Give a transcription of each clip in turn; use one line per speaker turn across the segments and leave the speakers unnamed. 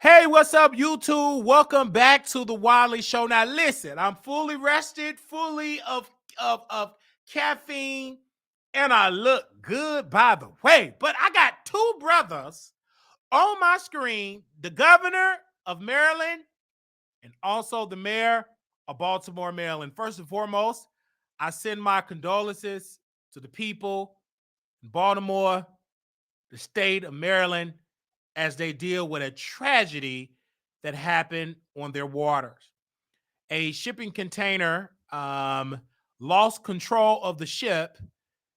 Hey, what's up, YouTube? Welcome back to the Wiley Show. Now, listen, I'm fully rested, fully of caffeine, and I look good, by the way. But I got two brothers on my screen: the governor of Maryland and also the mayor of Baltimore, Maryland. First and foremost, I send my condolences to the people in Baltimore, the state of Maryland, as they deal with a tragedy that happened on their waters. A shipping container lost control of the ship,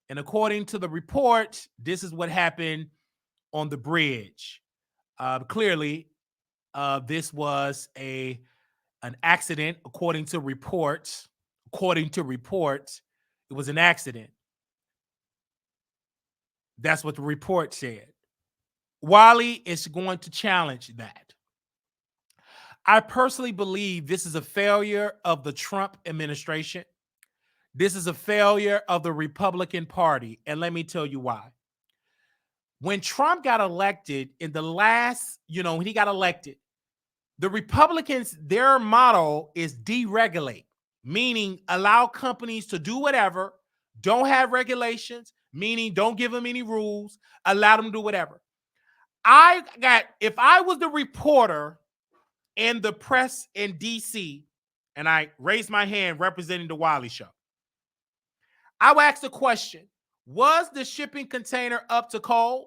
and according to the report, this is what happened on the bridge. Clearly, this was an accident, according to reports. According to reports, it was an accident. That's what the report said. Wiley is going to challenge that. I personally believe this is a failure of the Trump administration. This is a failure of the Republican Party. And let me tell you why. When Trump got elected in the last, when he got elected, the Republicans, their motto is deregulate, meaning allow companies to do whatever, don't have regulations, meaning don't give them any rules, allow them to do whatever. If I was the reporter in the press in DC, and I raised my hand representing the Wiley Show, I would ask the question: was the shipping container up to code?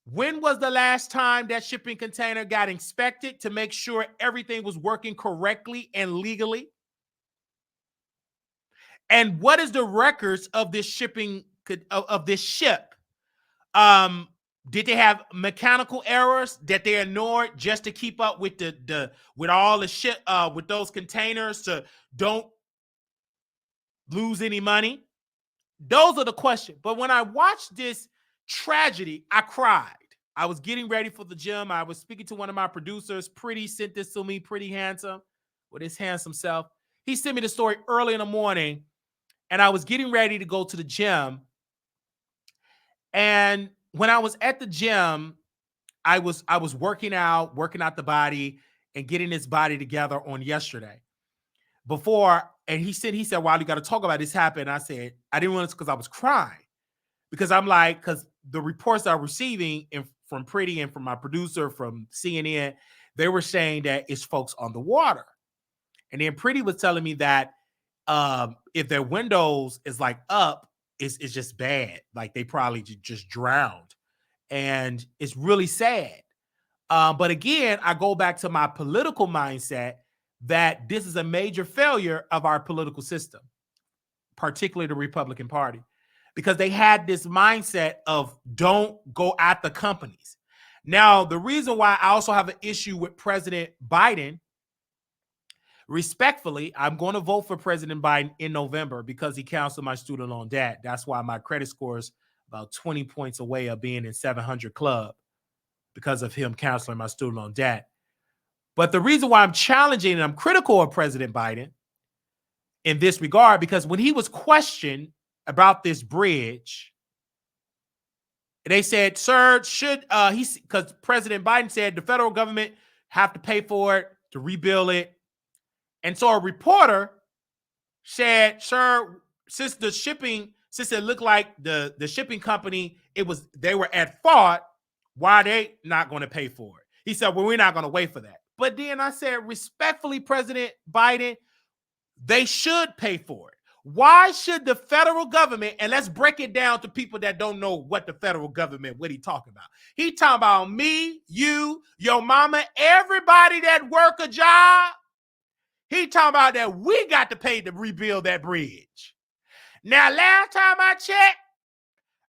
When was the last time that shipping container got inspected to make sure everything was working correctly and legally? And what is the records of this shipping of this ship? Did they have mechanical errors that they ignored just to keep up with with all the shit with those containers to don't lose any money? Those are the questions. But when I watched this tragedy, I cried. I was getting ready for the gym. I was speaking to one of my producers. Pretty sent this to me, pretty handsome, with his handsome self. He sent me the story early in the morning, and I was getting ready to go to the gym. And when I was at the gym, I was working out the body and getting this body together on yesterday. And he said, "Wow, you got to talk about this happened." I said, I didn't want to, because I was crying, because I'm like, because the reports I'm receiving from Pretty and from my producer from CNN, they were saying that it's folks on the water. And then Pretty was telling me that if their windows is like up, it's just bad. Like they probably just drowned. And it's really sad. But again, I go back to my political mindset that this is a major failure of our political system, particularly the Republican Party, because they had this mindset of don't go at the companies. Now, the reason why I also have an issue with President Biden, respectfully, I'm going to vote for President Biden in November because he canceled my student loan debt. That's why my credit score is about 20 points away of being in 700 club, because of him canceling my student loan debt. But the reason why I'm challenging and I'm critical of President Biden in this regard, because when he was questioned about this bridge, they said, "Sir, because President Biden said the federal government have to pay for it to rebuild it." And so a reporter said, "Sir, since it looked like the shipping company, they were at fault, why are they not going to pay for it?" He said, "Well, we're not going to wait for that." But then I said, respectfully, President Biden, they should pay for it. Why should the federal government, and let's break it down to people that don't know what the federal government, what he talking about. He talking about me, you, your mama, everybody that work a job. He talking about that we got to pay to rebuild that bridge. Now, last time I checked,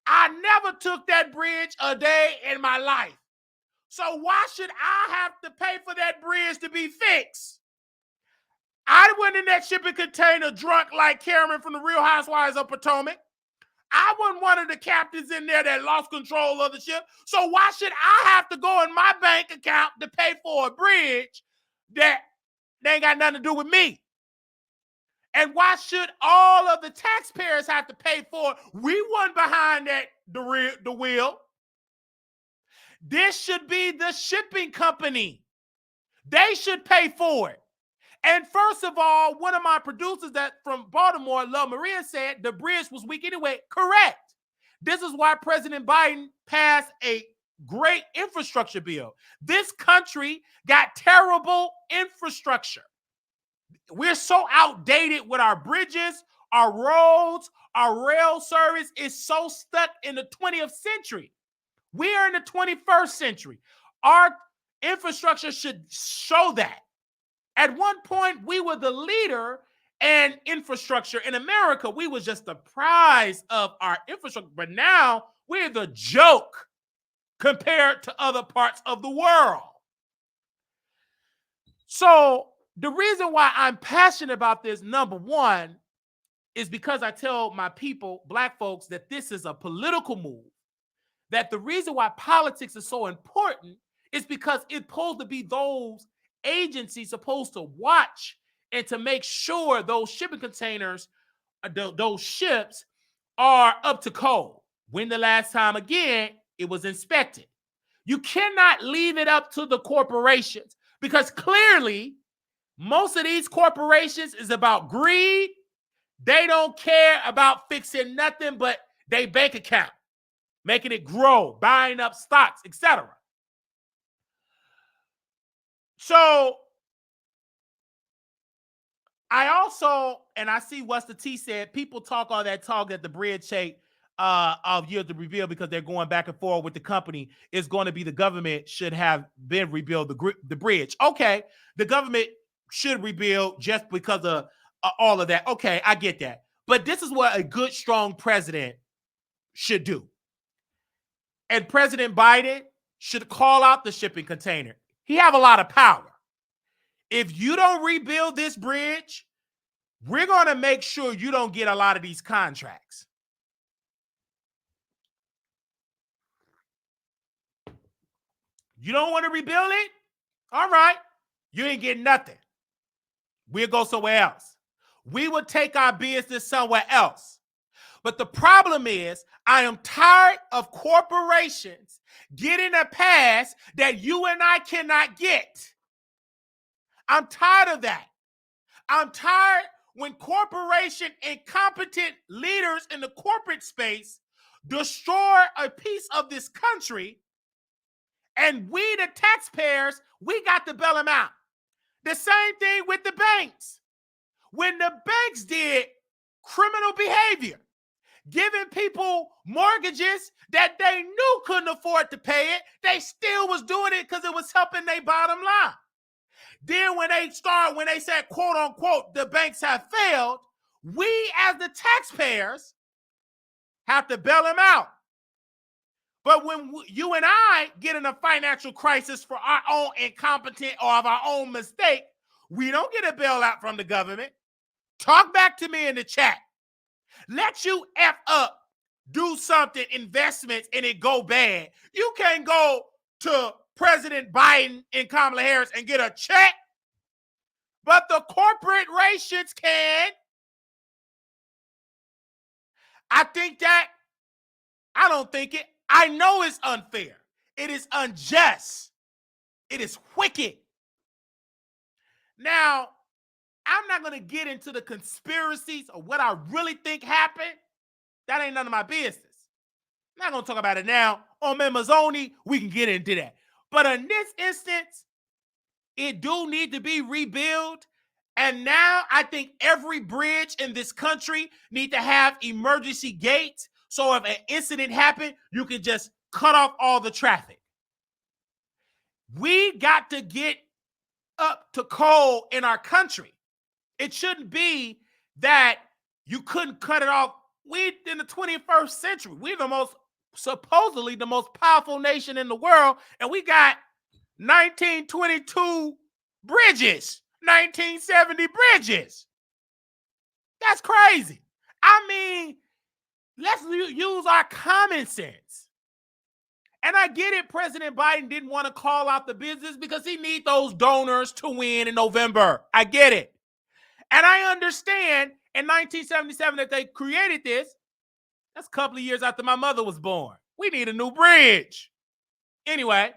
I never took that bridge a day in my life. So why should I have to pay for that bridge to be fixed? I went in that shipping container drunk like Cameron from the Real Housewives of Potomac. I wasn't one of the captains in there that lost control of the ship. So why should I have to go in my bank account to pay for a bridge that they ain't got nothing to do with me? And why should all of the taxpayers have to pay for it? We weren't behind the wheel. This should be the shipping company. They should pay for it. And first of all, one of my producers that from Baltimore, Love Maria, said the bridge was weak anyway. Correct. This is why President Biden passed a great infrastructure bill. This country got terrible infrastructure. We're so outdated with our bridges, our roads, our rail service is so stuck in the 20th century. We are in the 21st century. Our infrastructure should show that. At one point, we were the leader in infrastructure in America. We was just the prize of our infrastructure. But now we're the joke compared to other parts of the world. So the reason why I'm passionate about this, number one, is because I tell my people, black folks, that this is a political move. That the reason why politics is so important is because it's supposed to be those agencies supposed to watch and to make sure those shipping containers, those ships are up to code. When the last time, again, it was inspected. You cannot leave it up to the corporations because clearly most of these corporations is about greed. They don't care about fixing nothing but their bank account, making it grow, buying up stocks, etc. So I also, and I see What's the T said, people talk all that talk that the bridge take of years to rebuild because they're going back and forth with the company. It's going to be the government should have been rebuild the bridge. Okay, the government should rebuild just because of all of that. Okay, I get that. But this is what a good, strong president should do. And President Biden should call out the shipping container. He have a lot of power. If you don't rebuild this bridge, we're going to make sure you don't get a lot of these contracts. You don't want to rebuild it? All right. You ain't getting nothing. We'll go somewhere else. We will take our business somewhere else. But the problem is, I am tired of corporations getting a pass that you and I cannot get. I'm tired of that. I'm tired when corporation incompetent leaders in the corporate space destroy a piece of this country, and we, the taxpayers, we got to bail them out. The same thing with the banks. When the banks did criminal behavior, giving people mortgages that they knew couldn't afford to pay it, they still was doing it because it was helping their bottom line. Then when they said, quote unquote, the banks have failed, we as the taxpayers have to bail them out. But when you and I get in a financial crisis for our own incompetence or of our own mistake, we don't get a bailout from the government. Talk back to me in the chat. Let you F up, do something, investments, and it go bad. You can't go to President Biden and Kamala Harris and get a check, but the corporations can. I don't think it. I know it's unfair. It is unjust. It is wicked. Now, I'm not going to get into the conspiracies or what I really think happened. That ain't none of my business. I'm not going to talk about it now. On Memazoni, we can get into that. But in this instance, it do need to be rebuilt. And now I think every bridge in this country need to have emergency gates. So if an incident happened, you can just cut off all the traffic. We got to get up to code in our country. It shouldn't be that you couldn't cut it off. We in the 21st century. We're supposedly the most powerful nation in the world, and we got 1922 bridges, 1970 bridges. That's crazy. I mean, let's use our common sense. And I get it, President Biden didn't want to call out the business because he needs those donors to win in November. I get it. And I understand in 1977 that they created this. That's a couple of years after my mother was born. We need a new bridge. Anyway,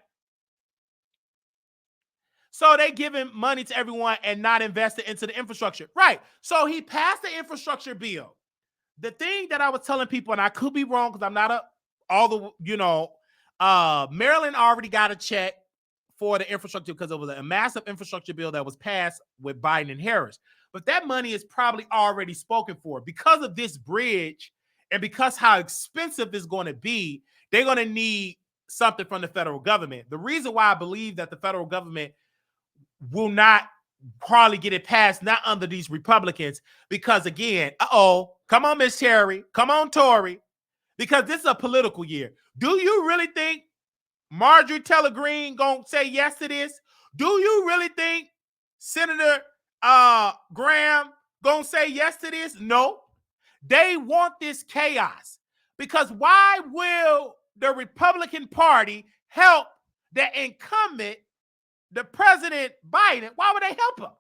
so they giving money to everyone and not invested into the infrastructure. Right. So he passed the infrastructure bill. The thing that I was telling people, and I could be wrong because I'm not Maryland already got a check for the infrastructure because it was a massive infrastructure bill that was passed with Biden and Harris. But that money is probably already spoken for because of this bridge and because how expensive it's going to be. They're going to need something from the federal government. The reason why I believe that the federal government will not probably get it passed, not under these Republicans, because again, come on, Miss Terry, come on, Tory, because this is a political year. Do you really think Marjorie Taylor Greene gonna say yes to this? Do you really think Senator Graham gonna say yes to this? No. They want this chaos because why will the Republican Party help the incumbent, the President Biden? Why would they help him?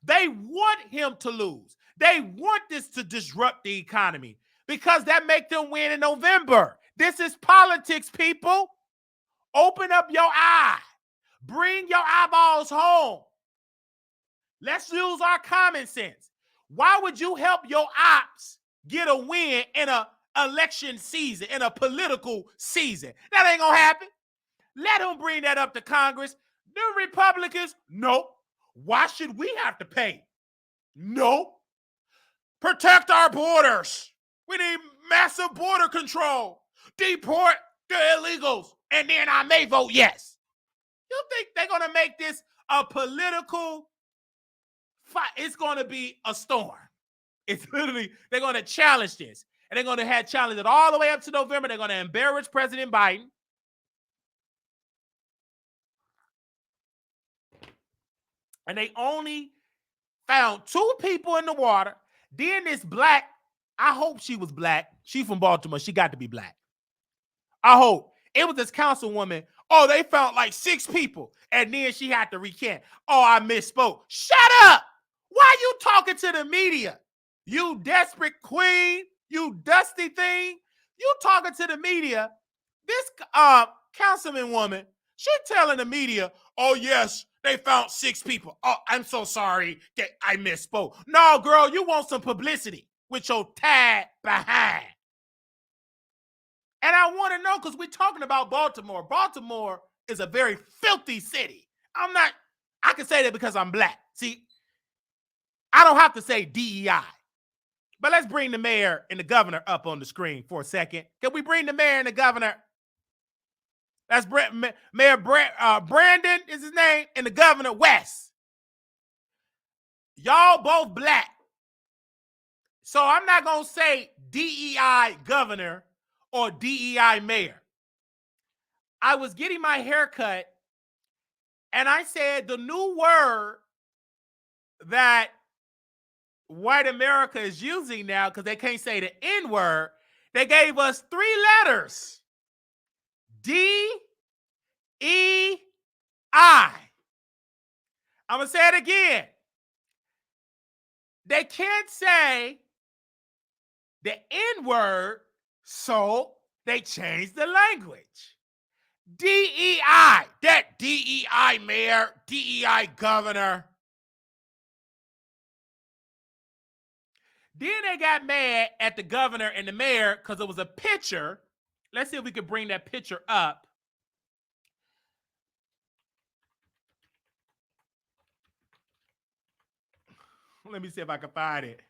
They want him to lose. They want this to disrupt the economy because that makes them win in November. This is politics, people. Open up your eye. Bring your eyeballs home. Let's use our common sense. Why would you help your ops get a win in an election season, in a political season? That ain't going to happen. Let him bring that up to Congress. The Republicans, nope. Why should we have to pay? Nope. Protect our borders. We need massive border control. Deport the illegals. And then I may vote yes. You think they're going to make this a political fight? It's going to be a storm. It's literally, they're going to challenge this. And they're going to have challenged it all the way up to November. They're going to embarrass President Biden. And they only found 2 people in the water. Then this black, I hope she was black. She from Baltimore. She got to be black. I hope. It was this councilwoman. Oh, they found like 6 people. And then she had to recant. Oh, I misspoke. Shut up. Why you talking to the media? You desperate queen. You dusty thing. You talking to the media. This councilman woman, she telling the media, oh, yes, they found 6 people. Oh, I'm so sorry that I misspoke. No, girl, you want some publicity with your tag behind. And I want to know, because we're talking about Baltimore. Baltimore is a very filthy city. I can say that because I'm black. See, I don't have to say DEI. But let's bring the mayor and the governor up on the screen for a second. Can we bring the mayor and the governor? That's Mayor Brandon is his name, and the governor, West. Y'all both black. So I'm not going to say DEI governor or DEI mayor. I was getting my hair cut, and I said the new word that white America is using now, because they can't say the N word, they gave us 3 letters. DEI. I'm going to say it again. They can't say the N word, so they changed the language. DEI. That DEI mayor, DEI governor. Then they got mad at the governor and the mayor because it was a picture. Let's see if we can bring that picture up. Let me see if I can find it.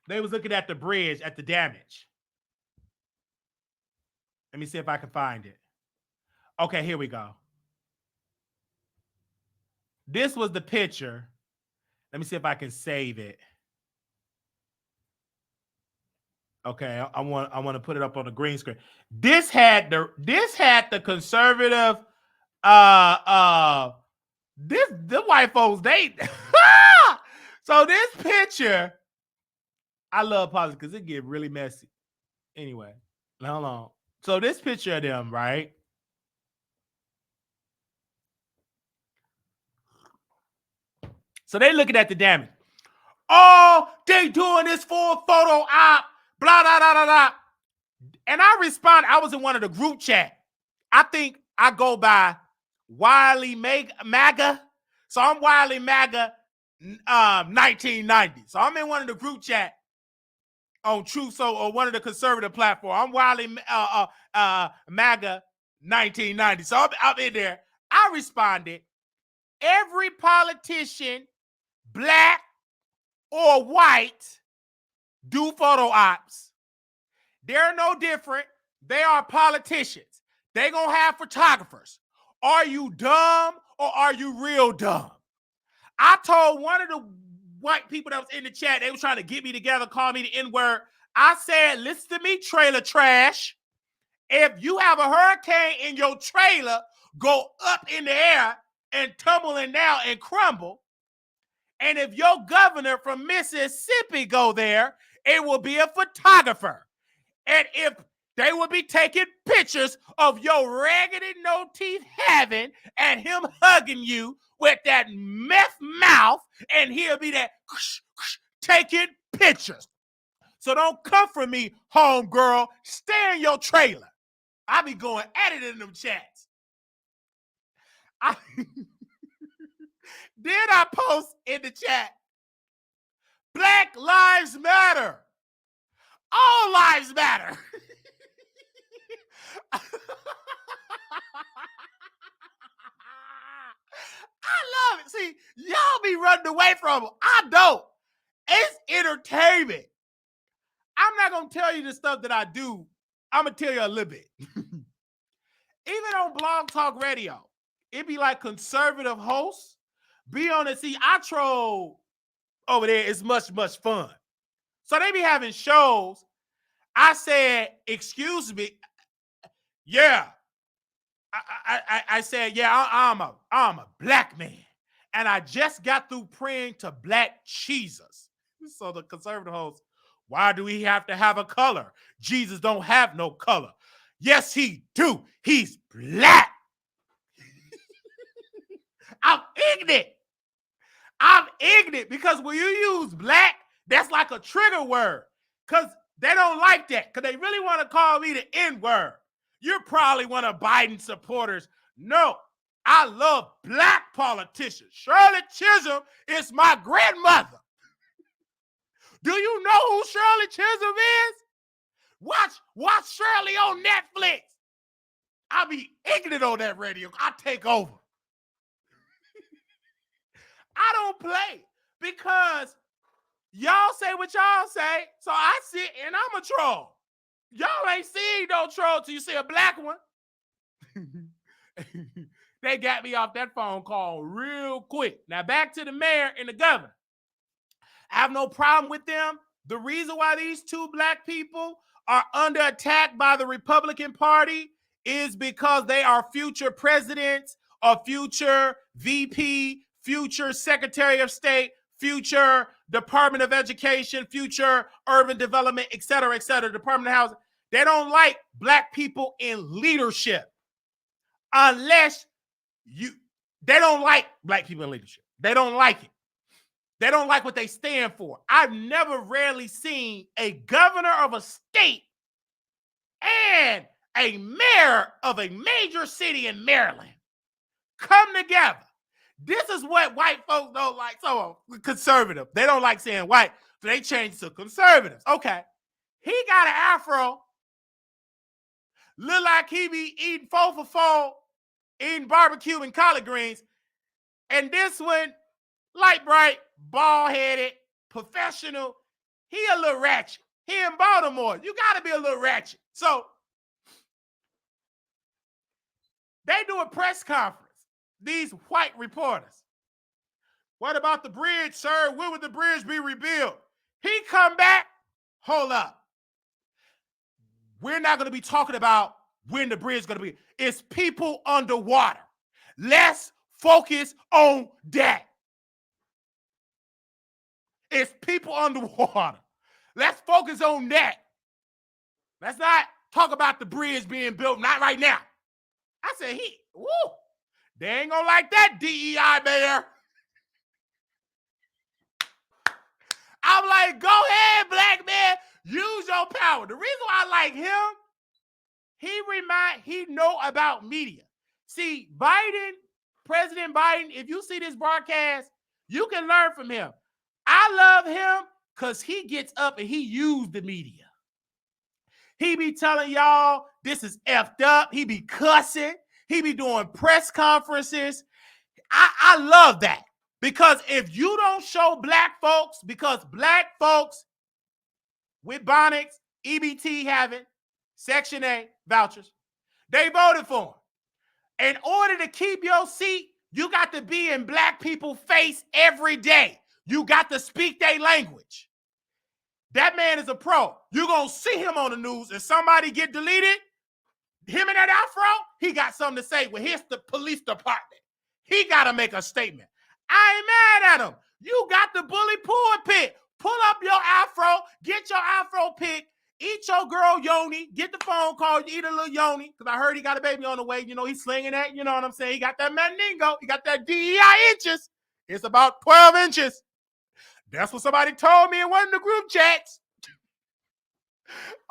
They was looking at the bridge, at the damage. Let me see if I can find it. Okay, here we go. This was the picture. Let me see if I can save it. Okay, I want to put it up on the green screen. This had the conservative the white folks, they so this picture, I love politics because it get really messy. Anyway, hold on. So this picture of them, right? So they looking at the damage. Oh, they doing this for a photo op. Blah, blah, blah, blah, blah. And I responded. I was in one of the group chat. I think I go by Wiley MAGA. So I'm Wiley MAGA 1990. So I'm in one of the group chat on Truth So or one of the conservative platforms. I'm Wiley MAGA 1990. So I'm in there. I responded, every politician, black or white, do photo ops. They're no different. They are politicians. They gonna have photographers. Are you dumb or are you real dumb? I told one of the white people that was in the chat, they was trying to get me together, call me the N-word. I said, listen to me, trailer trash. If you have a hurricane in your trailer, go up in the air and tumbling down and crumble. And if your governor from Mississippi go there, it will be a photographer. And if they will be taking pictures of your raggedy no teeth having and him hugging you with that meth mouth, and he'll be that taking pictures. So don't come for me, homegirl. Stay in your trailer. I be going at it in them chats. Then I post in the chat, Black Lives Matter. All lives matter. I love it. See, y'all be running away from them. I don't. It's entertainment. I'm not going to tell you the stuff that I do. I'm going to tell you a little bit. Even on Blog Talk Radio, it be like conservative hosts be on it. See, I troll over there. It's much, much fun. So they be having shows. I said, excuse me. Yeah. I said, yeah, I'm a black man. And I just got through praying to black Jesus. So the conservative host, why do he have to have a color? Jesus don't have no color. Yes, he do. He's black. I'm ignorant. I'm ignorant because when you use black, that's like a trigger word. Because they don't like that. Because they really want to call me the N-word. You're probably one of Biden's supporters. No, I love black politicians. Shirley Chisholm is my grandmother. Do you know who Shirley Chisholm is? Watch Shirley on Netflix. I be ignorant on that radio. I take over. I don't play because y'all say what y'all say, so I sit and I'm a troll. Y'all ain't seen no troll till you see a black one. They got me off that phone call real quick. Now back to the mayor and the governor. I have no problem with them. The reason why these two black people are under attack by the Republican Party is because they are future presidents or future VP, future Secretary of State, future Department of Education, future Urban Development, et cetera, Department of Housing. They don't like black people in leadership unless they don't like black people in leadership. They don't like it. They don't like what they stand for. I've never rarely seen a governor of a state and a mayor of a major city in Maryland come together. This is what white folks don't like. So conservative. They don't like saying white, so they changed to conservatives. Okay. He got an afro. Look like he be eating 4 for 4, eating barbecue and collard greens. And this one, light bright, bald-headed, professional. He a little ratchet. He in Baltimore. You got to be a little ratchet. So they do a press conference. These white reporters. What about the bridge, sir? When would the bridge be rebuilt? He come back. Hold up. We're not going to be talking about when the bridge is going to be. It's people underwater. Let's focus on that. It's people underwater. Let's focus on that. Let's not talk about the bridge being built. Not right now. I said, they ain't going to like that, DEI mayor. I'm like, go ahead, black man. use your power. The reason why I like him, he know about media. See, President Biden, if you see this broadcast, you can learn from him. I love him because he gets up and he used the media. He be telling y'all this is effed up. He be cussing. He be doing press conferences. I love that. Because if you don't show black folks, because black folks with Bonics, EBT having Section A vouchers, they voted for him. In order to keep your seat, you got to be in black people's face every day. You got to speak their language. That man is a pro. You're going to see him on the news. If somebody get deleted, him and that afro, he got something to say with the police department. He got to make a statement. I ain't mad at him. You got the bully pulpit. Pull up your afro. Get your afro pick. Eat your girl yoni. Get the phone call. Eat a little yoni. Because I heard he got a baby on the way. You know, he's slinging that. You know what I'm saying? He got that mandingo. He got that DEI inches. It's about 12 inches. That's what somebody told me in one of the group chats.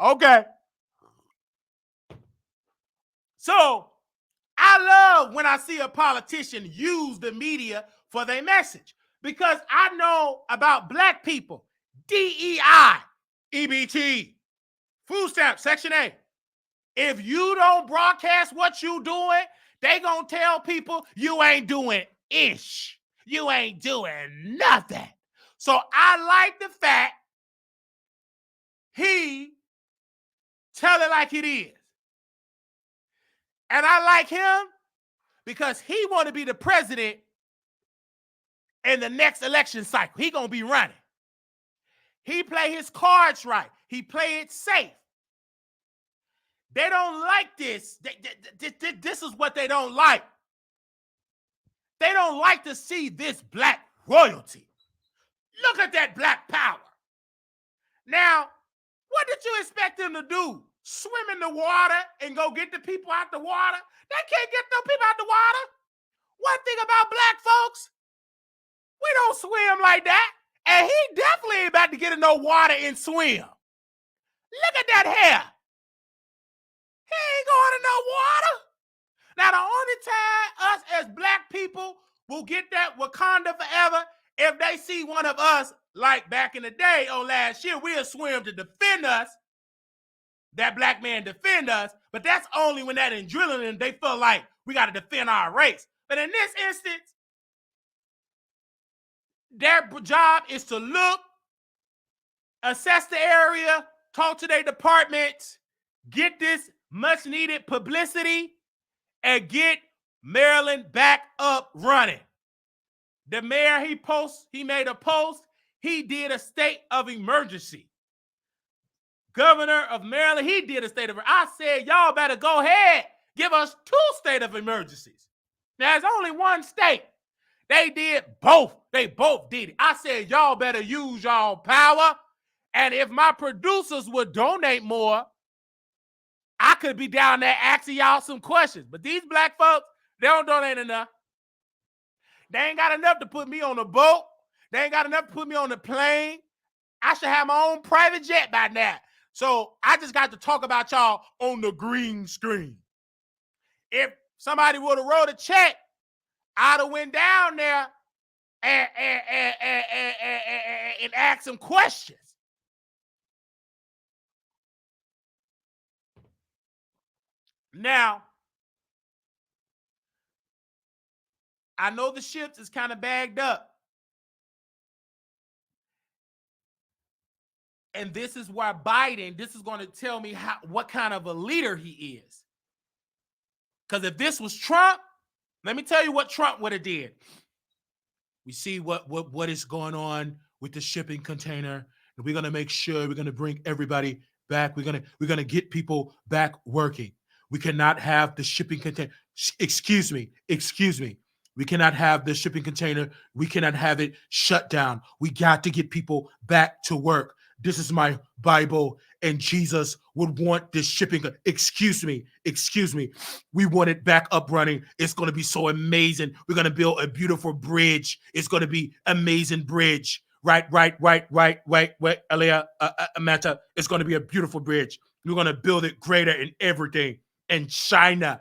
Okay. So, I love when I see a politician use the media for their message. Because I know about black people. DEI, EBT, food stamp, Section A. If you don't broadcast what you doing, they gonna tell people you ain't doing ish. You ain't doing nothing. So I like the fact he tell it like it is. And I like him because he want to be the president in the next election cycle. He going to be running. He play his cards right. He play it safe. They don't like this. This is what they don't like. They don't like to see this black royalty. Look at that black power. Now, what did you expect them to do? Swim in the water and go get the people out the water? They can't get them people out the water. One thing about black folks, we don't swim like that. And he definitely ain't about to get in no water and swim. Look at that hair. He ain't going in no water. Now, the only time us as black people will get that Wakanda forever if they see one of us, like back in the day or last year, we'll swim to defend us. That black man defend us, but that's only when that adrenaline, they feel like we got to defend our race. But in this instance, their job is to look, assess the area, talk to their departments, get this much needed publicity, and get Maryland back up running. The mayor, he made a post, he did a state of emergency. Governor of Maryland, he did a state of emergency. I said, y'all better go ahead, give us 2 state of emergencies. There's only one state. They did both. They both did it. I said, y'all better use y'all power. And if my producers would donate more, I could be down there asking y'all some questions. But these black folks, they don't donate enough. They ain't got enough to put me on a boat. They ain't got enough to put me on a plane. I should have my own private jet by now. So I just got to talk about y'all on the green screen. If somebody would have wrote a check, I'd have went down there and asked some questions. Now, I know the ships is kind of bagged up. And this is why Biden, this is going to tell me what kind of a leader he is. Because if this was Trump, let me tell you what Trump would have did. We see what is going on with the shipping container. And we're going to make sure we're going to bring everybody back. We're going to get people back working. We cannot have the shipping container. Excuse me. We cannot have the shipping container. We cannot have it shut down. We got to get people back to work. This is my Bible, and Jesus would want this shipping. Excuse me. We want it back up running. It's going to be so amazing. We're going to build a beautiful bridge. It's going to be amazing bridge. Right, Elia, Amata. It's going to be a beautiful bridge. We're going to build it greater in everything. In China.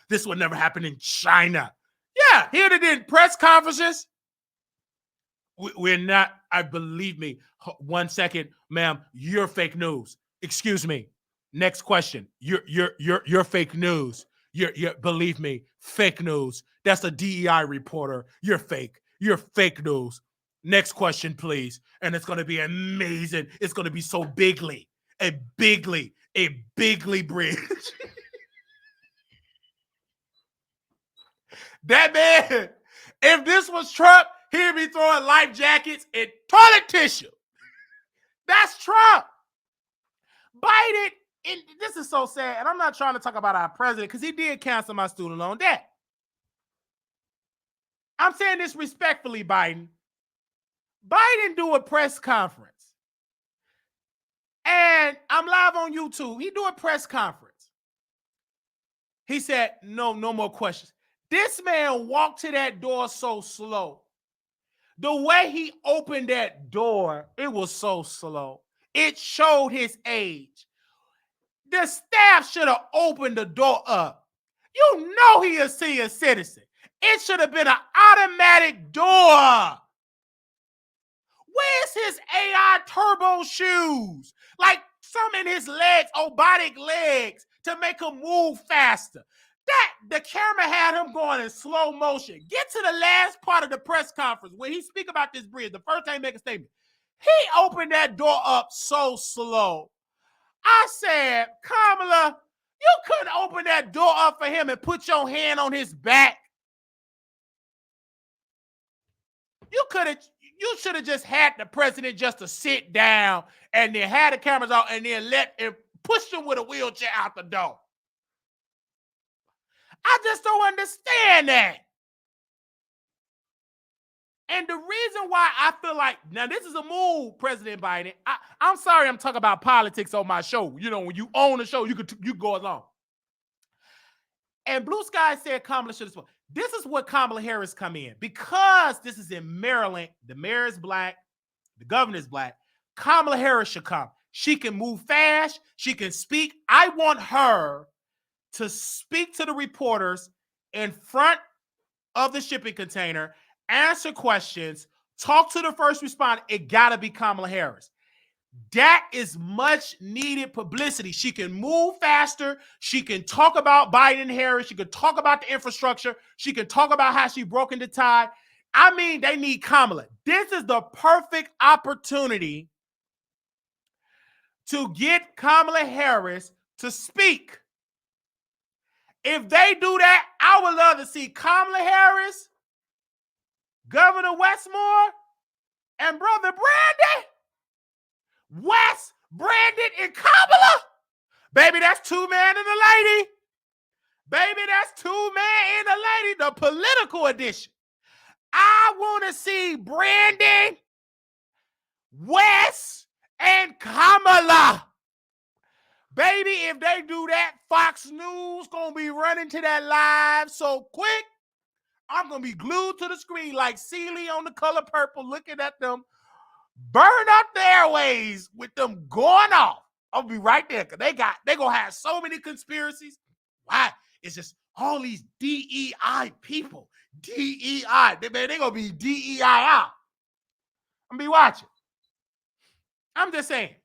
This would never happen in China. Yeah, here they did press conferences. We're not, believe me. 1 second, ma'am, you're fake news. Excuse me. Next question. You're fake news. You're believe me, fake news. That's a DEI reporter. You're fake. You're fake news. Next question, please. And it's gonna be amazing. It's gonna be so bigly. A bigly bridge. That man, if this was Trump, he'd be throwing life jackets and toilet tissue. That's Trump. Biden, and this is so sad, and I'm not trying to talk about our president because he did cancel my student loan debt. I'm saying this respectfully, Biden. Biden do a press conference. And I'm live on YouTube. He do a press conference. He said, no more questions. This man walked to that door so slow. The way he opened that door, it was so slow. It showed his age. The staff should have opened the door up. You know he is a senior citizen. It should have been an automatic door. Where's his AI turbo shoes? Like some in his legs, robotic legs, to make him move faster. The camera had him going in slow motion. Get to the last part of the press conference when he speak about this bridge. The first time he make a statement. He opened that door up so slow. I said, Kamala, you couldn't open that door up for him and put your hand on his back. You should have just had the president just to sit down and then had the cameras out and then push him with a wheelchair out the door. I just don't understand that. And the reason why I feel like, now this is a move, President Biden. I'm sorry I'm talking about politics on my show. You know, when you own a show, you go along. And Blue Sky said Kamala should have spoken. This is what Kamala Harris come in. Because this is in Maryland, the mayor is black, the governor is black, Kamala Harris should come. She can move fast. She can speak. I want her to speak to the reporters in front of the shipping container, answer questions, talk to the first responder. It got to be Kamala Harris. That is much needed publicity. She can move faster. She can talk about Biden and Harris. She can talk about the infrastructure. She can talk about how she broke into tie. I mean, they need Kamala. This is the perfect opportunity to get Kamala Harris to speak. If they do that, I would love to see Kamala Harris, Governor Westmore, and Brother Brandon. West, Brandon, and Kamala. Baby, that's two men and a lady. Baby, that's two men and a lady. The political edition. I want to see Brandon, West, and Kamala. Baby, if they do that, Fox News going to be running to that live so quick. I'm going to be glued to the screen like Celie on The Color Purple looking at them burn up the airways with them going off. I'll be right there because they going to have so many conspiracies. Why? It's just all these DEI people. DEI. They're going to be DEI out. I'm going to be watching. I'm just saying.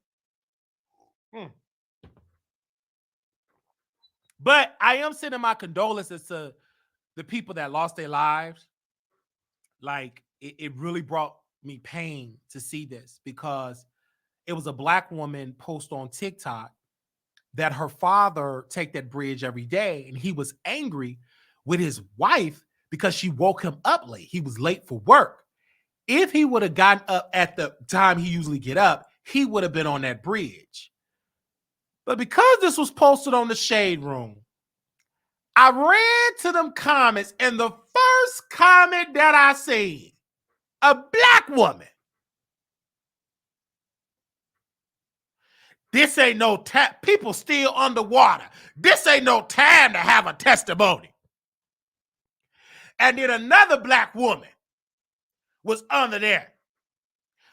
But I am sending my condolences to the people that lost their lives. Like, it really brought me pain to see this because it was a black woman post on TikTok that her father take that bridge every day, and he was angry with his wife because she woke him up late. He was late for work. If he would have gotten up at the time he usually get up, he would have been on that bridge. But because this was posted on the Shade Room, I ran to them comments, and the first comment that I seen, a black woman. This ain't no time. People still underwater. This ain't no time to have a testimony. And then another black woman was under there.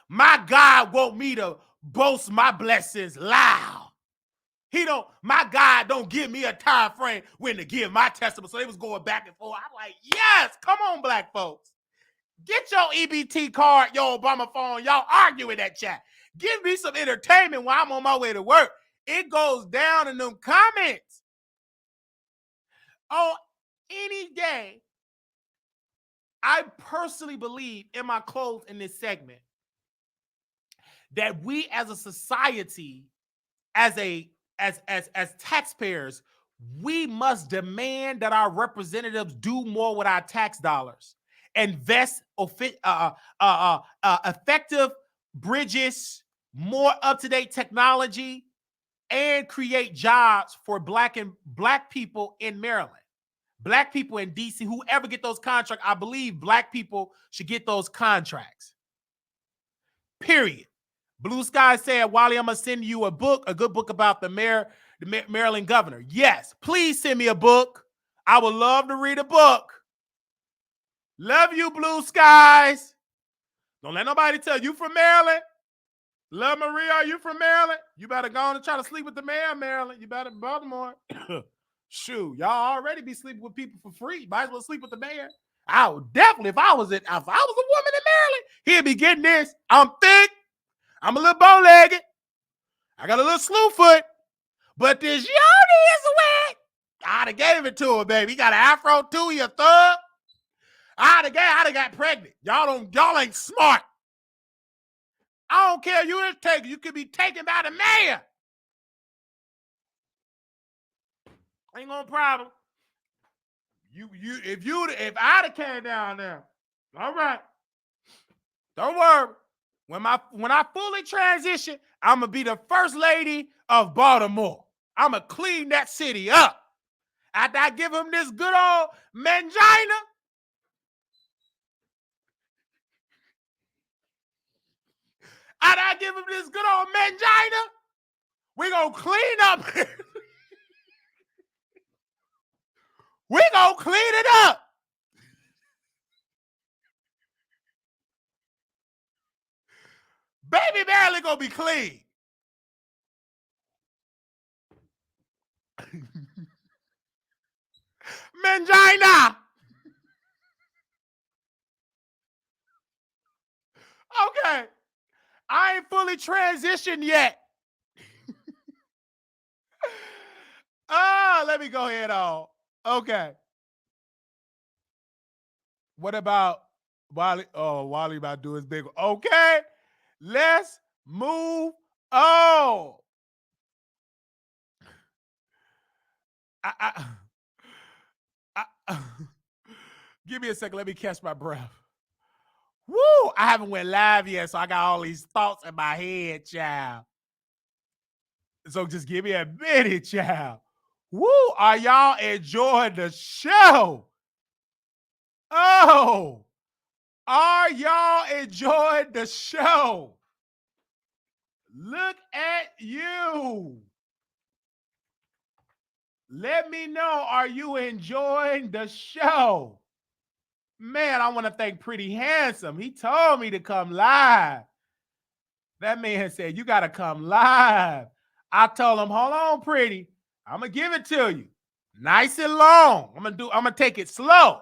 My God want me to boast my blessings loud. My God don't give me a time frame when to give my testimony. So they was going back and forth. I'm like, yes, come on, black folks. Get your EBT card, your Obama phone. Y'all argue in that chat. Give me some entertainment while I'm on my way to work. It goes down in them comments. On any day, I personally believe in my close in this segment that we as a society, as taxpayers, we must demand that our representatives do more with our tax dollars. Invest effective bridges, more up-to-date technology, and create jobs for black people in Maryland, black people in DC, whoever get those contracts. I believe black people should get those contracts. Period. Blue Sky said, Wiley, I'm gonna send you a good book about the Maryland governor. Yes, please send me a book. I would love to read a book. Love you, Blue Skies. Don't let nobody tell you from Maryland. Love Maria, are you from Maryland? You better go on and try to sleep with the mayor of Maryland. You better Baltimore. Shoot, y'all already be sleeping with people for free. Might as well sleep with the mayor. I would definitely, if I was a woman in Maryland, he'd be getting this. I'm thick. I'm a little bow-legged. I got a little slew foot. But this yoni is wet. I'd have gave it to her, baby. He got an afro too. He a thug. I'd have got pregnant. Y'all ain't smart. I don't care. You could be taken by the mayor. Ain't no problem. If I'd have came down there, all right. Don't worry. When I fully transition, I'm gonna be the first lady of Baltimore. I'm gonna clean that city up. After I give him this good old mangina, we gonna clean up. We gonna clean it up. Baby Maryland gonna be clean. Mangina. Okay. I ain't fully transitioned yet. Let me go ahead on. Okay. What about Wiley? Oh, Wiley about to do his big one. Okay. Let's move on. Give me a second. Let me catch my breath. Woo! I haven't went live yet, so I got all these thoughts in my head, child. So just give me a minute, child. Woo! Are y'all enjoying the show? Oh! Are y'all enjoying the show? Look at you. Let me know, are you enjoying the show? Man, I want to thank Pretty Handsome. He told me to come live. That man said, you got to come live. I told him, hold on, Pretty. I'm going to give it to you. Nice and long. I'm gonna take it slow.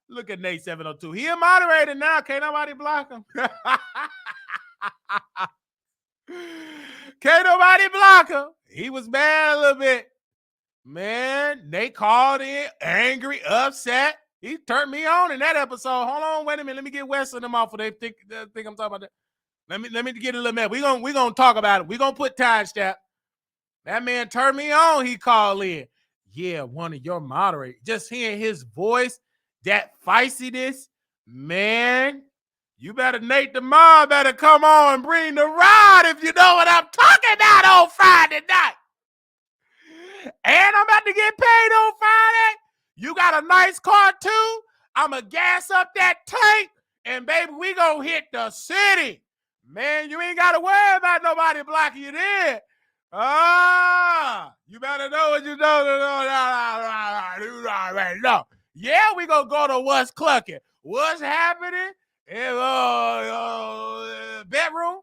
Look at Nate 702. He a moderator now. Can't nobody block him. Can't nobody block him. He was mad a little bit. Man, Nate called in angry, upset. He turned me on in that episode. Hold on, wait a minute. Let me get Wes and them off. They think I'm talking about that. Let me get a little mad. We gonna talk about it. We gonna put timestamp. That man turned me on. He called in. Yeah, one of your moderators. Just hearing his voice, that feistiness, man. You better, Nate the Mob better come on and bring the rod if you know what I'm talking about on Friday night. And I'm about to get paid on Friday. You got a nice car too. I'm going to gas up that tank. And baby, we going to hit the city. Man, you ain't got to worry about nobody blocking you there. You better know what you know. You already know. Yeah, we going to go to what's clucking. What's happening in bedroom?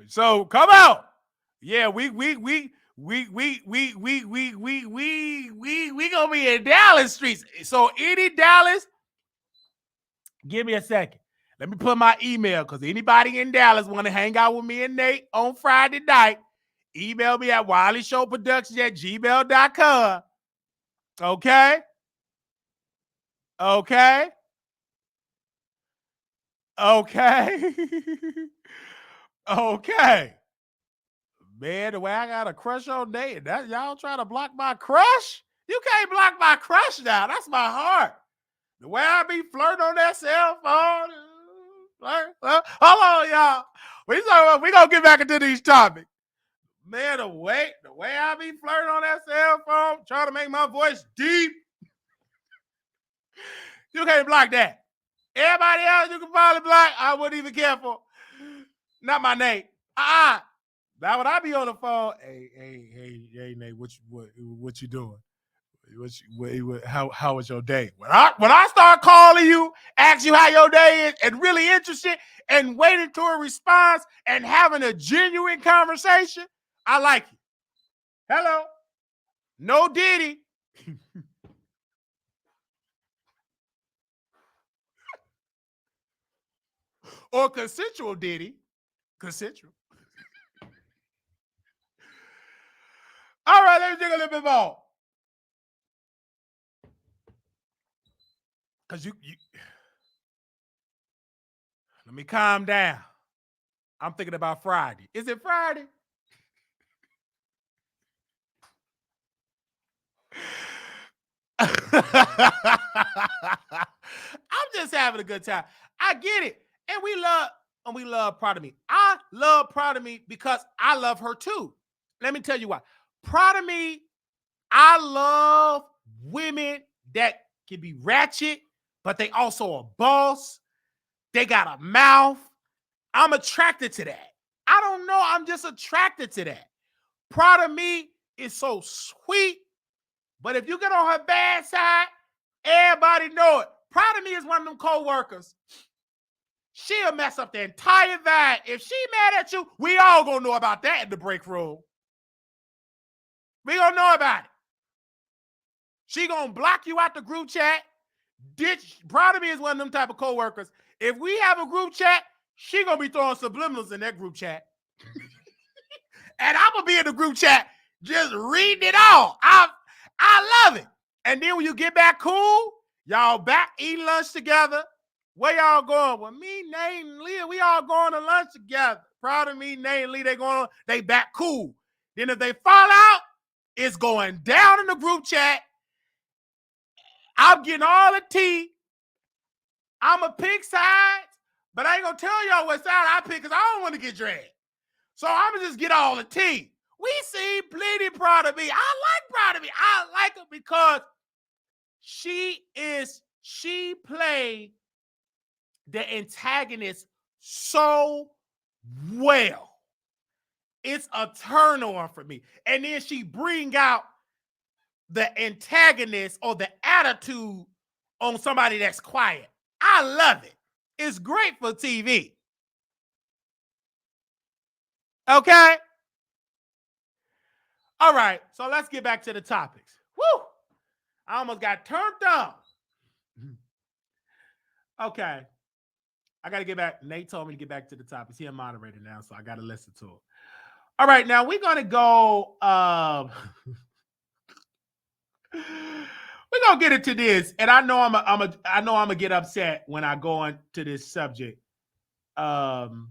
So come out. Yeah, we gonna be in Dallas streets. So any Dallas, give me a second. Let me put my email, because anybody in Dallas want to hang out with me and Nate on Friday night, email me at wileyshowproductions@gmail.com. Okay? Okay? Okay? Okay. Man, the way I got a crush on Nate, that y'all trying to block my crush? You can't block my crush now. That's my heart. The way I be flirting on that cell phone. Hold on, y'all. We gonna get back into these topics. Man, the way I be flirting on that cell phone, trying to make my voice deep. You can't block that. Everybody else you can probably block, I wouldn't even care for. Not my Nate. Now when I be on the phone, hey, Nate, what you doing? How was your day? When I start calling you, ask you how your day is, and really interested, and waiting to a response, and having a genuine conversation, I like you. Hello, no Diddy. Or consensual Diddy. Consensual. All right, let me dig a little bit more. Because you let me calm down. I'm thinking about Friday. Is it Friday? I'm just having a good time. I get it. And we love Proud of Me. I love Proud of Me because I love her too. Let me tell you why. Proud of Me, I love women that can be ratchet, but they also a boss. They got a mouth. I'm attracted to that. I don't know. I'm just attracted to that. Proud of Me is so sweet, but if you get on her bad side, everybody know it. Proud of Me is one of them co-workers. She'll mess up the entire vibe. If she mad at you, we all gonna know about that in the break room. We gonna know about it. She gonna block you out the group chat. Proud of Me is one of them type of co-workers. If we have a group chat, she gonna be throwing subliminals in that group chat. And I'm gonna be in the group chat just reading it all. I love it. And then when you get back cool, y'all back eating lunch together. Where y'all going? Well, me, Nate, and Leah, we all going to lunch together. Proud of Me, Nate, and Leah, they back cool. Then if they fall out, it's going down in the group chat. I'm getting all the tea. I'm a pick sides, but I ain't gonna tell y'all what side I pick because I don't want to get dragged. So I'm gonna just get all the tea. We see plenty Proud of Me. I like Proud of Me. I like her because she played the antagonist so well. It's a turn on for me. And then she bring out the antagonist or the attitude on somebody that's quiet. I love it. It's great for TV. Okay? All right, so let's get back to the topics. Woo! I almost got turned on. Okay. I got to get back. Nate told me to get back to the topics. He's a moderator now, so I got to listen to it. All right, now we're going to go. We're going to get into this, and I know I'm going to get upset when I go into this subject. And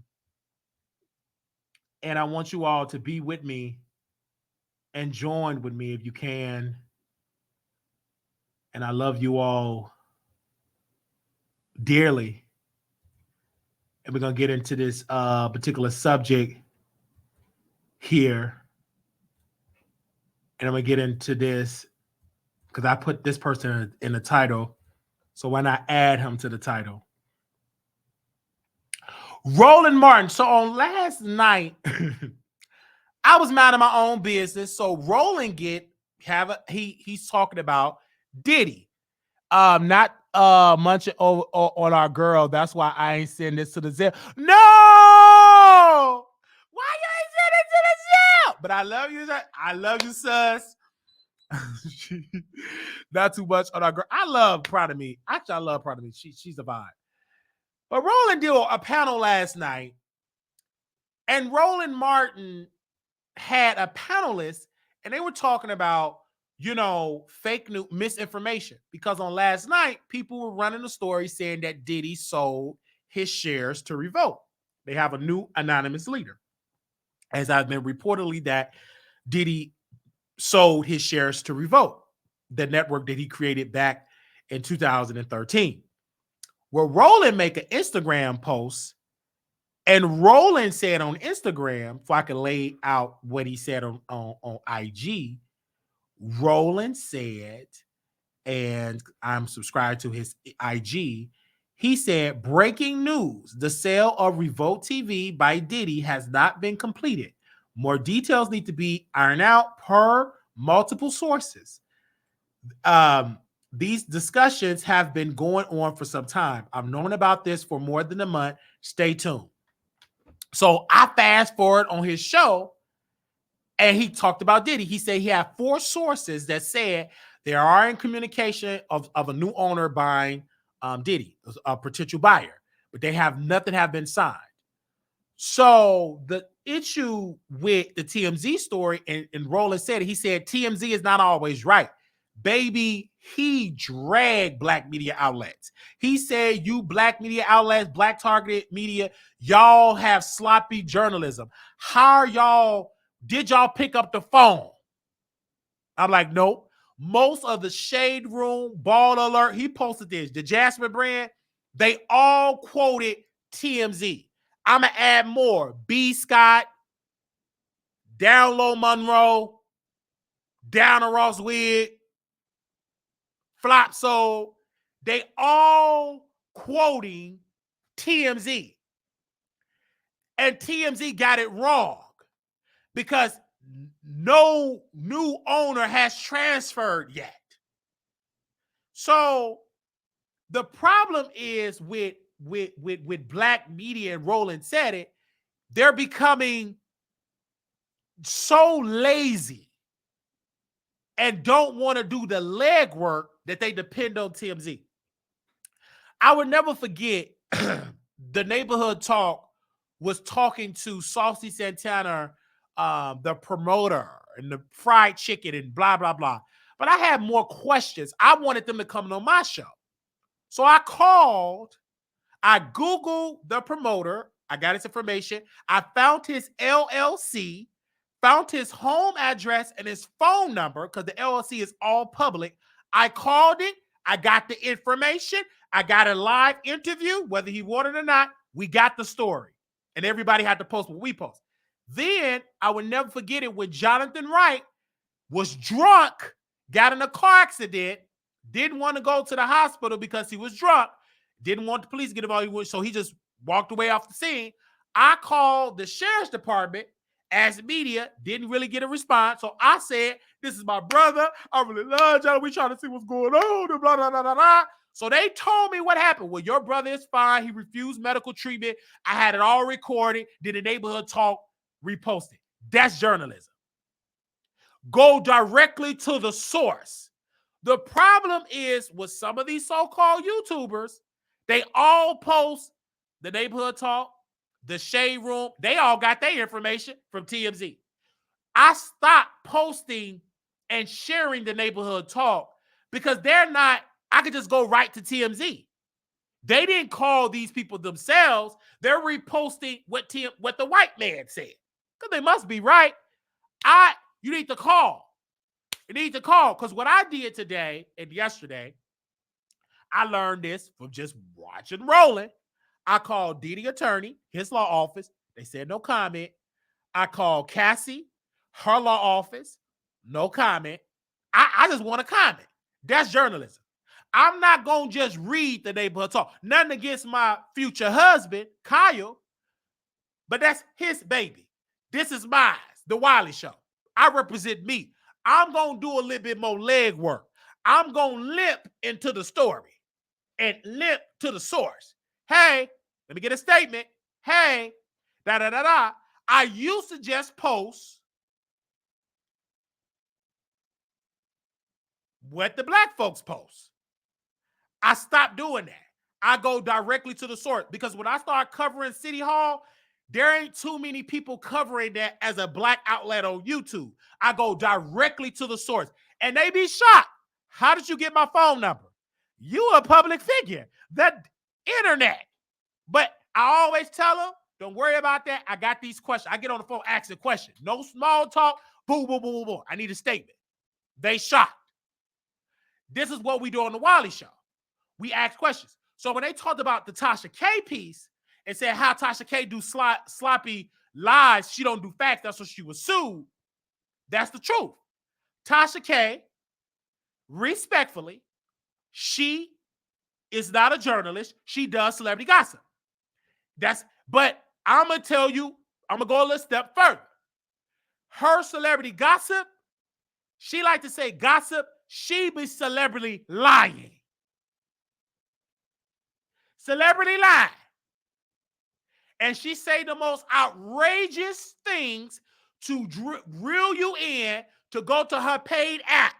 I want you all to be with me and join with me if you can. And I love you all dearly. And we're going to get into this particular subject here. And I'm going to get into this because I put this person in the title. So why not add him to the title? Roland Martin. So on last night, I was minding my own business. So Roland get he's talking about Diddy. Not munching on our girl. That's why I ain't sending this to the Zell. No, why you ain't sending it to the Zell? But I love you. I love you, sus. Not too much on our girl. I love Proud of Me. Actually, I love Proud of Me. She's a vibe. But Roland did a panel last night, and Roland Martin had a panelist, and they were talking about, fake news, misinformation. Because on last night, people were running a story saying that Diddy sold his shares to Revolt. They have a new anonymous leader. As I've been reportedly that Diddy sold his shares to Revolt, the network that he created back in 2013. Well, Roland make an Instagram post, and Roland said on Instagram, if I can lay out what he said on IG, Roland said, and I'm subscribed to his IG, he said, breaking news, the sale of Revolt TV by Diddy has not been completed. More details need to be ironed out per multiple sources. These discussions have been going on for some time. I've known about this for more than a month. Stay tuned. So I fast forward on his show, and he talked about Diddy. He said he had 4 sources that said they are in communication of a new owner buying Diddy, a potential buyer, but nothing have been signed. So the issue with the TMZ story, and Roland said it, he said TMZ is not always right. Baby, he dragged black media outlets. He said, you black media outlets, black targeted media, y'all have sloppy journalism. Did y'all pick up the phone? I'm like, nope. Most of the Shade Room, Ball Alert, he posted this. The Jasper brand, they all quoted TMZ. I'm going to add more. B. Scott, Down Low Monroe, Down a Ross Wig, Flop Soul, they all quoting TMZ. And TMZ got it wrong because no new owner has transferred yet. So the problem is with black media, and Roland said it, they're becoming so lazy and don't want to do the legwork that they depend on TMZ. I would never forget the Neighborhood Talk was talking to Saucy Santana, the promoter, and the fried chicken and blah, blah, blah. But I had more questions. I wanted them to come on my show. So I called, I Googled the promoter, I got his information, I found his LLC, found his home address and his phone number, because the LLC is all public. I called it, I got the information, I got a live interview, whether he wanted or not, we got the story. And everybody had to post what we post. Then I would never forget it when Jonathan Wright was drunk, got in a car accident, didn't want to go to the hospital because he was drunk, didn't want the police to get involved, so he just walked away off the scene. I called the sheriff's department, asked media, didn't really get a response. So I said, this is my brother. I really love John. We trying to see what's going on. Blah, blah, blah, blah, blah. So they told me what happened. Well, your brother is fine. He refused medical treatment. I had it all recorded. Did the Neighborhood Talk repost it? That's journalism. Go directly to the source. The problem is with some of these so-called YouTubers, they all post the Neighborhood Talk, the Shade Room. They all got their information from TMZ. I stopped posting and sharing the Neighborhood Talk because they're not, I could just go right to TMZ. They didn't call these people themselves. They're reposting what the white man said. Because they must be right. You need to call. You need to call. Because what I did today and yesterday, I learned this from just watching Roland. I called Diddy attorney, his law office. They said no comment. I called Cassie, her law office. No comment. I just want to comment. That's journalism. I'm not going to just read the Neighborhood Talk. Nothing against my future husband, Kyle, but that's his baby. This is mine, the Wiley Show. I represent me. I'm going to do a little bit more leg work. I'm going to limp into the story and limp to the source. Hey, let me get a statement. Hey, da-da-da-da. I used to just post what the black folks post. I stopped doing that. I go directly to the source because when I start covering City Hall, there ain't too many people covering that as a black outlet on YouTube. I go directly to the source and they be shocked. How did you get my phone number? You a public figure. The internet. But I always tell them, don't worry about that. I got these questions. I get on the phone asking questions. No small talk. Boom, boom, boom, boom, boom. I need a statement. They shocked. This is what we do on the Wiley Show. We ask questions. So when they talked about the Tasha K piece and said how Tasha K do sloppy lies, she don't do facts, that's what she was sued. That's the truth. Tasha K, respectfully, she is not a journalist. She does celebrity gossip. But I'm going to tell you, I'm going to go a little step further. Her celebrity gossip, she like to say gossip, she be celebrity lying. Celebrity lie. And she say the most outrageous things to reel you in to go to her paid app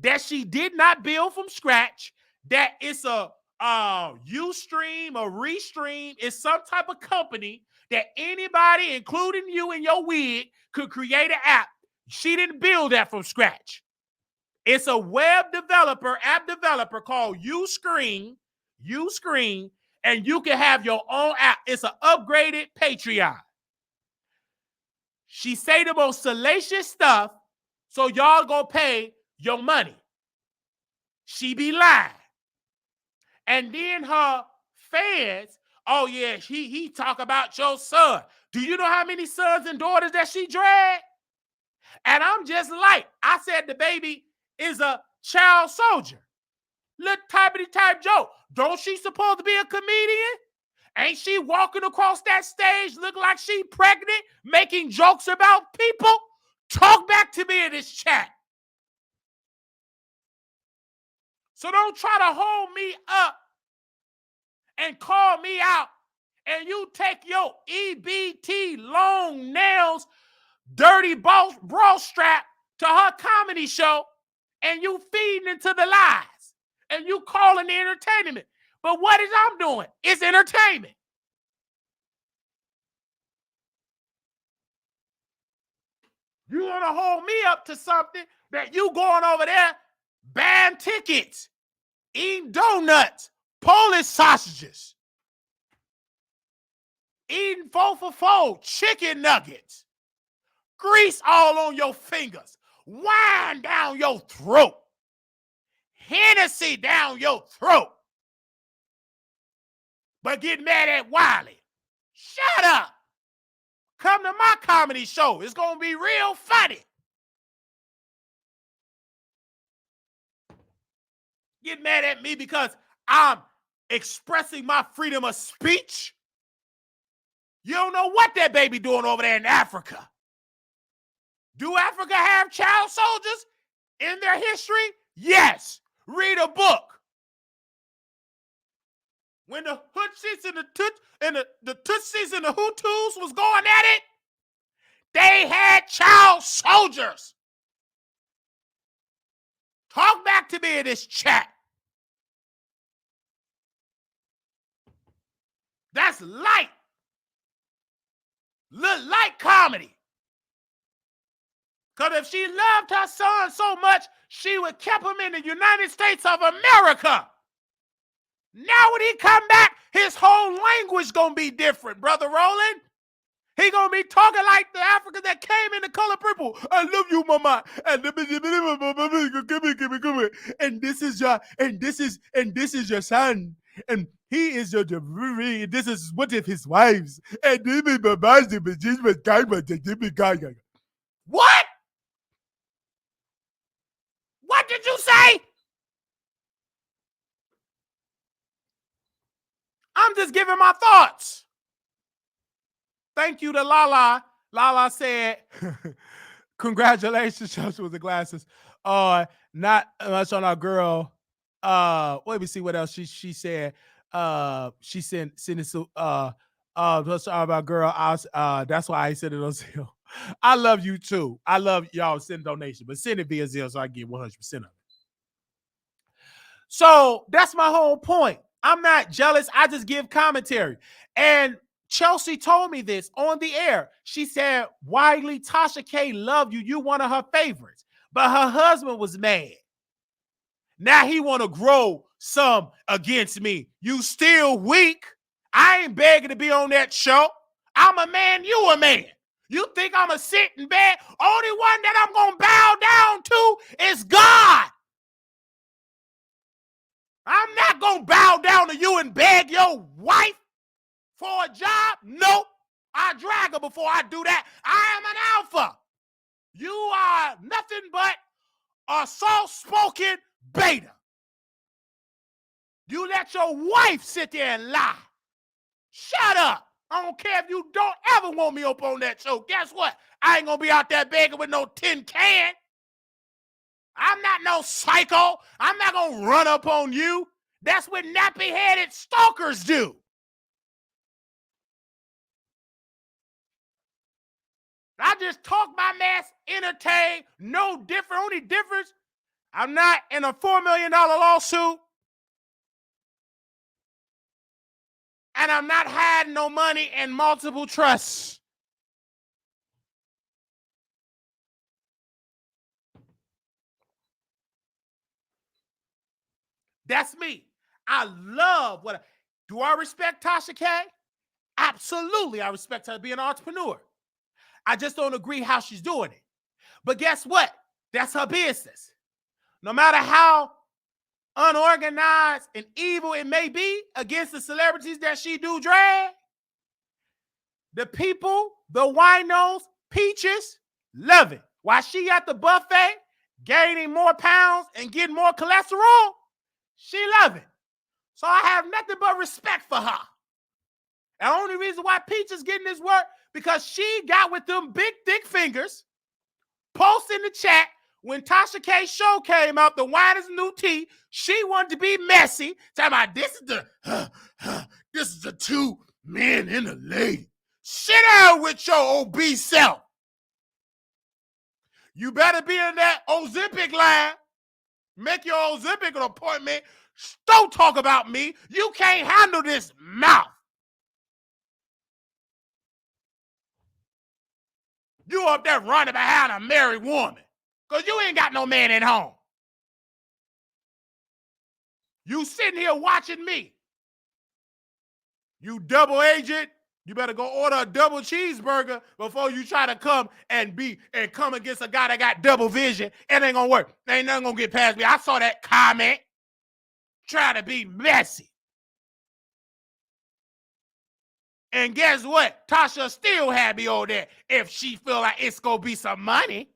that she did not build from scratch, that it's a Ustream, a Restream, is some type of company that anybody, including you and your wig, could create an app. She didn't build that from scratch. It's a web developer, app developer called Uscreen, and you can have your own app. It's an upgraded Patreon. She say the most salacious stuff, so y'all go pay your money. She be lying. And then her fans, oh yeah, he talk about your son. Do you know how many sons and daughters that she dragged? And I'm just like, I said the baby is a child soldier. Little type joke. Don't she supposed to be a comedian? Ain't she walking across that stage looking like she pregnant, making jokes about people? Talk back to me in this chat. So don't try to hold me up and call me out, and you take your EBT long nails, dirty bra strap to her comedy show, and you feeding into the lies, and you calling the entertainment. But what is I'm doing? It's entertainment. You want to hold me up to something that you going over there buying tickets, eating donuts, Polish sausages, eating 4 for 4 chicken nuggets, grease all on your fingers, wine down your throat, Hennessy down your throat, but get mad at Wiley. Shut up. Come to my comedy show. It's going to be real funny. Get mad at me because I'm expressing my freedom of speech. You don't know what that baby doing over there in Africa. Do Africa have child soldiers in their history? Yes. Read a book. When the Hutsis and the Tutsis and the Hutus was going at it, they had child soldiers. Talk back to me in this chat. That's light. Light comedy. Because if she loved her son so much, she would keep him in the United States of America. Now when he come back, his whole language gonna be different, Brother Roland. He gonna be talking like the Africans that came in the color purple. I love you, mama. And this is your son. And he is your this is one of his wives. And what? What did you say? I'm just giving my thoughts. Thank you to Lala. Lala said, Congratulations, Chelsea, with the glasses. Not much on our girl. Let me see what else she said. She sent it to what's our girl. That's why I sent it on Zelle. I love you too. I love y'all send donation, but send it via Zelle so I get 100% of it. So that's my whole point. I'm not jealous. I just give commentary. And Chelsea told me this on the air. She said, Wiley, Tasha K love you. You one of her favorites. But her husband was mad. Now he want to grow some against me. You still weak. I ain't begging to be on that show. I'm a man, you a man. You think I'm a sit in bed? Only one that I'm going to bow down to is God. I'm not going to bow down to you and beg your wife for a job. Nope. I drag her before I do that. I am an alpha. You are nothing but a soft-spoken beta. You let your wife sit there and lie. Shut up. I don't care if you don't ever want me up on that show. Guess what? I ain't going to be out there begging with no tin can. I'm not no psycho. I'm not going to run up on you. That's what nappy-headed stalkers do. I just talk my mess, entertain, no different. Only difference, I'm not in a $4 million lawsuit. And I'm not hiding no money in multiple trusts. That's me. I love what do I respect Tasha K? Absolutely. I respect her being an entrepreneur. I just don't agree how she's doing it. But guess what? That's her business. No matter how unorganized and evil it may be against the celebrities that she do drag, the people, the winos, peaches, love it. While she at the buffet, gaining more pounds and getting more cholesterol, she love it. So I have nothing but respect for her. And the only reason why Peach is getting this work, because she got with them big, thick fingers, post in the chat, when Tasha K's show came out, the wine is new tea, she wanted to be messy, talking about this is the two men and a lady. Sit down with your obese self. You better be in that Ozempic line. Make your Ozempic an appointment. Don't talk about me. You can't handle this mouth. You up there running behind a married woman because you ain't got no man at home. You sitting here watching me. You double agent. You better go order a double cheeseburger before you try to come come against a guy that got double vision. It ain't gonna work. Ain't nothing gonna get past me. I saw that comment. Try to be messy. And guess what? Tasha still had me over there if she feel like it's gonna be some money.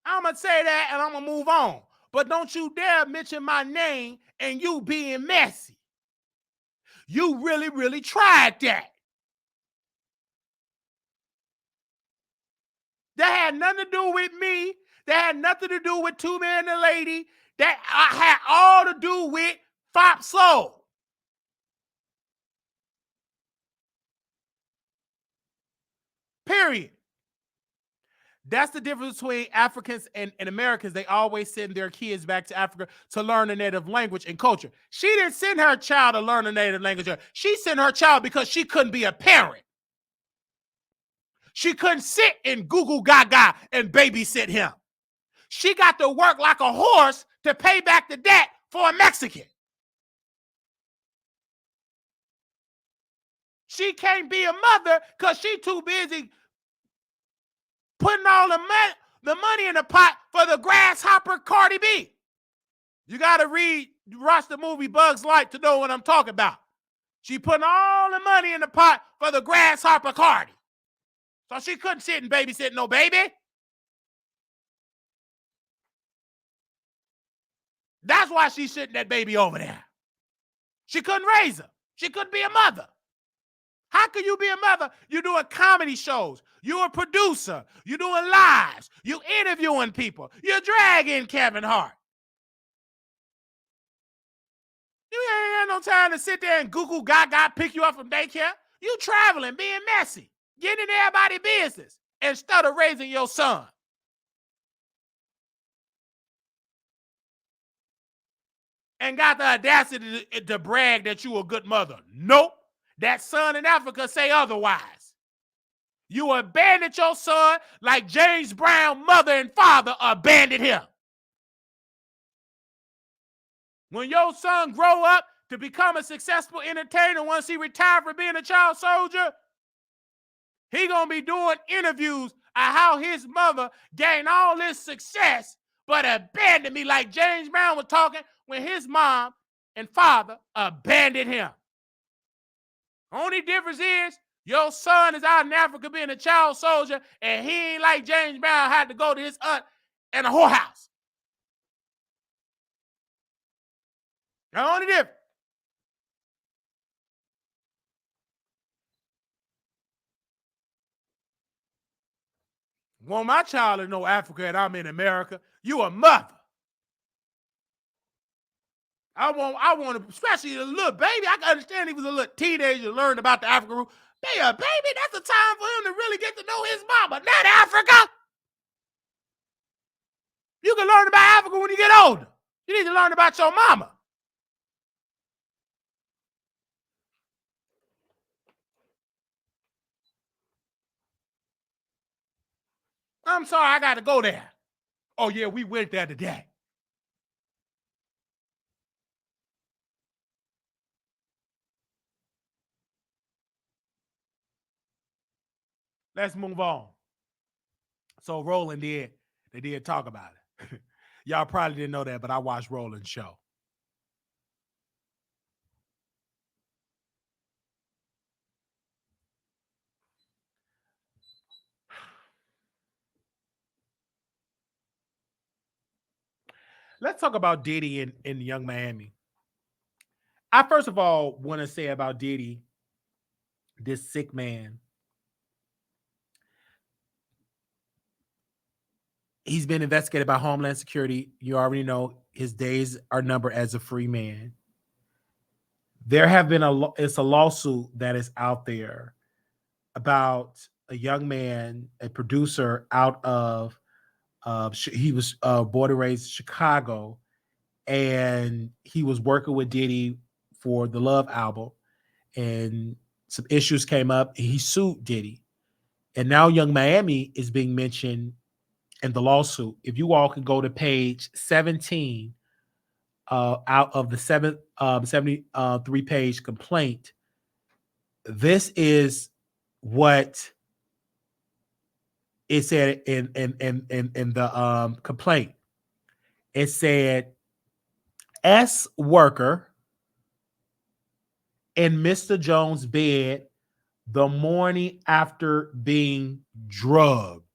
I'm gonna say that and I'm gonna move on. But don't you dare mention my name and you being messy. You really, really tried that. That had nothing to do with me. That had nothing to do with Two Men and a Lady. That had all to do with Fop Soul. Period. That's the difference between Africans and Americans. They always send their kids back to Africa to learn the native language and culture. She didn't send her child to learn the native language. She sent her child because she couldn't be a parent. She couldn't sit in Google Gaga and babysit him. She got to work like a horse to pay back the debt for a Mexican. She can't be a mother because she too busy putting all the money in the pot for the grasshopper Cardi B. You got to watch the movie Bugs Life to know what I'm talking about. She putting all the money in the pot for the grasshopper Cardi. So she couldn't sit and babysit no baby. That's why she's sitting that baby over there. She couldn't raise her. She couldn't be a mother. How can you be a mother? You're doing comedy shows. You're a producer. You're doing lives. You're interviewing people. You're dragging Kevin Hart. You ain't had no time to sit there and Google Gaga pick you up from daycare. You traveling, being messy, getting in everybody's business instead of raising your son. And got the audacity to brag that you a good mother. Nope. That son in Africa say otherwise. You abandoned your son like James Brown mother and father abandoned him. When your son grow up to become a successful entertainer once he retired from being a child soldier, he gonna be doing interviews on how his mother gained all this success but abandoned me like James Brown was talking when his mom and father abandoned him. Only difference is your son is out in Africa being a child soldier and he ain't like James Brown had to go to his aunt in a whorehouse. The only difference. Want my child to know Africa and I'm in America. You a mother. I want, especially a little baby. I can understand he was a little teenager, learned about the African root. Be a baby, that's the time for him to really get to know his mama, not Africa. You can learn about Africa when you get older. You need to learn about your mama. I'm sorry, I got to go there. Oh, yeah, we went there today. Let's move on. So Roland they did talk about it. Y'all probably didn't know that, but I watched Roland's show. Let's talk about Diddy in Young Miami. I first of all want to say about Diddy, this sick man. He's been investigated by Homeland Security. You already know his days are numbered as a free man. There have been it's a lawsuit that is out there about a young man, a producer out of he was born and raised in Chicago, and he was working with Diddy for the Love album, and some issues came up. And he sued Diddy, and now Young Miami is being mentioned in the lawsuit. If you all can go to page 17 out of the 73 page complaint, this is what it said in the complaint. It said, S worker in Mr. Jones' bed the morning after being drugged.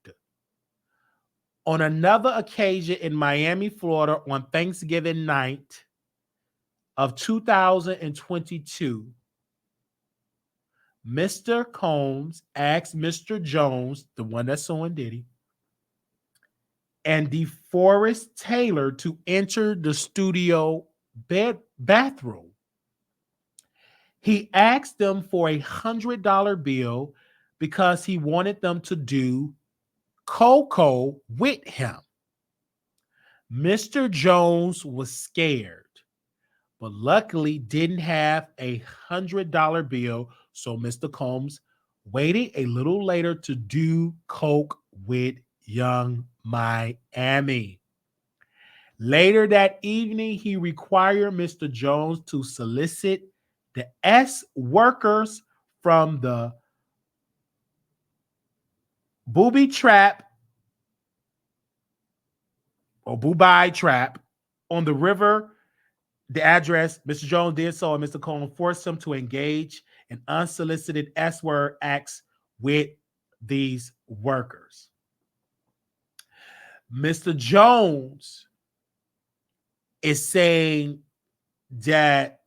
On another occasion in Miami, Florida, on Thanksgiving night of 2022, Mr. Combs asked Mr. Jones, the one that's suing Diddy, and DeForest Taylor to enter the studio bathroom. He asked them for $100 bill because he wanted them to do cocoa with him. Mr. Jones was scared, but luckily didn't have $100 bill, so Mr. Combs waited a little later to do coke with Young Miami. Later that evening, he required Mr. Jones to solicit the S workers from the booby trap or booby trap on the river. The address, Mr. Jones did so, and Mr. Combs forced him to engage in unsolicited S-word acts with these workers. Mr. Jones is saying that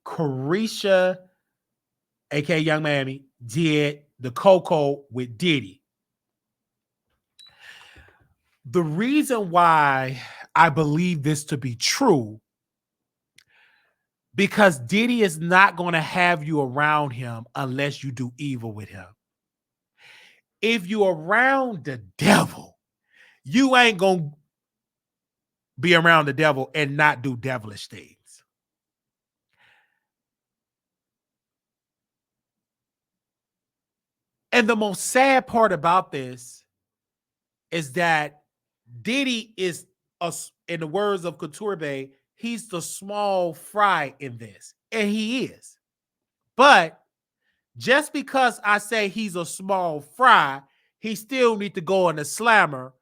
Carisha aka Young Miami, did the Coco with Diddy. The reason why I believe this to be true, because Diddy is not going to have you around him unless you do evil with him. If you're around the devil, you ain't going to be around the devil and not do devilish things. And the most sad part about this is that Diddy is, in the words of Couture, he's the small fry in this. And he is. But just because I say he's a small fry, he still need to go in the slammer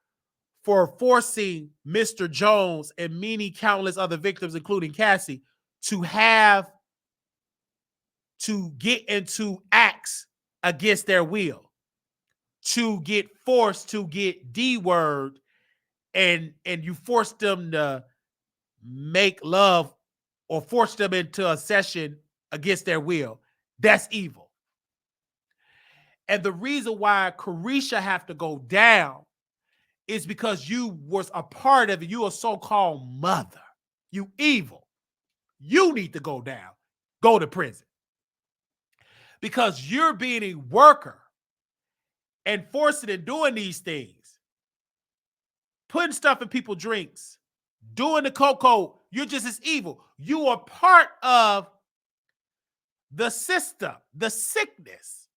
for forcing Mr. Jones and many countless other victims, including Cassie, to get into acts against their will, to get forced to get D-word, and you force them to make love or force them into a session against their will. That's evil. And the reason why Carisha have to go down is because you was a part of it. You a so-called mother. You evil. You need to go down. Go to prison. Because you're being a worker and forcing and doing these things. Putting stuff in people's drinks. Doing the cocoa. You're just as evil. You are part of the system, the sickness,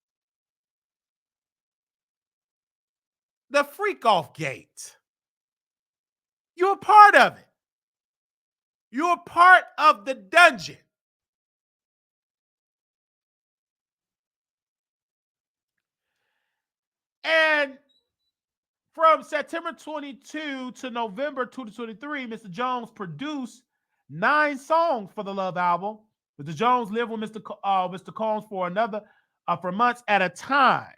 the freak off gate. You're a part of it. You're a part of the dungeon. And from September 22 to November 2023, Mr. Jones produced 9 songs for the Love album. Mr. Jones lived with Mr. Combs for months at a time,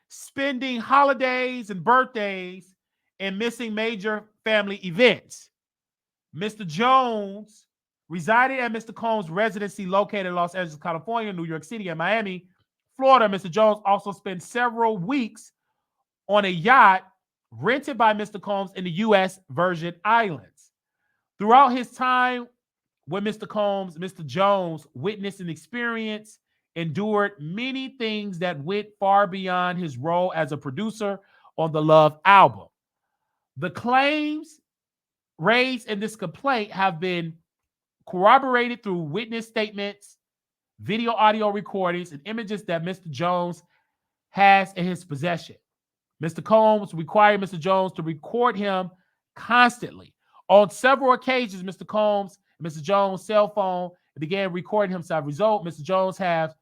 spending holidays and birthdays and missing major family events. Mr. Jones resided at Mr. Combs' residency located in Los Angeles, California, New York City, and Miami, Florida. Mr. Jones also spent several weeks on a yacht rented by Mr. Combs in the U.S. Virgin Islands. Throughout his time with Mr. Combs, Mr. Jones witnessed and experienced, endured many things that went far beyond his role as a producer on the Love album. The claims raised in this complaint have been corroborated through witness statements, video, audio recordings, and images that Mr. Jones has in his possession. Mr. Combs required Mr. Jones to record him constantly. On several occasions, Mr. Combs and Mr. Jones' cell phone began recording himself. Result, Mr. Jones has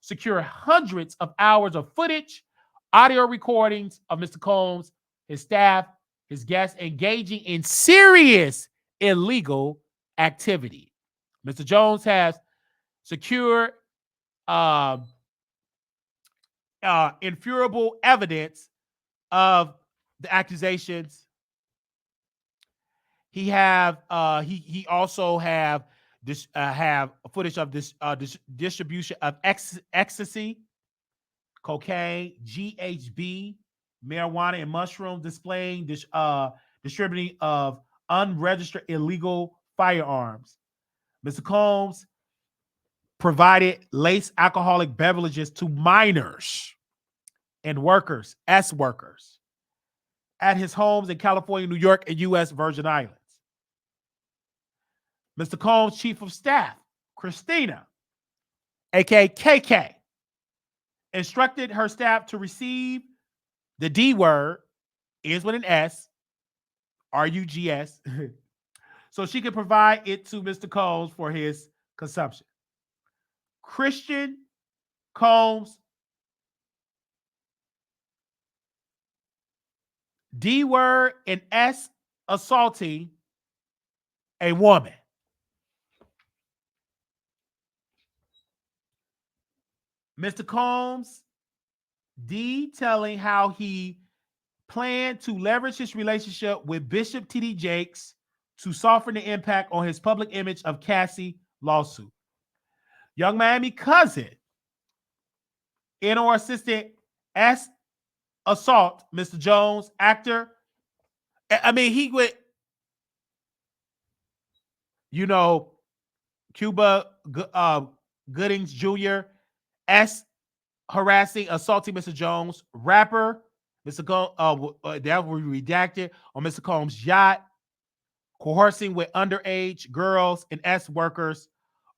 secured hundreds of hours of footage, audio recordings of Mr. Combs, his staff, his guests engaging in serious illegal activity. Mr. Jones has secured infuriable evidence of the accusations. He also have footage of this distribution of ecstasy, cocaine, GHB, marijuana, and mushroom, displaying distributing of unregistered illegal firearms. Mr. Combs provided laced alcoholic beverages to minors and workers, workers, at his homes in California, New York, and U.S. Virgin Islands. Mr. Combs' chief of staff, Christina, aka KK, instructed her staff to receive the D word, is with an S, RUGS, so she could provide it to Mr. Combs for his consumption. Christian Combs, D word, and S assaulting a woman. Mr. Combs, D telling how he planned to leverage his relationship with Bishop T.D. Jakes to soften the impact on his public image of Cassie lawsuit. Young Miami cousin, NR assistant S assault, Mr. Jones, actor. I mean, he went, Cuba Goodings Jr., S assaulting Mr. Jones, rapper, Mr. that were redacted on Mr. Combs' yacht, coercing with underage girls and S workers.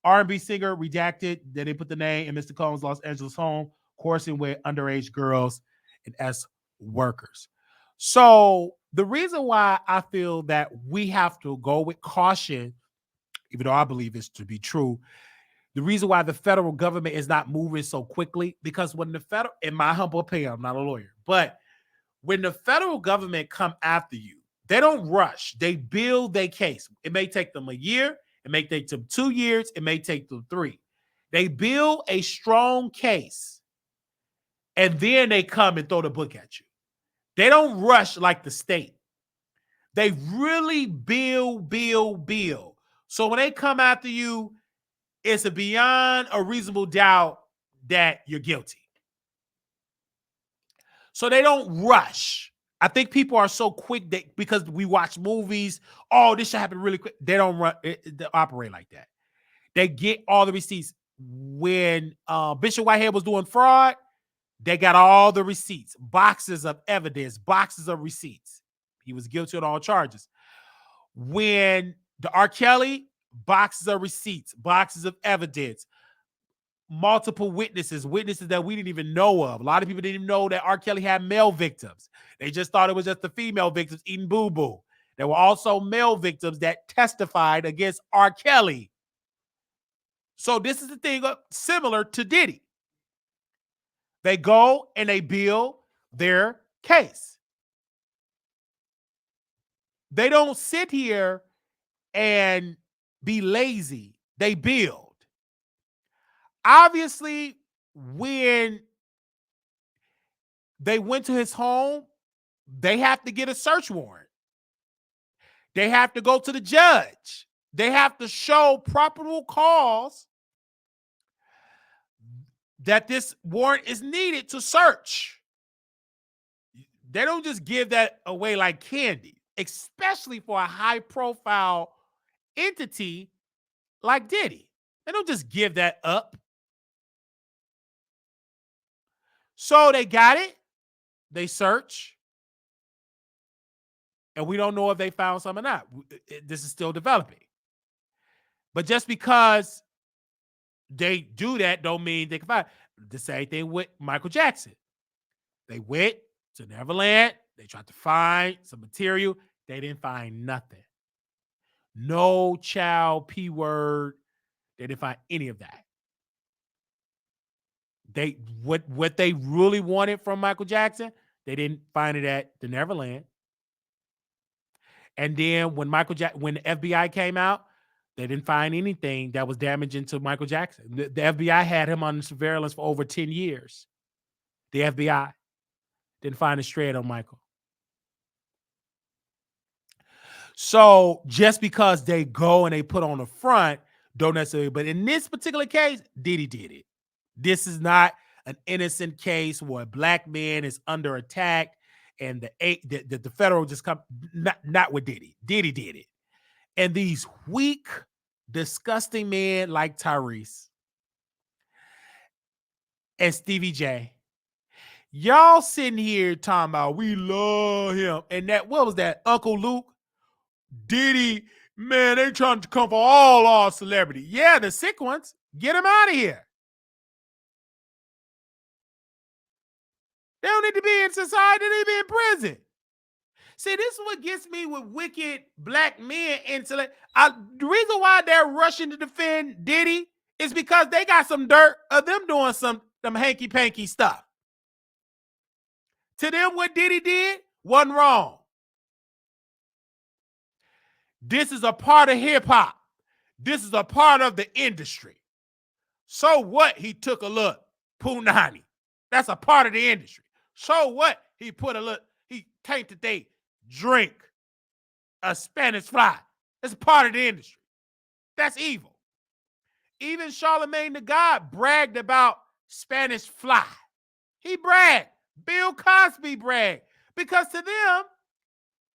R&B singer redacted. Then they put the name in Mr. Combs' Los Angeles home, coercing with underage girls and S workers. So the reason why I feel that we have to go with caution, even though I believe this to be true, the reason why the federal government is not moving so quickly, because when the federal, in my humble opinion, I'm not a lawyer, but when the federal government come after you, they don't rush. They build their case. It may take them a year. It may take them 2 years. It may take them 3. They build a strong case, and then they come and throw the book at you. They don't rush like the state. They really build. So when they come after you, it's a beyond a reasonable doubt that you're guilty. So they don't rush. I think people are so quick that because we watch movies, oh, this should happen really quick. They don't they operate like that. They get all the receipts. When Bishop Whitehead was doing fraud, they got all the receipts, boxes of evidence, boxes of receipts. He was guilty on all charges. When the R. Kelly, boxes of receipts, boxes of evidence, multiple witnesses that we didn't even know of. A lot of people didn't even know that R. Kelly had male victims. They just thought it was just the female victims eating boo-boo. There were also male victims that testified against R. Kelly. So this is the thing similar to Diddy. They go and they build their case. They don't sit here and be lazy. They build. Obviously, when they went to his home, they have to get a search warrant. They have to go to the judge. They have to show probable cause that this warrant is needed to search. They don't just give that away like candy, especially for a high-profile entity like Diddy. They don't just give that up. So they got it. They search. And we don't know if they found some or not. This is still developing. But just because they do that don't mean they can find it. The same thing with Michael Jackson. They went to Neverland. They tried to find some material. They didn't find nothing. No child P word. They didn't find any of that. What they really wanted from Michael Jackson, they didn't find it at the Neverland. And then when when the FBI came out, they didn't find anything that was damaging to Michael Jackson. The FBI had him on surveillance for over 10 years. The FBI didn't find a shred on Michael. So just because they go and they put on the front, don't necessarily. But in this particular case, Diddy did it. This is not an innocent case where a black man is under attack and the federal just come. Not with Diddy. Diddy did it. And these weak, disgusting men like Tyrese and Stevie J, y'all sitting here talking about we love him. And that, what was that? Uncle Luke? Diddy, man, they trying to come for all our celebrity. Yeah, the sick ones. Get them out of here. They don't need to be in society. They need to be in prison. See, this is what gets me with wicked black men. The reason why they're rushing to defend Diddy is because they got some dirt of them doing some hanky-panky stuff. To them, what Diddy did wasn't wrong. This is a part of hip-hop. This is a part of the industry. So what? He took a look. Punani. That's a part of the industry. So what? He tainted they drink a Spanish fly. That's a part of the industry. That's evil. Even Charlemagne the God bragged about Spanish Fly. He bragged. Bill Cosby bragged. Because to them,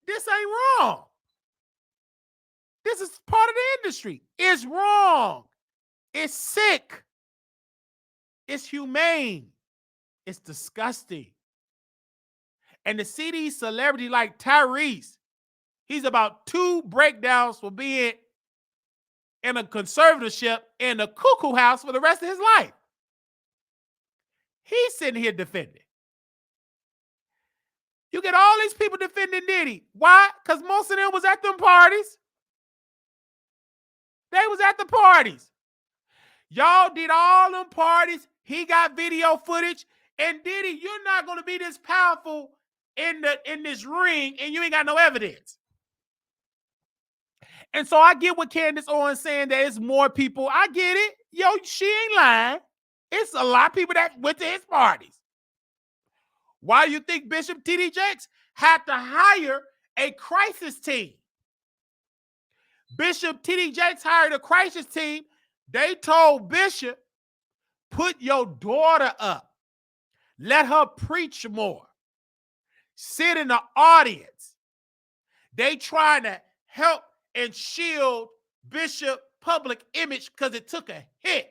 this ain't wrong. This is part of the industry. It's wrong. It's sick. It's humane. It's disgusting. And to see these celebrities like Tyrese, he's about 2 breakdowns for being in a conservatorship in a cuckoo house for the rest of his life. He's sitting here defending. You get all these people defending Diddy. Why? Because most of them was at them parties. They was at the parties. Y'all did all them parties. He got video footage. And Diddy, you're not going to be this powerful in this ring and you ain't got no evidence. And so I get what Candace Owens saying that it's more people. I get it. Yo, she ain't lying. It's a lot of people that went to his parties. Why do you think Bishop T.D. Jakes had to hire a crisis team? Bishop T.D. Jakes hired a crisis team. They told Bishop, put your daughter up. Let her preach more. Sit in the audience. They trying to help and shield Bishop's public image because it took a hit.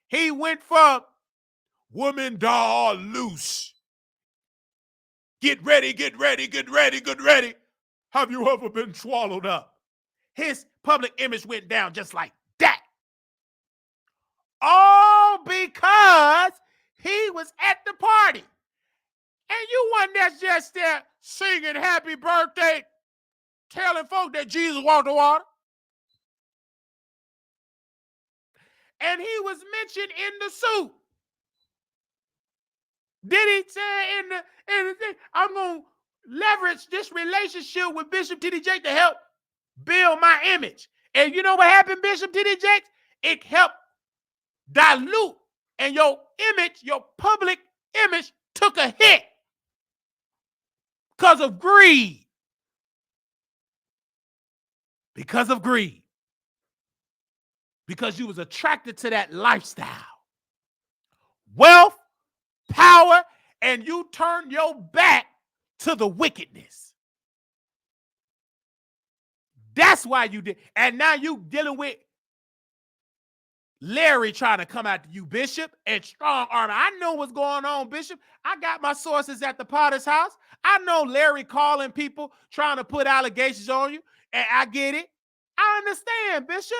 He went from woman doll loose. Get ready, get ready, get ready, get ready. Have you ever been swallowed up? His public image went down just like that. All because he was at the party. And you wasn't that's just there singing happy birthday, telling folk that Jesus walked the water. And he was mentioned in the suit. Diddy said in the thing, I'm going to leverage this relationship with Bishop T.D. Jakes to help build my image. And you know what happened, Bishop T.D. Jakes? It helped dilute. And your image, your public image, took a hit because of greed. Because of greed. Because you was attracted to that lifestyle. Wealth, power, and you turned your back to the wickedness. That's why you did. And now you dealing with Larry trying to come after you, Bishop, and strong arm. I know what's going on, Bishop. I got my sources at the Potter's house. I know Larry calling people, trying to put allegations on you, and I get it. I understand, Bishop.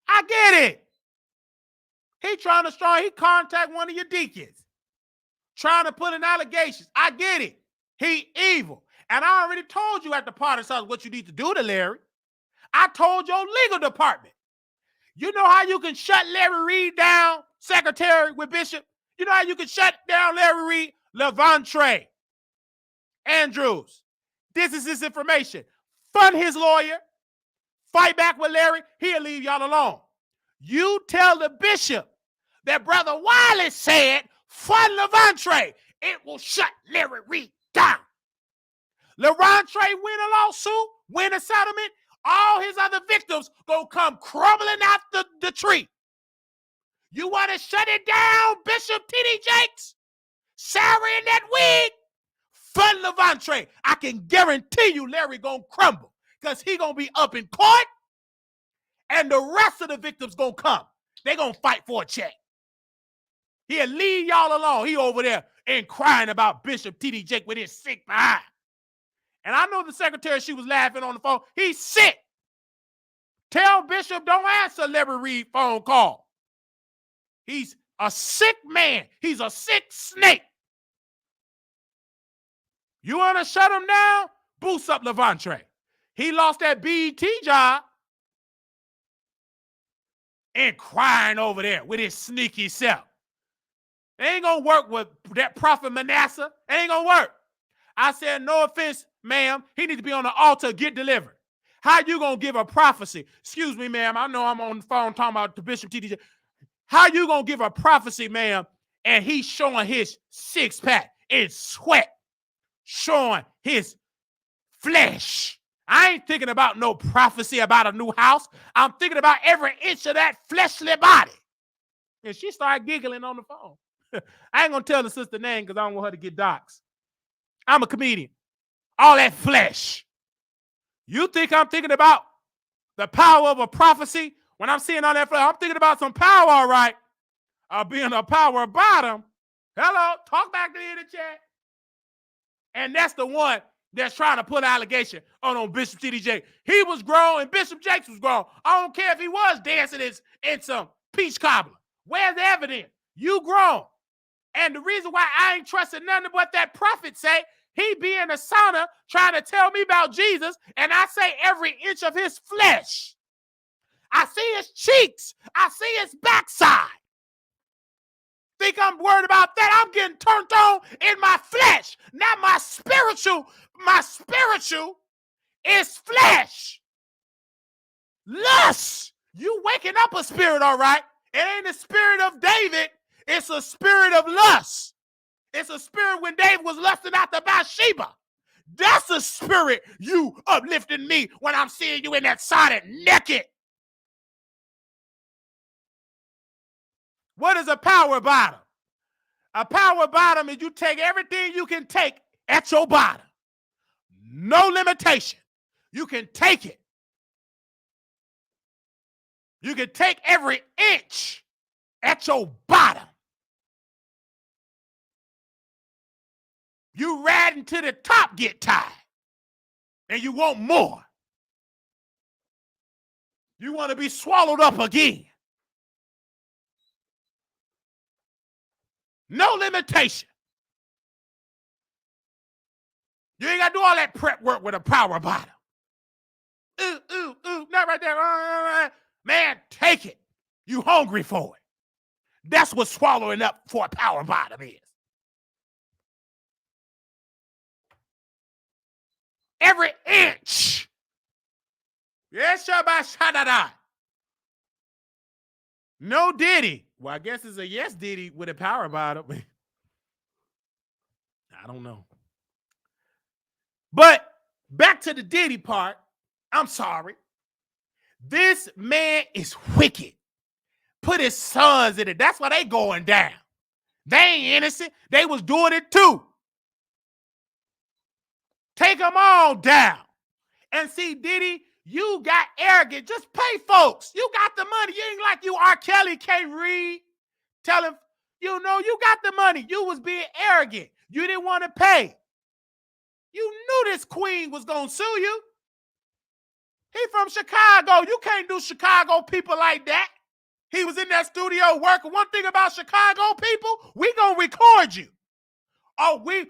I get it. He trying to he contact one of your deacons, trying to put in allegations. I get it. He evil. And I already told you at the Potter's house what you need to do to Larry. I told your legal department. You know how you can shut Larry Reed down, secretary with Bishop? You know how you can shut down Larry Reed? Levantre Andrews. This is his information. Fund his lawyer. Fight back with Larry. He'll leave y'all alone. You tell the bishop that Brother Wiley said, fund Levantre. It will shut Larry Reed down. Levantre win a lawsuit, win a settlement. All his other victims gonna come crumbling out the tree. You want to shut it down, Bishop T.D. Jakes? Sarah in that wig? Fund Levantre. I can guarantee you Larry gonna crumble because he gonna be up in court and the rest of the victims gonna come. They gonna fight for a check. He'll leave y'all alone. He over there and crying about Bishop T.D. Jakes with his sick behind. And I know the secretary, she was laughing on the phone. He's sick. Tell Bishop don't answer Larry Reed phone call. He's a sick man. He's a sick snake. You want to shut him down? Boost up Levantre. He lost that BET job and crying over there with his sneaky self. It ain't going to work with that prophet Manasseh. It ain't going to work. I said, no offense, ma'am. He needs to be on the altar, get delivered. How you going to give a prophecy? Excuse me, ma'am. I know I'm on the phone talking about the Bishop T.D. How you going to give a prophecy, ma'am, and he's showing his six-pack in sweat, showing his flesh? I ain't thinking about no prophecy about a new house. I'm thinking about every inch of that fleshly body. And she started giggling on the phone. I ain't going to tell the sister name because I don't want her to get doxxed. I'm a comedian. All that flesh. You think I'm thinking about the power of a prophecy? When I'm seeing all that flesh, I'm thinking about some power, all right. Being a power bottom. Hello, talk back to me in the chat. And that's the one that's trying to put allegation on Bishop T.D. Jakes. He was grown and Bishop Jakes was grown. I don't care if he was dancing in some peach cobbler. Where's the evidence? You grown. And the reason why I ain't trusting nothing but that prophet say, he be in a sauna trying to tell me about Jesus, and I say every inch of his flesh. I see his cheeks. I see his backside. Think I'm worried about that? I'm getting turned on in my flesh. Not my spiritual. My spiritual is flesh. Lust. You waking up a spirit, all right? It ain't the spirit of David. It's a spirit of lust. It's a spirit when David was lusting after Bathsheba. That's a spirit you uplifting me when I'm seeing you in that sonnet naked. What is a power bottom? A power bottom is you take everything you can take at your bottom. No limitation. You can take it. You can take every inch at your bottom. You riding to the top, get tired. And you want more. You want to be swallowed up again. No limitation. You ain't got to do all that prep work with a power bottom. Not right there. Man, take it. You hungry for it. That's what swallowing up for a power bottom is. Every inch. Yes, Shabbat. No Diddy. Well, I guess it's a yes Diddy with a power bottom. I don't know. But back to the Diddy part. I'm sorry. This man is wicked. Put his sons in it. That's why they going down. They ain't innocent. They was doing it too. Take them all down. And see, Diddy, you got arrogant. Just pay folks. You got the money. You ain't like you R. Kelly can't read. Tell him, you got the money. You was being arrogant. You didn't want to pay. You knew this queen was going to sue you. He from Chicago. You can't do Chicago people like that. He was in that studio working. One thing about Chicago people, we going to record you. Oh, we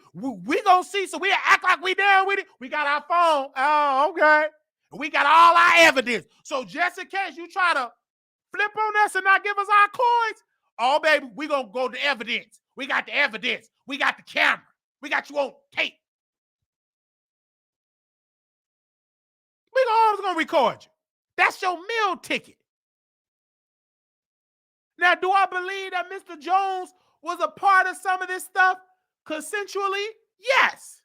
going to see, so we act like we down with it. We got our phone. Oh, okay. We got all our evidence. So just in case you try to flip on us and not give us our coins, oh, baby, we going to go to evidence. We got the evidence. We got the camera. We got you on tape. We always going to record you. That's your meal ticket. Now, do I believe that Mr. Jones was a part of some of this stuff consensually? Yes.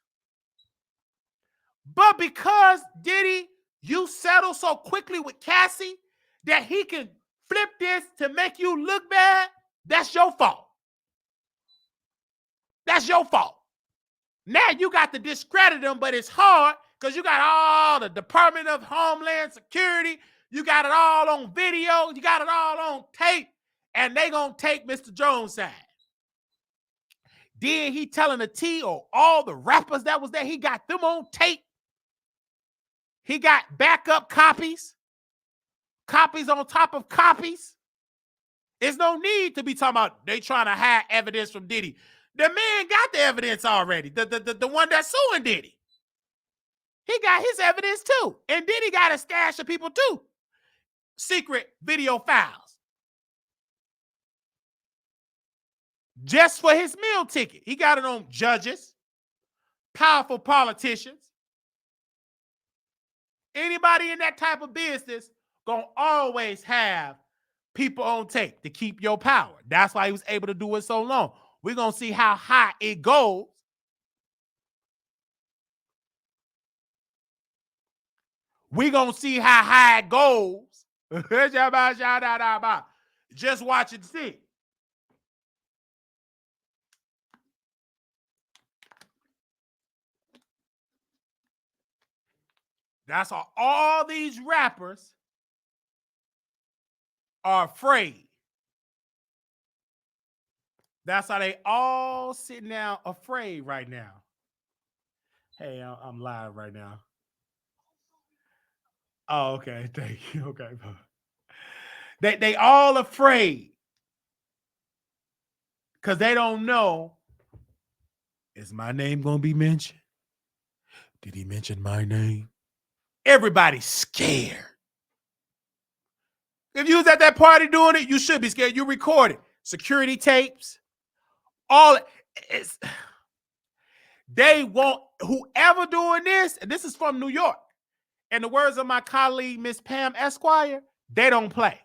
But because Diddy, you settle so quickly with Cassie that he can flip this to make you look bad, that's your fault. That's your fault. Now you got to discredit him, but it's hard because you got all the Department of Homeland Security. You got it all on video. You got it all on tape. And they going to take Mr. Jones' side. Then he telling the T or all the rappers that was there, he got them on tape. He got backup copies. Copies on top of copies. There's no need to be talking about they trying to hide evidence from Diddy. The man got the evidence already. The one that's suing Diddy. He got his evidence too. And Diddy got a stash of people too. Secret video files. Just for his meal ticket. He got it on judges, powerful politicians. Anybody in that type of business gonna always have people on tape to keep your power. That's why he was able to do it so long. We're gonna see how high it goes. We gonna see how high it goes. Just watch and see. That's all these rappers are afraid. That's how they all sitting down afraid right now. Hey, I'm live right now. Oh, okay. Thank you. Okay. They all afraid because they don't know, is my name going to be mentioned? Did he mention my name? Everybody's scared. If you was at that party doing it, you should be scared. You record it. Security tapes. All it's they want whoever doing this, and this is from New York. In the words of my colleague, Miss Pam Esquire, they don't play.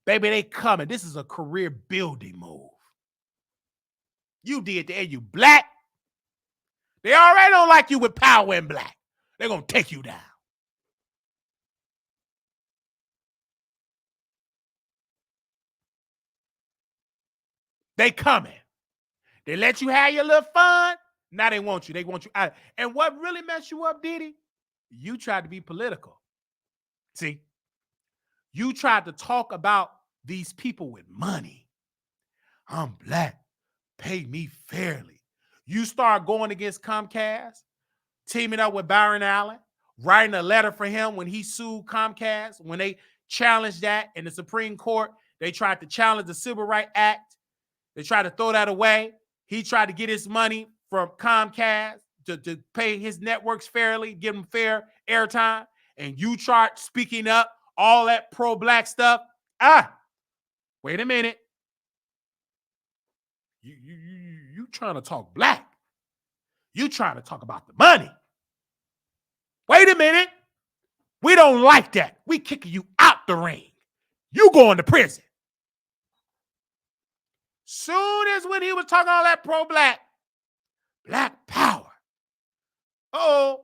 Baby, they coming. This is a career building move. You did that, you black. They already don't like you with power and black. They're going to take you down. They coming. They let you have your little fun. Now they want you. They want you out. And what really messed you up, Diddy? You tried to be political. See? You tried to talk about these people with money. I'm black. Pay me fairly. You start going against Comcast, teaming up with Byron Allen, writing a letter for him when he sued Comcast, when they challenged that in the Supreme Court. They tried to challenge the Civil Rights Act. They tried to throw that away. He tried to get his money from Comcast to pay his networks fairly, give them fair airtime. And you start speaking up, all that pro-black stuff. Wait a minute. You trying to talk black. You trying to talk about the money. Wait a minute. We don't like that. We kicking you out the ring. You going to prison. Soon as when he was talking all that pro-black, black power. Uh-oh.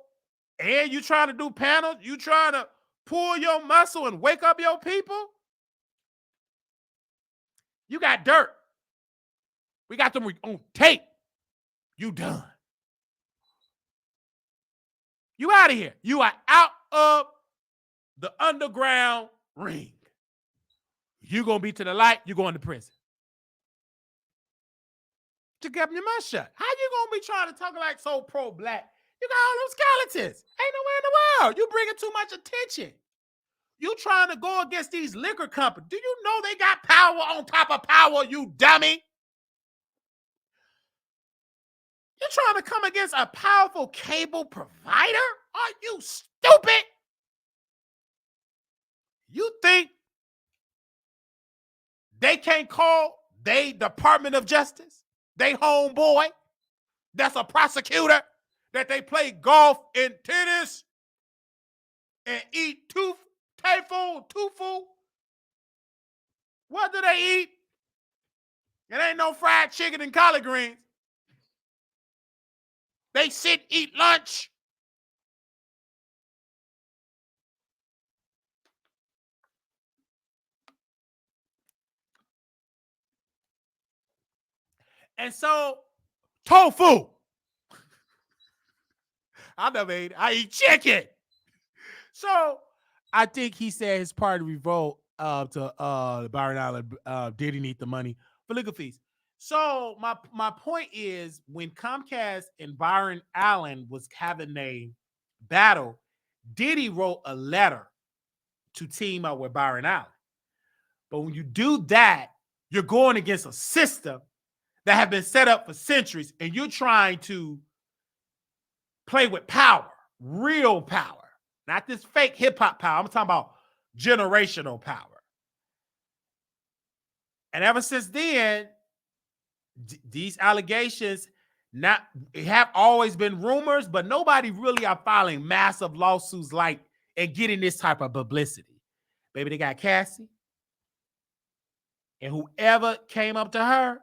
And you trying to do panels? You trying to pull your muscle and wake up your people? You got dirt. We got them on tape. You done. You out of here. You are out of the underground ring. You gonna be to the light. You going to prison. To keep your mouth shut. How you gonna be trying to talk like so pro-black? You got all those skeletons. Ain't nowhere in the world. You bringing too much attention. You trying to go against these liquor companies. Do you know they got power on top of power, you dummy? You trying to come against a powerful cable provider? Are you stupid? You think they can't call they Department of Justice? They homeboy that's a prosecutor that they play golf and tennis and eat tofu. What do they eat? It ain't no fried chicken and collard greens. They sit, eat lunch. And so, tofu. I never ate it. I eat chicken. So, I think he said his party Revolt to Byron Allen didn't need the money for legal fees. So, my point is, when Comcast and Byron Allen was having a battle, Diddy wrote a letter to team up with Byron Allen. But when you do that, you're going against a system that have been set up for centuries, and you're trying to play with power, real power, not this fake hip-hop power. I'm talking about generational power. And ever since then, these allegations have always been rumors, but nobody really are filing massive lawsuits like and getting this type of publicity. Baby, they got Cassie, and whoever came up to her,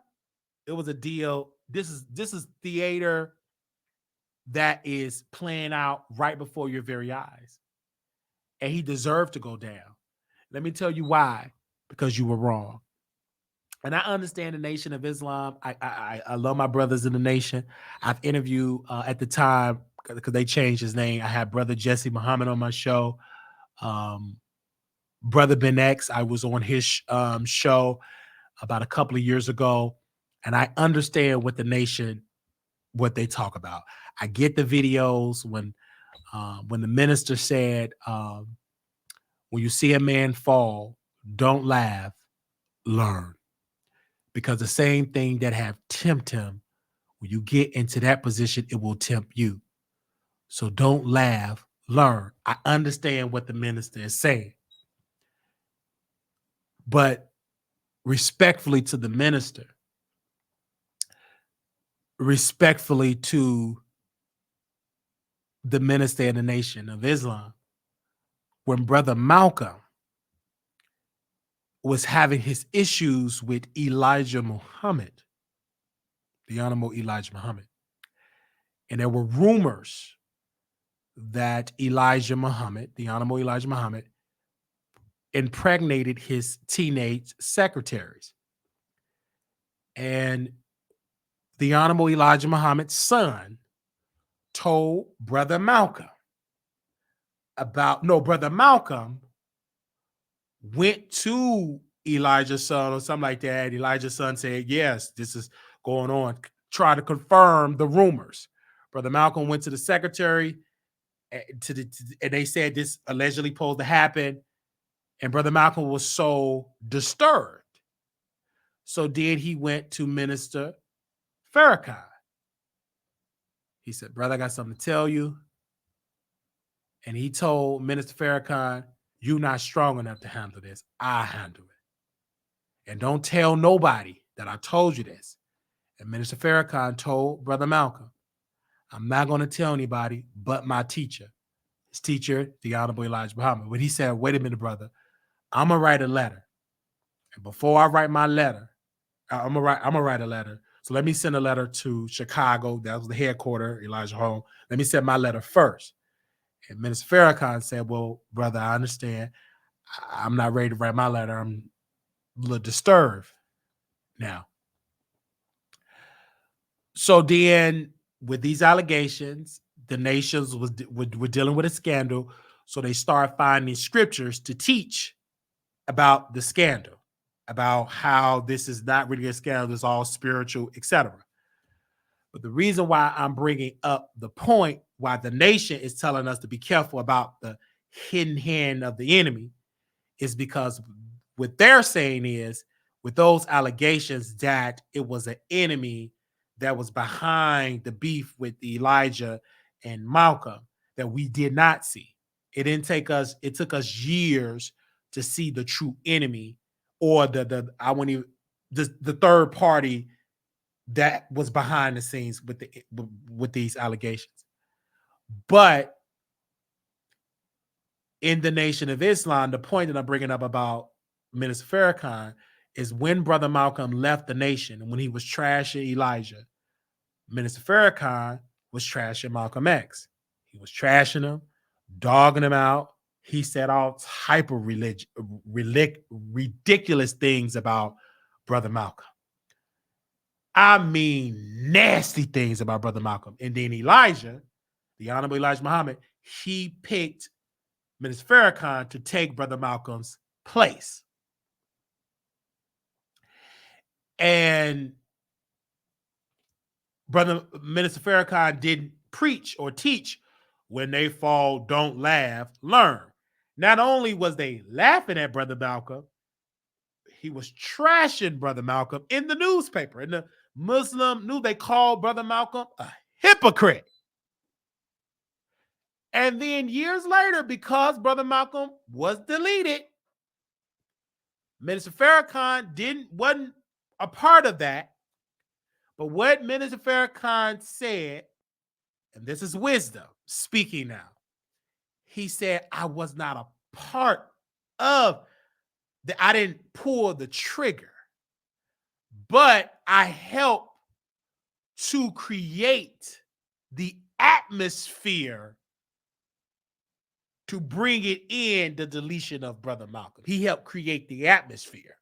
it was a deal. This is theater that is playing out right before your very eyes. and he deserved to go down. Let me tell you why. Because you were wrong. And I understand the Nation of Islam. I love my brothers in the nation. I've interviewed at the time, because they changed his name. I had Brother Jesse Muhammad on my show. Brother Ben X, I was on his show about a couple of years ago, and I understand what the nation, what they talk about. I get the videos when the minister said, when you see a man fall, don't laugh, learn. Because the same thing that have tempted him, when you get into that position, it will tempt you. So don't laugh, learn. I understand what the minister is saying. But respectfully to the minister, respectfully to the minister of the Nation of Islam, when Brother Malcolm was having his issues with Elijah Muhammad, the Honorable Elijah Muhammad, and there were rumors that Elijah Muhammad, the Honorable Elijah Muhammad, impregnated his teenage secretaries. And the Honorable Elijah Muhammad's son told Brother Malcolm Brother Malcolm went to Elijah's son or something like that. Elijah's son said, yes, this is going on. Try to confirm the rumors. Brother Malcolm went to the secretary and they said this allegedly supposed to happen. And Brother Malcolm was so disturbed. So then he went to Minister Farrakhan. He said, brother, I got something to tell you. And he told Minister Farrakhan, you're not strong enough to handle this. I handle it. And don't tell nobody that I told you this. And Minister Farrakhan told Brother Malcolm, I'm not going to tell anybody but my teacher. His teacher, the Honorable Elijah Muhammad. When he said, wait a minute, brother, I'm going to write a letter. And before I write my letter, I'm gonna write a letter. So let me send a letter to Chicago. That was the headquarters, Elijah Home. Let me send my letter first. And Minister Farrakhan said, well, brother, I understand. I'm not ready to write my letter. I'm a little disturbed now. So then with these allegations, the nations were dealing with a scandal. So they started finding scriptures to teach about the scandal, about how this is not really a scandal, it's all spiritual, etc. But the reason why I'm bringing up the point why the nation is telling us to be careful about the hidden hand of the enemy is because what they're saying is, with those allegations, that it was an enemy that was behind the beef with Elijah and Malcolm that we did not see. It took us years to see the true enemy, or the third party that was behind the scenes with these allegations. But in the Nation of Islam, the point that I'm bringing up about Minister Farrakhan is when Brother Malcolm left the nation and when he was trashing Elijah, Minister Farrakhan was trashing Malcolm X. He was trashing him, dogging him out. He said all type of ridiculous things about Brother Malcolm. I mean, nasty things about Brother Malcolm. And then Elijah, the Honorable Elijah Muhammad, he picked Minister Farrakhan to take Brother Malcolm's place. And Minister Farrakhan didn't preach or teach, when they fall, don't laugh, learn. Not only was they laughing at Brother Malcolm, he was trashing Brother Malcolm in the newspaper. In the Muslim news, they called Brother Malcolm a hypocrite. And then years later, because Brother Malcolm was deleted, Minister Farrakhan wasn't a part of that. But what Minister Farrakhan said, and this is wisdom speaking now, he said, I was not a part of I didn't pull the trigger, but I helped to create the atmosphere to bring it in the deletion of Brother Malcolm. He helped create the atmosphere.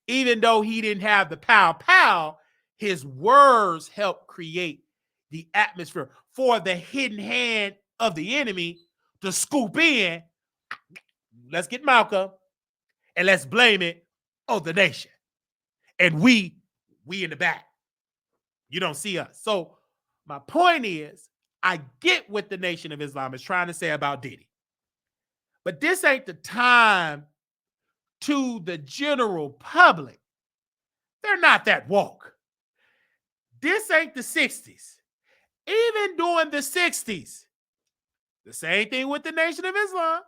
Even though he didn't have the pow, his words helped create the atmosphere for the hidden hand of the enemy to scoop in. Let's get Malcolm and let's blame it on the nation. And we in the back. You don't see us. So my point is, I get what the Nation of Islam is trying to say about Diddy. But this ain't the time to the general public. They're not that woke. This ain't the 60s. Even during the 60s, the same thing with the Nation of Islam.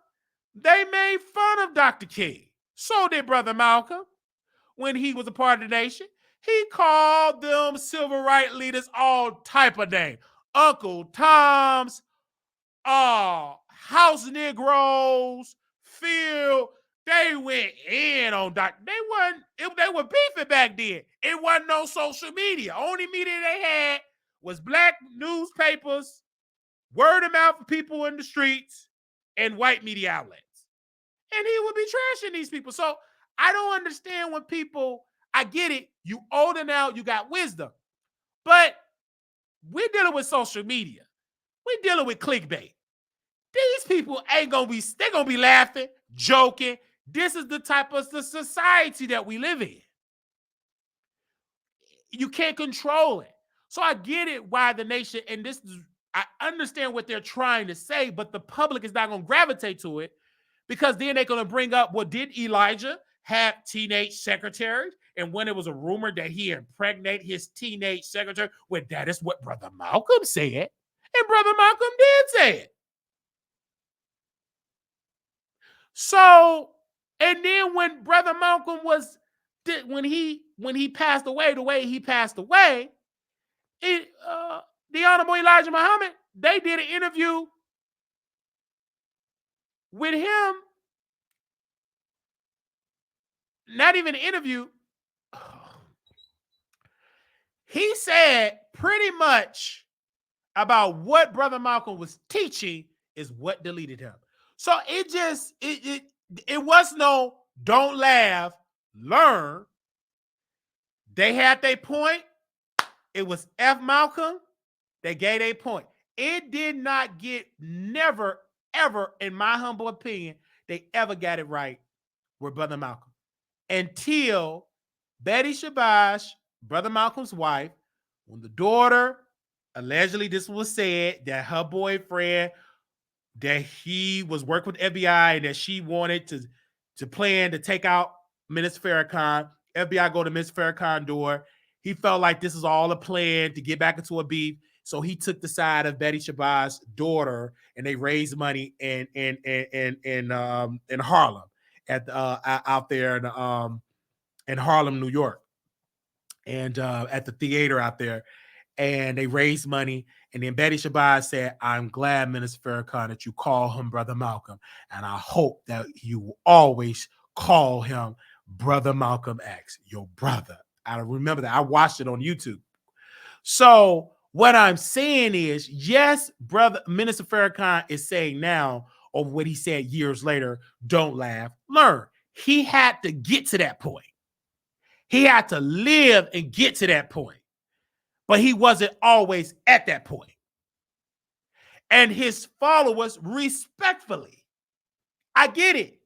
They made fun of Dr. King. So did Brother Malcolm when he was a part of the nation. He called them civil rights leaders all type of names. Uncle Toms, House Negroes, Phil. They went in on Dr. They were beefing back then. It wasn't no social media. Only media they had was black newspapers, word of mouth for people in the streets, and white media outlets. And he would be trashing these people. So I don't understand when people, I get it, you older now, you got wisdom. But we're dealing with social media. We're dealing with clickbait. These people ain't gonna be, they're gonna be laughing, joking. This is the type of the society that we live in. You can't control it. So I get it why the nation, and this is, I understand what they're trying to say, but the public is not gonna gravitate to it because then they're gonna bring up, well, did Elijah have teenage secretaries? And when it was a rumor that he impregnated his teenage secretary, well, that is what Brother Malcolm said. And Brother Malcolm did say it. So, and then when Brother Malcolm was, when he passed away, the way he passed away, the Honorable Elijah Muhammad, they did an interview with him. Not even an interview. He said pretty much about what Brother Malcolm was teaching is what deleted him. So it just, it was no don't laugh, learn. They had their point. It was F Malcolm. They gave their point. It did not get, never, ever, in my humble opinion, they ever got it right with Brother Malcolm. Until Betty Shabazz, Brother Malcolm's wife, when the daughter, allegedly this was said, that her boyfriend, that he was working with FBI and that she wanted to plan to take out Minister Farrakhan. FBI go to Mr. Farrakhan's door. He felt like this is all a plan to get back into a beef. So he took the side of Betty Shabazz's daughter and they raised money in Harlem at out there in Harlem, New York, and at the theater out there. And they raised money. And then Betty Shabazz said, I'm glad, Minister Farrakhan, that you call him Brother Malcolm. And I hope that you will always call him Brother Malcolm X, your brother. I remember that. I watched it on YouTube. So what I'm saying is, yes, Brother Minister Farrakhan is saying now, or what he said years later, don't laugh, learn. He had to get to that point. He had to live and get to that point. But he wasn't always at that point. And his followers, respectfully, I get it.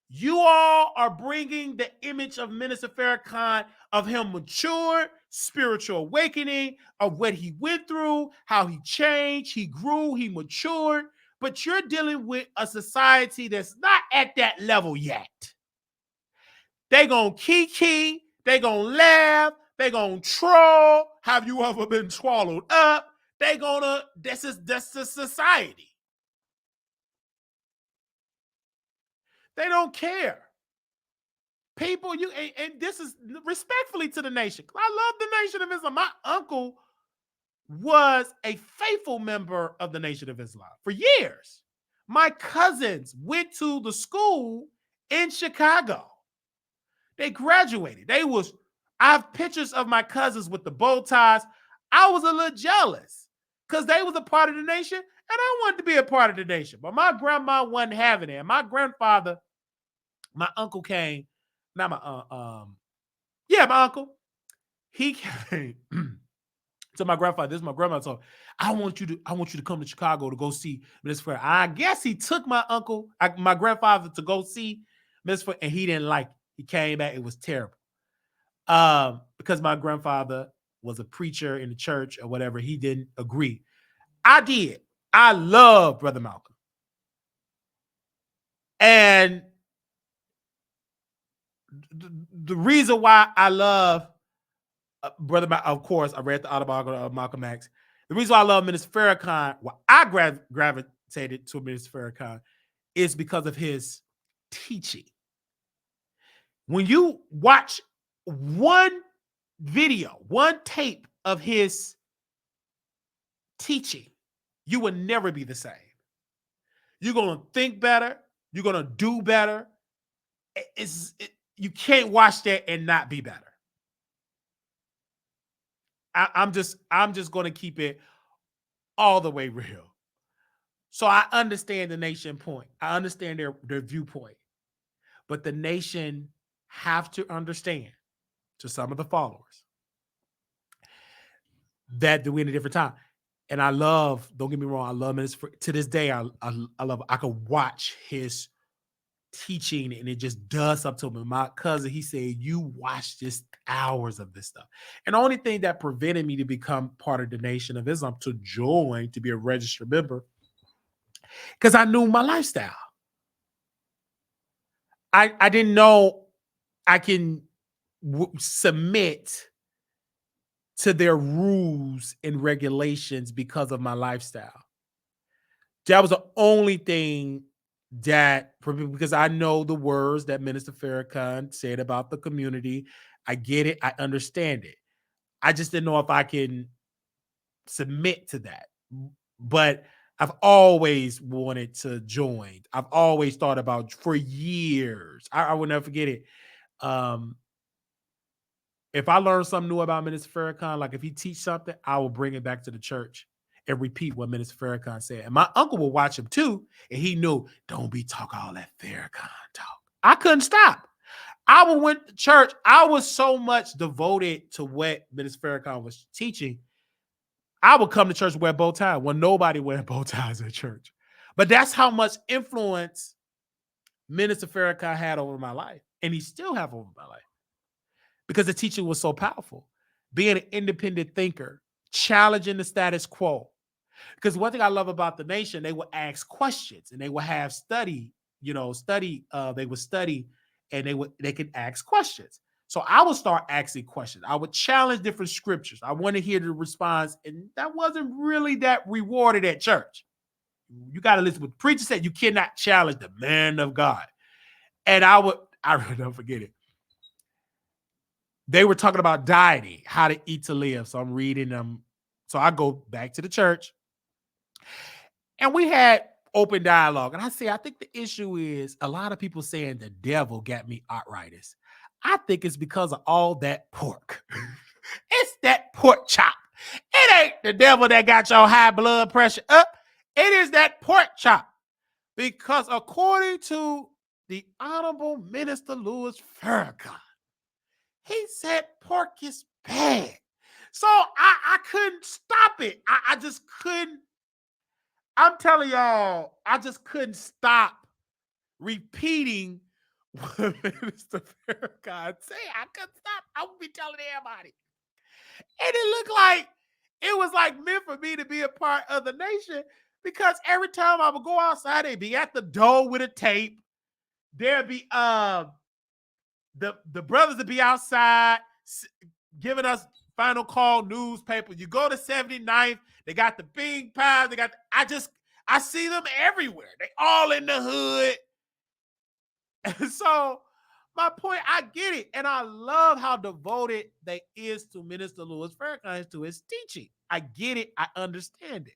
You all are bringing the image of Minister Farrakhan, of him matured, spiritual awakening, of what he went through, how he changed, he grew, he matured. But you're dealing with a society that's not at that level yet. They gonna kiki, they gonna laugh, they gonna troll. Have you ever been swallowed up? They gonna, that's the society. They don't care. People, and this is respectfully to the nation. I love the Nation of Islam. My uncle was a faithful member of the Nation of Islam for years. My cousins went to the school in Chicago. They graduated. I have pictures of my cousins with the bow ties. I was a little jealous because they was a part of the nation, and I wanted to be a part of the nation. But my grandma wasn't having it. And my grandfather, my uncle came, not my yeah, my uncle. He came to my grandfather. This is my grandma told me, I want you to come to Chicago to go see Miss Fair. I guess he took my uncle, my grandfather, to go see Miss Fair, and he didn't like it. He came back, it was terrible. Because my grandfather was a preacher in the church or whatever, he didn't agree. I did. I love Brother Malcolm. And the reason why I love Brother Malcolm, of course, I read the autobiography of Malcolm X. The reason why I love Minister Farrakhan, why I gravitated to Minister Farrakhan, is because of his teaching. When you watch one video, one tape of his teaching, you will never be the same. You're going to think better. You're going to do better. You can't watch that and not be better. I'm just going to keep it all the way real. So I understand the nation point. I understand their viewpoint. But the nation have to understand, to some of the followers, that we're in a different time. And I love, don't get me wrong, I love Minister. To this day, I love, I could watch his teaching and it just does something to me. My cousin, he said, you watch just hours of this stuff. And the only thing that prevented me to become part of the Nation of Islam, to join, to be a registered member, because I knew my lifestyle. I didn't know I can submit to their rules and regulations because of my lifestyle. That was the only thing that, because I know the words that Minister Farrakhan said about the community. I get it. I understand it. I just didn't know if I can submit to that. But I've always wanted to join. I've always thought about, for years. I will never forget it. If I learn something new about Minister Farrakhan, like if he teach something, I will bring it back to the church and repeat what Minister Farrakhan said. And my uncle will watch him too, and he knew, don't be talking all that Farrakhan talk. I couldn't stop. I went to church. I was so much devoted to what Minister Farrakhan was teaching. I would come to church and wear bow ties when nobody wearing bow ties at church. But that's how much influence Minister Farrakhan had over my life, and he still have over my life, because the teaching was so powerful. Being an independent thinker, challenging the status quo. Because one thing I love about the Nation, they would ask questions and they would have study, they would study and they could ask questions. So I would start asking questions. I would challenge different scriptures. I want to hear the response, and that wasn't really that rewarded at church. You got to listen. What the preacher said, you cannot challenge the man of God. And I will never forget it. They were talking about dieting, how to eat to live. So I'm reading them. So I go back to the church, and we had open dialogue. And I say, I think the issue is a lot of people saying the devil got me arthritis. I think it's because of all that pork. It's that pork chop. It ain't the devil that got your high blood pressure up. It is that pork chop. Because according to the Honorable Minister Louis Farrakhan, he said pork is bad. So I couldn't stop it. I just couldn't. I'm telling y'all, I just couldn't stop repeating what Minister Farrakhan said. I couldn't stop. I would be telling everybody. And it looked like it was like meant for me to be a part of the Nation, because every time I would go outside, they'd be at the door with a tape. There'd be the brothers would be outside giving us Final Call newspaper. You go to 79th, they got the Bing pies. They got, I see them everywhere. They all in the hood. And so my point, I get it. And I love how devoted they is to Minister Louis Farrakhan, to his teaching. I get it. I understand it.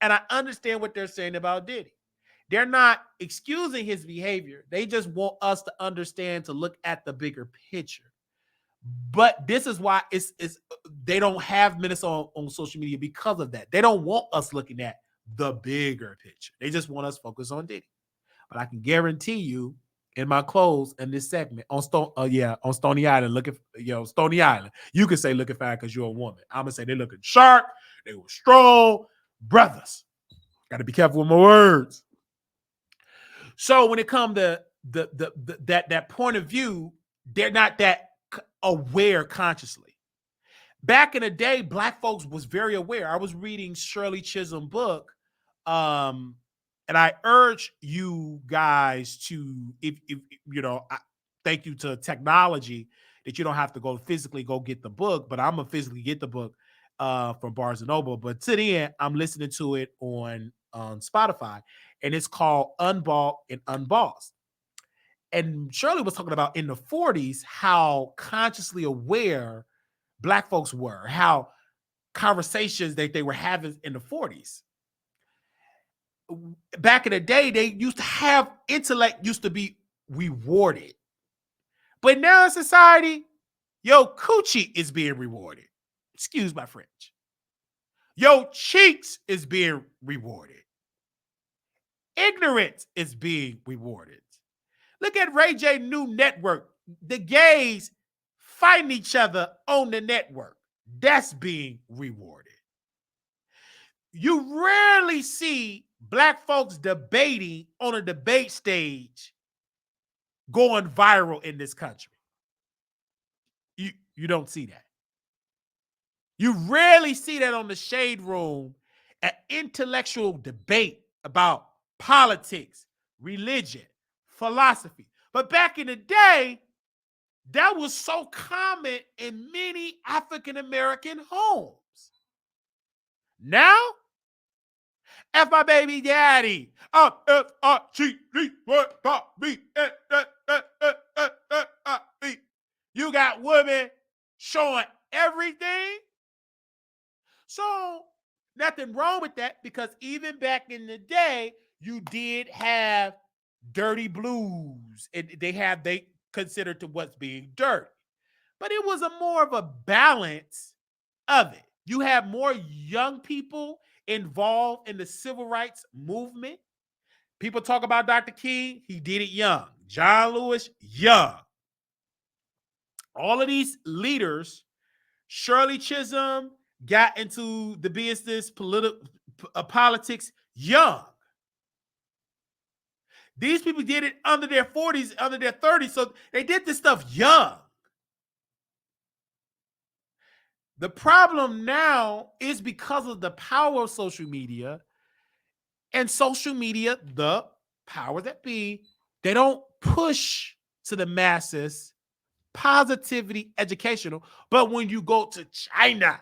And I understand what they're saying about Diddy. They're not excusing his behavior. They just want us to understand, to look at the bigger picture. But this is why it's they don't have minutes on social media because of that. They don't want us looking at the bigger picture. They just want us focused on Diddy. But I can guarantee you, in my close in this segment on Stony Island, Stony Island, you can say looking fine because you're a woman. I'm gonna say they're looking sharp, they were strong brothers. Got to be careful with my words. So when it comes to that point of view, they're not that aware consciously. Back in the day, Black folks was very aware. I was reading Shirley Chisholm's book, and I urge you guys to, if thank you to technology that you don't have to go physically go get the book, but I'm gonna physically get the book from Barnes and Noble. But to the end, I'm listening to it on Spotify, and it's called Unbought and Unbossed. And Shirley was talking about in the 40s how consciously aware Black folks were, how conversations that they were having in the 40s. Back in the day, they used to have intellect used to be rewarded. But now in society, yo, coochie is being rewarded. Excuse my French. Yo, cheeks is being rewarded. Ignorance is being rewarded. Look at Ray J new network. The gays fighting each other on the network. That's being rewarded. You rarely see Black folks debating on a debate stage going viral in this country. You don't see that. You rarely see that on the Shade Room, an intellectual debate about politics, religion, philosophy. But back in the day, that was so common in many African American homes. Now, F my baby daddy. You got women showing everything. So, nothing wrong with that, because even back in the day, you did have dirty blues. And they considered to what's being dirty. But it was a more of a balance of it. You have more young people involved in the civil rights movement. People talk about Dr. King, he did it young. John Lewis, young. All of these leaders, Shirley Chisholm got into the business, politics young. These people did it under their 40s, under their 30s, so they did this stuff young. The problem now is because of the power of social media, and social media, the power that be, they don't push to the masses positivity educational. But when you go to China,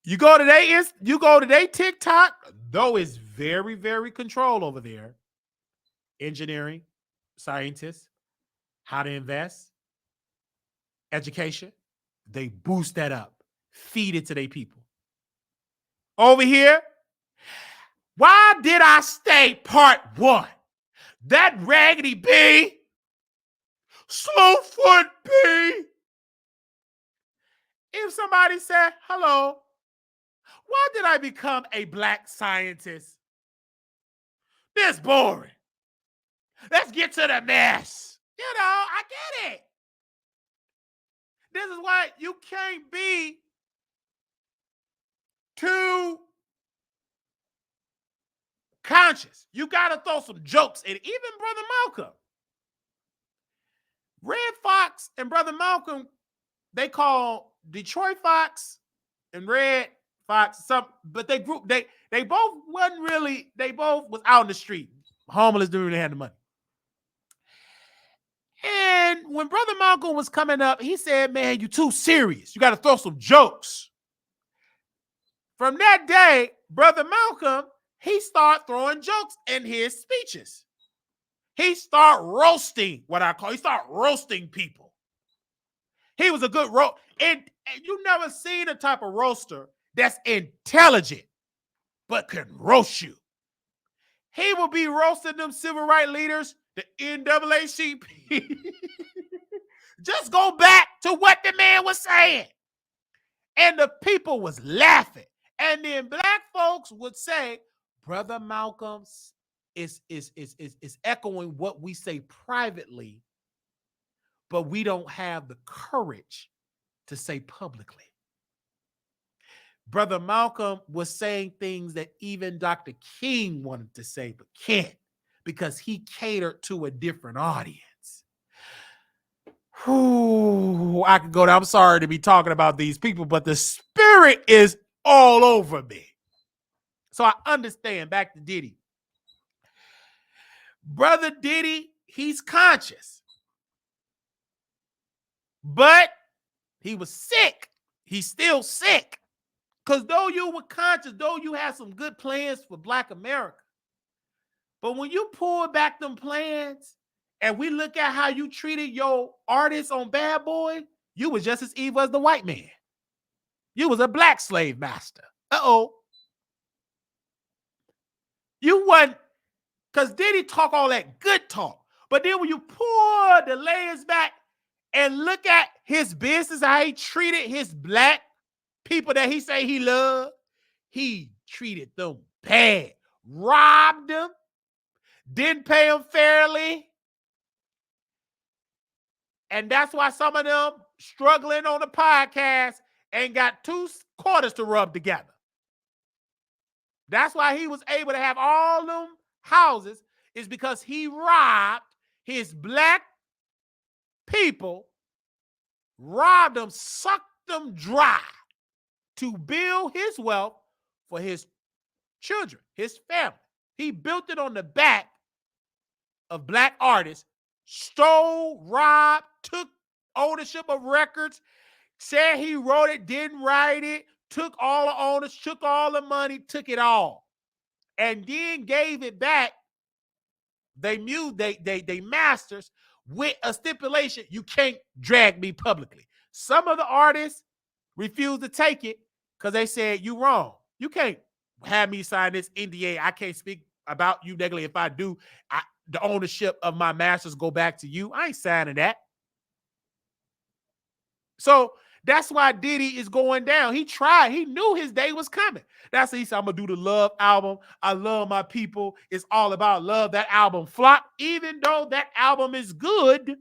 you go to their TikTok, though it's very, very controlled over there. Engineering, scientists, how to invest, education, they boost that up, feed it to their people. Over here, why did I stay part 1? That raggedy bee, slowfoot bee. If somebody said, hello, why did I become a Black scientist? This boring. Let's get to the mess. I get it. This is why you can't be too conscious. You got to throw some jokes in. Even Brother Malcolm. Red Fox and Brother Malcolm, they call Detroit Fox and Red Fox but they both was out in the street. Homeless, didn't really have the money. And when Brother Malcolm was coming up, he said, man, you too serious. You got to throw some jokes. From that day, Brother Malcolm, he started throwing jokes in his speeches. He started roasting he started roasting people. He was a good roast. And you never seen a type of roaster that's intelligent, but can roast you. He will be roasting them civil rights leaders, the NAACP. Just go back to what the man was saying. And the people was laughing. And then black folks would say, Brother Malcolm's is echoing what we say privately, but we don't have the courage to say publicly. Brother Malcolm was saying things that even Dr. King wanted to say, but can't, because he catered to a different audience. Whew, I could go down. I'm sorry to be talking about these people, but the spirit is all over me. So I understand. Back to Diddy. Brother Diddy, he's conscious. But he was sick. He's still sick. Because though you were conscious, though you had some good plans for Black America, but when you pull back them plans and we look at how you treated your artists on Bad Boy, you was just as evil as the white man. You was a black slave master. Uh-oh. You wasn't, because Diddy talk all that good talk. But then when you pull the layers back and look at his business, how he treated his black people that he say he loved, he treated them bad, robbed them, didn't pay them fairly. And that's why some of them struggling on the podcast ain't got 2 quarters to rub together. That's why he was able to have all them houses, is because he robbed his black people, robbed them, sucked them dry to build his wealth for his children, his family. He built it on the back of black artists, stole, robbed, took ownership of records, said he wrote it, didn't write it, took all the owners, took all the money, took it all, and then gave it back. They masters with a stipulation: you can't drag me publicly. Some of the artists refused to take it because they said, you wrong. You can't have me sign this NDA. I can't speak about you negatively. If I do, the ownership of my masters go back to you. I ain't signing that. So that's why Diddy is going down. He tried. He knew his day was coming. That's why he said, I'm going to do the Love album. I love my people. It's all about love. That album flopped, even though that album is good,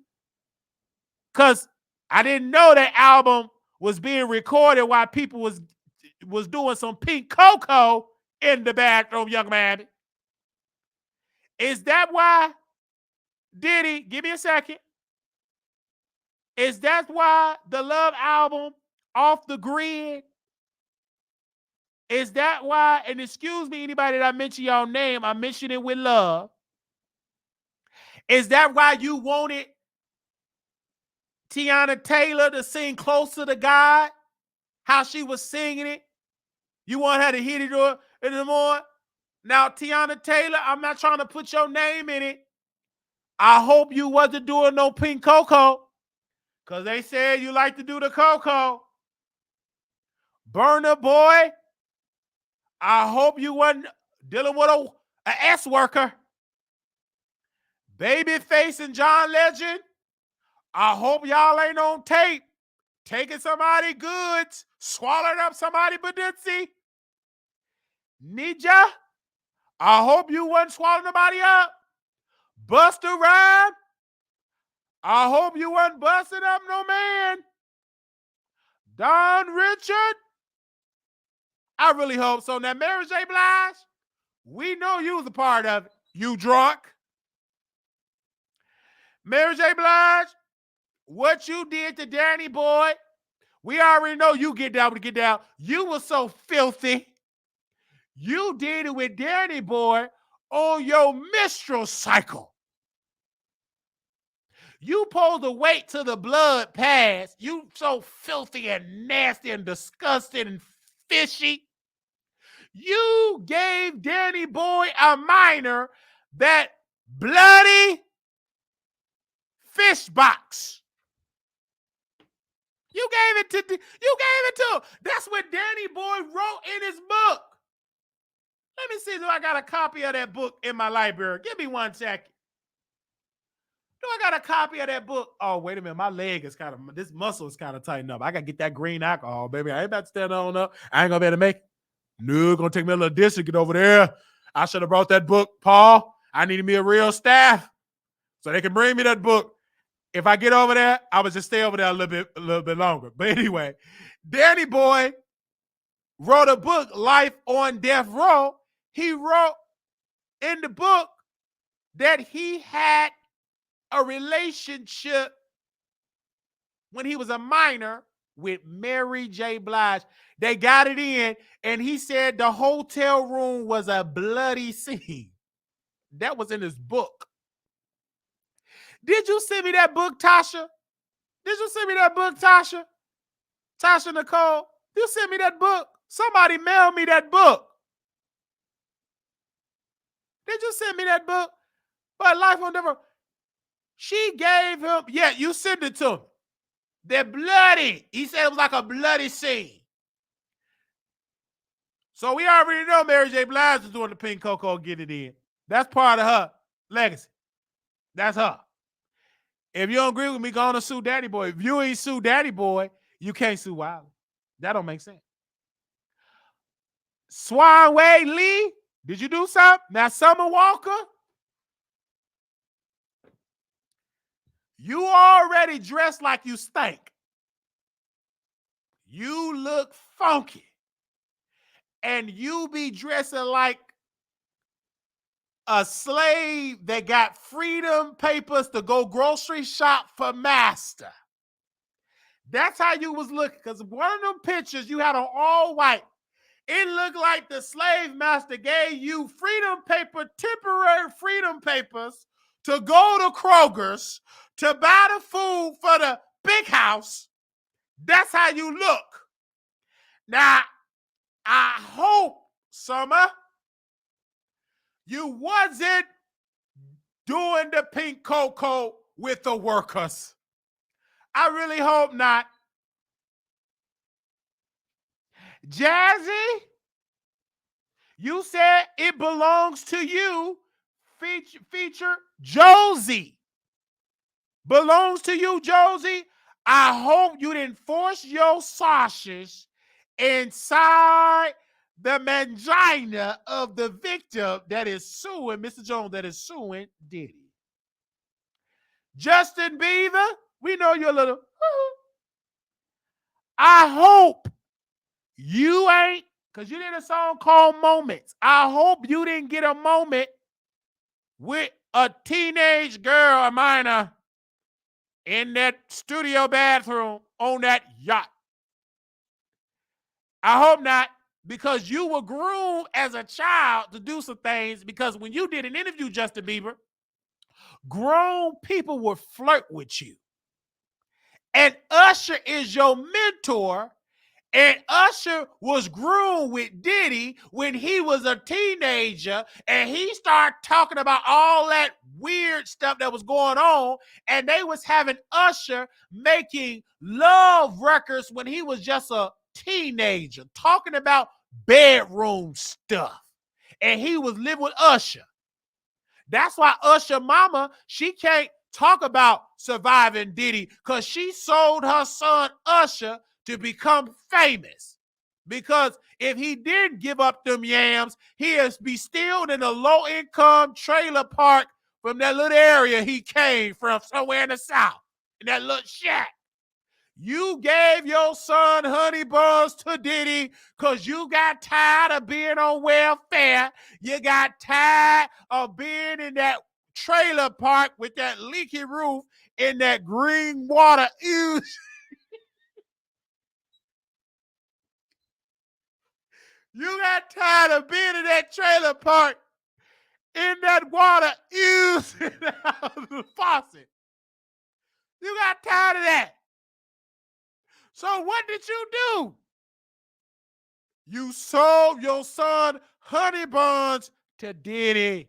because I didn't know that album was being recorded while people was doing some pink cocoa in the bathroom, young man. Is that why Diddy, give me a second. Is that why the Love album off the grid? Is that why, and excuse me, anybody that I mention your name, I mention it with love. Is that why you wanted Tiana Taylor to sing Closer to God? How she was singing it? You want her to hit it in the morning? Now, Tiana Taylor, I'm not trying to put your name in it. I hope you wasn't doing no pink cocoa, because they said you like to do the cocoa. Burner Boy, I hope you wasn't dealing with a S worker. Babyface and John Legend, I hope y'all ain't on tape taking somebody goods, swallowing up somebody Baditsi. Ninja, I hope you wasn't swallowing nobody up. Buster Rhyme, I hope you wasn't busting up no man. Don Richard, I really hope so. Now, Mary J. Blige, we know you was a part of it. You drunk. Mary J. Blige, what you did to Danny Boy, we already know you get down to get down. You were so filthy. You did it with Danny Boy on your menstrual cycle. You supposed to wait till the blood passed. You so filthy and nasty and disgusting and fishy. You gave Danny Boy, a minor, that bloody fish box. You gave it to him. That's what Danny Boy wrote in his book. Let me see if I got a copy of that book in my library. Give me 1 second. Do I got a copy of that book? Oh, wait a minute. My leg is this muscle is kind of tightened up. I got to get that green alcohol, baby. I ain't about to stand on up. I ain't going to be able to make it. No, going to take me a little distance to get over there. I should have brought that book, Paul. I needed me a real staff so they can bring me that book. If I get over there, I would just stay over there a little bit longer. But anyway, Danny Boy wrote a book, Life on Death Row. He wrote in the book that he had a relationship when he was a minor with Mary J. Blige. They got it in, and he said the hotel room was a bloody scene. That was in his book. Did you send me that book, Tasha? Did you send me that book, Tasha? Tasha Nicole, you sent me that book. Somebody mailed me that book. Did you send me that book? But Life on Death Row. She gave him, yeah, you sent it to him. They're bloody. He said it was like a bloody scene. So we already know Mary J. Blige was doing the pink cocoa, get it in. That's part of her legacy. That's her. If you don't agree with me, go on and sue Daddy Boy. If you ain't sue Daddy Boy, you can't sue Wiley. That don't make sense. Swan Wade Lee, did you do something? Now, Summer Walker, you already dressed like you stink. You look funky. And you be dressing like a slave that got freedom papers to go grocery shop for master. That's how you was looking. Because one of them pictures you had on all white, it looked like the slave master gave you freedom paper, temporary freedom papers to go to Kroger's to buy the food for the big house. That's how you look. Now, I hope, Summer, you wasn't doing the pink cocoa with the workers. I really hope not. Jazzy, you said It Belongs to You. Feature Josie. Belongs to You, Josie. I hope you didn't force your sausage inside the mangina of the victim that is suing, Mr. Jones, that is suing Diddy. Justin Bieber, we know you're a little. I hope you ain't, because you did a song called Moments. I hope you didn't get a moment with a teenage girl, a minor, in that studio bathroom on that yacht. I hope not, because you were groomed as a child to do some things, because when you did an interview, Justin Bieber, grown people would flirt with you. And Usher is your mentor, and Usher was groomed with Diddy when he was a teenager, and he started talking about all that weird stuff that was going on, and they was having Usher making love records when he was just a teenager, talking about bedroom stuff, and he was living with Usher. That's why Usher mama, she can't talk about surviving Diddy, because she sold her son Usher to become famous. Because if he didn't give up them yams, he'd be still in a low-income trailer park from that little area he came from, somewhere in the South, in that little shack. You gave your son honey buns to Diddy because you got tired of being on welfare. You got tired of being in that trailer park with that leaky roof in that green water. Ew. You got tired of being in that trailer park in that water oozing out of the faucet. You got tired of that. So what did you do? You sold your son honey buns to Diddy.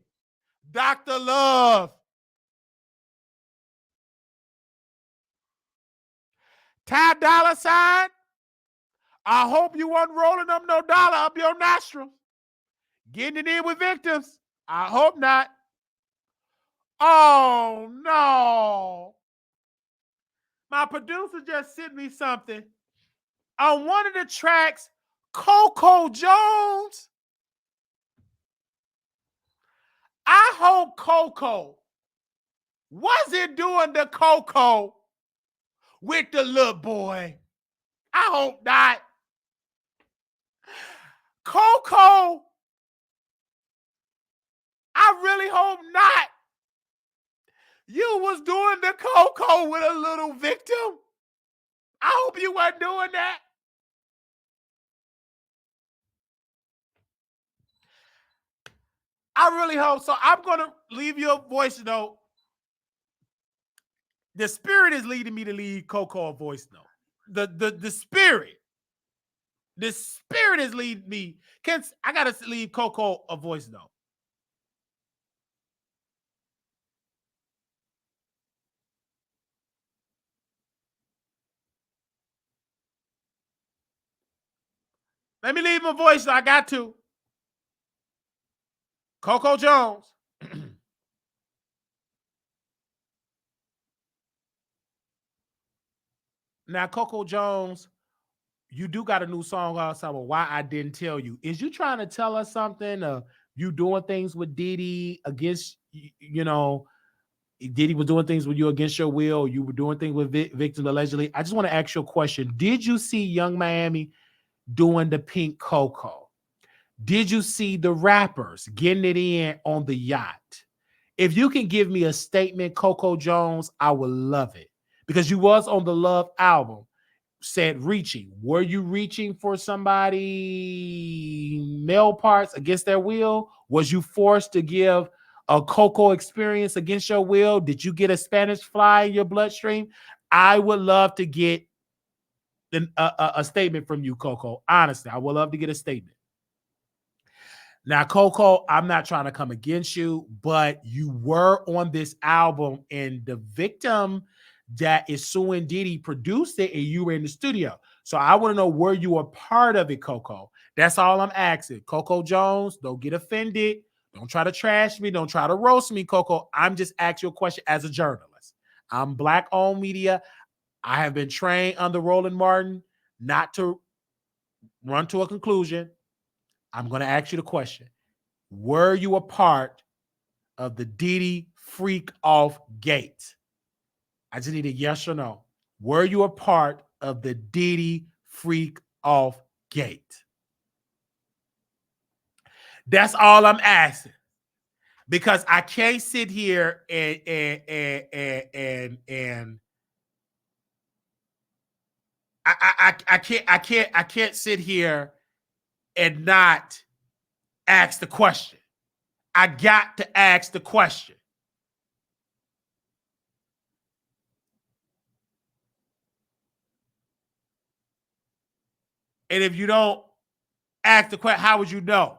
Dr. Love. Ty Dolla $ign. I hope you wasn't rolling up no dollar up your nostrils. Getting it in with victims. I hope not. Oh, no. My producer just sent me something. On one of the tracks, Coco Jones. I hope Coco wasn't doing the Coco with the little boy. I hope not. Coco, I really hope not. You was doing the Coco with a little victim. I hope you weren't doing that. I really hope so. I'm going to leave you a voice note. The spirit is leading me to leave Coco a voice note. The spirit is leading me. I got to leave Coco a voice note. Let me leave my voice. I got to. Coco Jones. Now, Coco Jones, you do got a new song outside with Why I Didn't Tell You. Is you trying to tell us something? You doing things with Diddy against, Diddy was doing things with you against your will. You were doing things with victims allegedly. I just want to ask you a question. Did you see Young Miami doing the pink Coco? Did you see the rappers getting it in on the yacht? If you can give me a statement, Coco Jones, I would love it. Because you was on the Love album, said reaching. Were you reaching for somebody male parts against their will? Was you forced to give a Coco experience against your will? Did you get a Spanish fly in your bloodstream? I would love to get a statement from you, Coco. Honestly, I would love to get a statement. Now, Coco, I'm not trying to come against you, but you were on this album, and the victim that is suing Diddy produced it, and you were in the studio. So I want to know, were you a part of it, Coco? That's all I'm asking. Coco Jones, don't get offended. Don't try to trash me. Don't try to roast me, Coco. I'm just asking you a question as a journalist. I'm Black-owned media. I have been trained under Roland Martin not to run to a conclusion. I'm going to ask you the question. Were you a part of the Diddy freak off gate? I just need a yes or no. Were you a part of the Diddy freak off gate? That's all I'm asking. Because I can't sit here and I can't sit here and not ask the question. I got to ask the question. And if you don't ask the question, how would you know?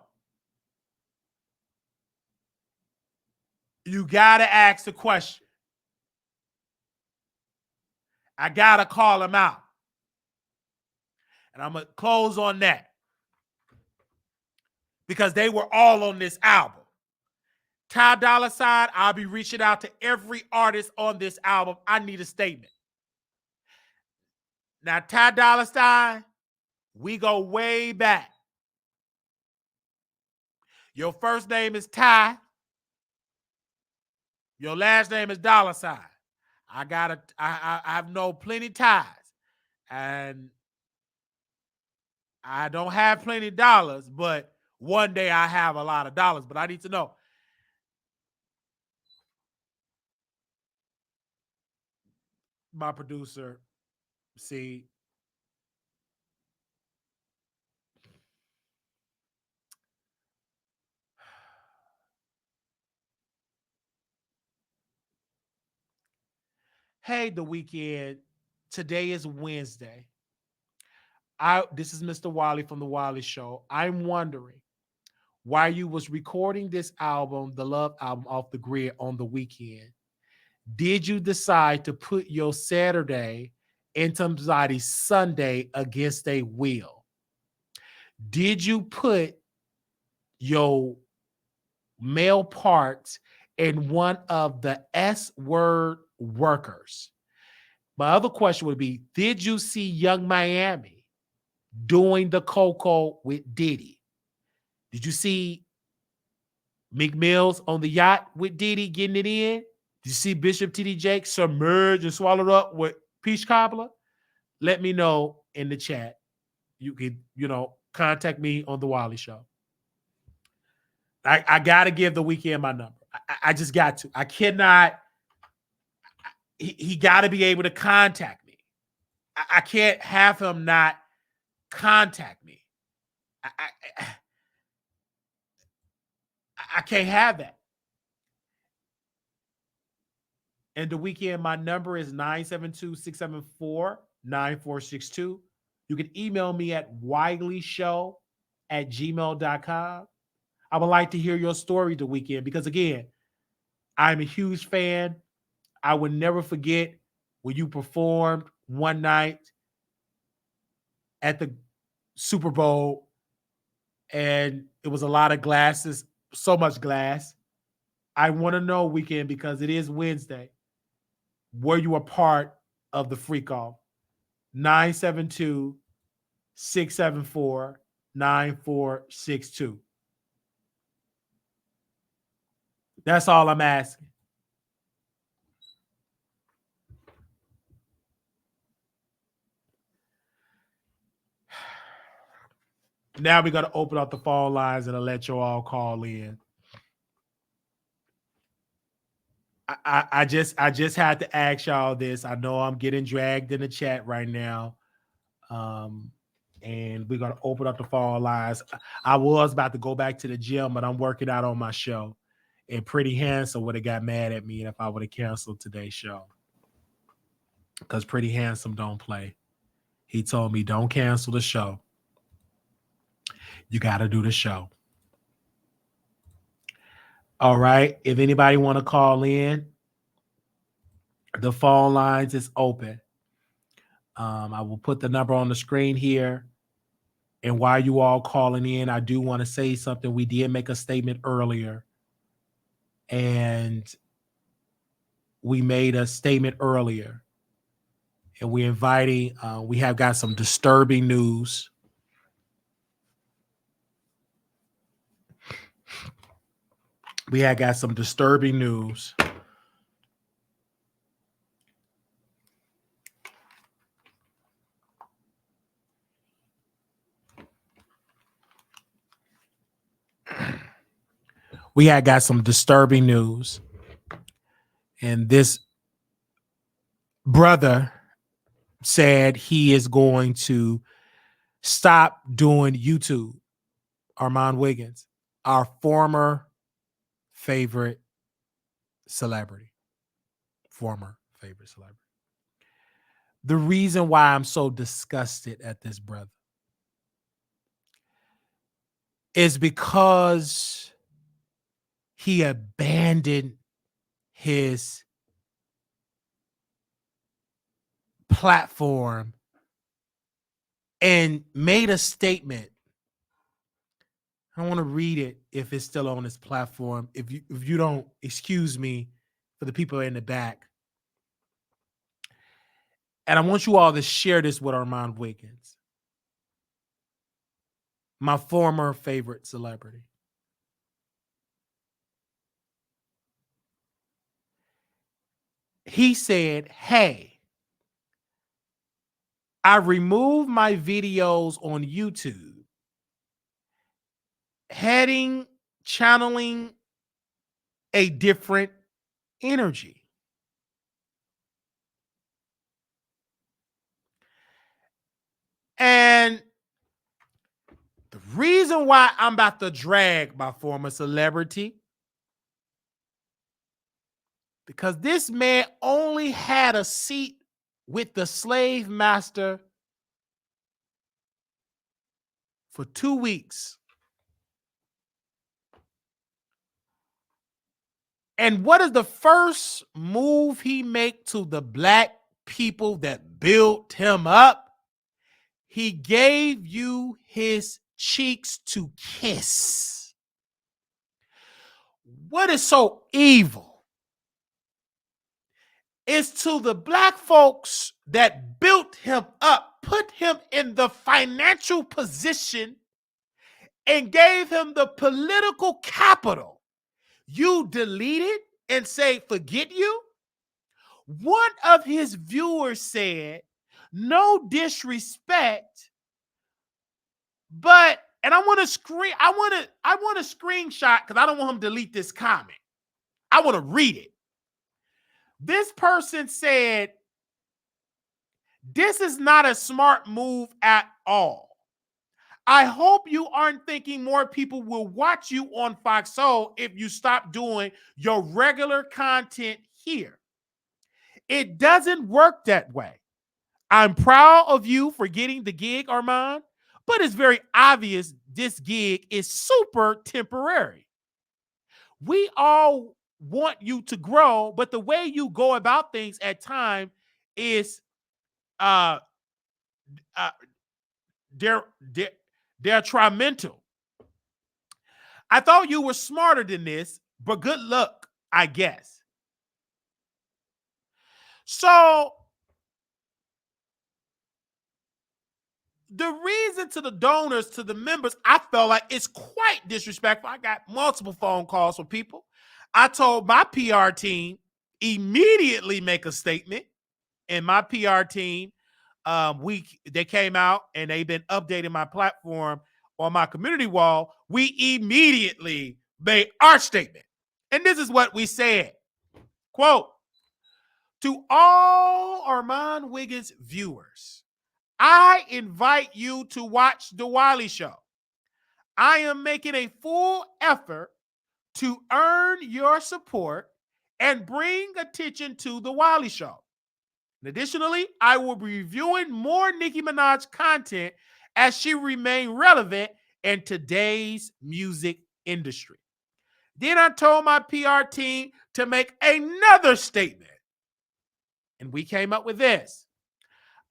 You got to ask the question. I got to call him out. And I'm going to close on that. Because they were all on this album. Ty Dolla $ign, I'll be reaching out to every artist on this album. I need a statement. Now, Ty Dolla $ign, we go way back. Your first name is Ty. Your last name is Dolla $ign. I've known plenty ties. And I don't have plenty of dollars, but one day I have a lot of dollars. But I need to know. My producer, see. Hey, The Weeknd. Today is Wednesday. This is Mr. Wiley from The Wiley Show. I'm wondering why you was recording this album, the Love album, off the grid on the weekend. Did you decide to put your Saturday in somebody's Sunday against a will? Did you put your male parts and one of the S-word workers. My other question would be, did you see Young Miami doing the cocoa with Diddy? Did you see Meek Mills on the yacht with Diddy getting it in? Did you see Bishop T.D. Jakes submerged and swallowed up with peach cobbler? Let me know in the chat. You can, contact me on the Wiley Show. I got to give the Weeknd my number. I just got to. I cannot. He got to be able to contact me. I can't have him not contact me. I can't have that. And the Weeknd, my number is 972-674-9462. You can email me at wileyshow@gmail.com. I would like to hear your story the Weeknd because, again, I'm a huge fan. I would never forget when you performed one night at the Super Bowl and it was a lot of glasses, so much glass. I want to know, Weeknd, because it is Wednesday, were you a part of the freak off? 972-674-9462. That's all I'm asking. Now we're going to open up the phone lines and I'll let you all call in. I just had to ask y'all this. I know I'm getting dragged in the chat right now. And we're going to open up the phone lines. I was about to go back to the gym, but I'm working out on my show. And Pretty Handsome would have got mad at me if I would have canceled today's show. Because Pretty Handsome don't play. He told me, don't cancel the show. You got to do the show. All right. If anybody want to call in, the phone lines is open. I will put the number on the screen here. And while you all calling in, I do want to say something. We did make a statement earlier. And we made a statement earlier. And we're inviting, we have got some disturbing news. We have got some disturbing news. We had got some disturbing news. And this brother said he is going to stop doing YouTube. Armand Wiggins, our former favorite celebrity. Former favorite celebrity. The reason why I'm so disgusted at this brother is because he abandoned his platform and made a statement. I want to read it if it's still on his platform. If you don't, excuse me for the people in the back. And I want you all to share this with Armand Wiggins, my former favorite celebrity. He said, hey, I removed my videos on YouTube, channeling a different energy. And the reason why I'm about to drag my former celebrity, because this man only had a seat with the slave master for 2 weeks. And what is the first move he make to the black people that built him up? He gave you his cheeks to kiss. what is so evil is to the black folks that built him up, put him in the financial position, and gave him the political capital. You delete it and say, forget you? One of his viewers said, no disrespect, but, and I want to screenshot because I don't want him to delete this comment. I want to read it. This person said, this is not a smart move at all. I hope you aren't thinking more people will watch you on Fox Soul if you stop doing your regular content here. It doesn't work that way. I'm proud of you for getting the gig, Armand, but it's very obvious this gig is super temporary. We all want you to grow, but the way you go about things at times is they're detrimental. I thought you were smarter than this, but good luck, I guess. So the reason to the donors, to the members, I felt like it's quite disrespectful. I got multiple phone calls from people. I told my PR team immediately make a statement, and my PR team, they came out and they've been updating my platform on my community wall. We immediately made our statement, and this is what we said. Quote, to all Armand Wiggins viewers, I invite you to watch The Wiley Show. I am making a full effort to earn your support and bring attention to The Wiley Show. And additionally, I will be reviewing more Nicki Minaj content as she remains relevant in today's music industry. Then I told my PR team to make another statement, and we came up with this.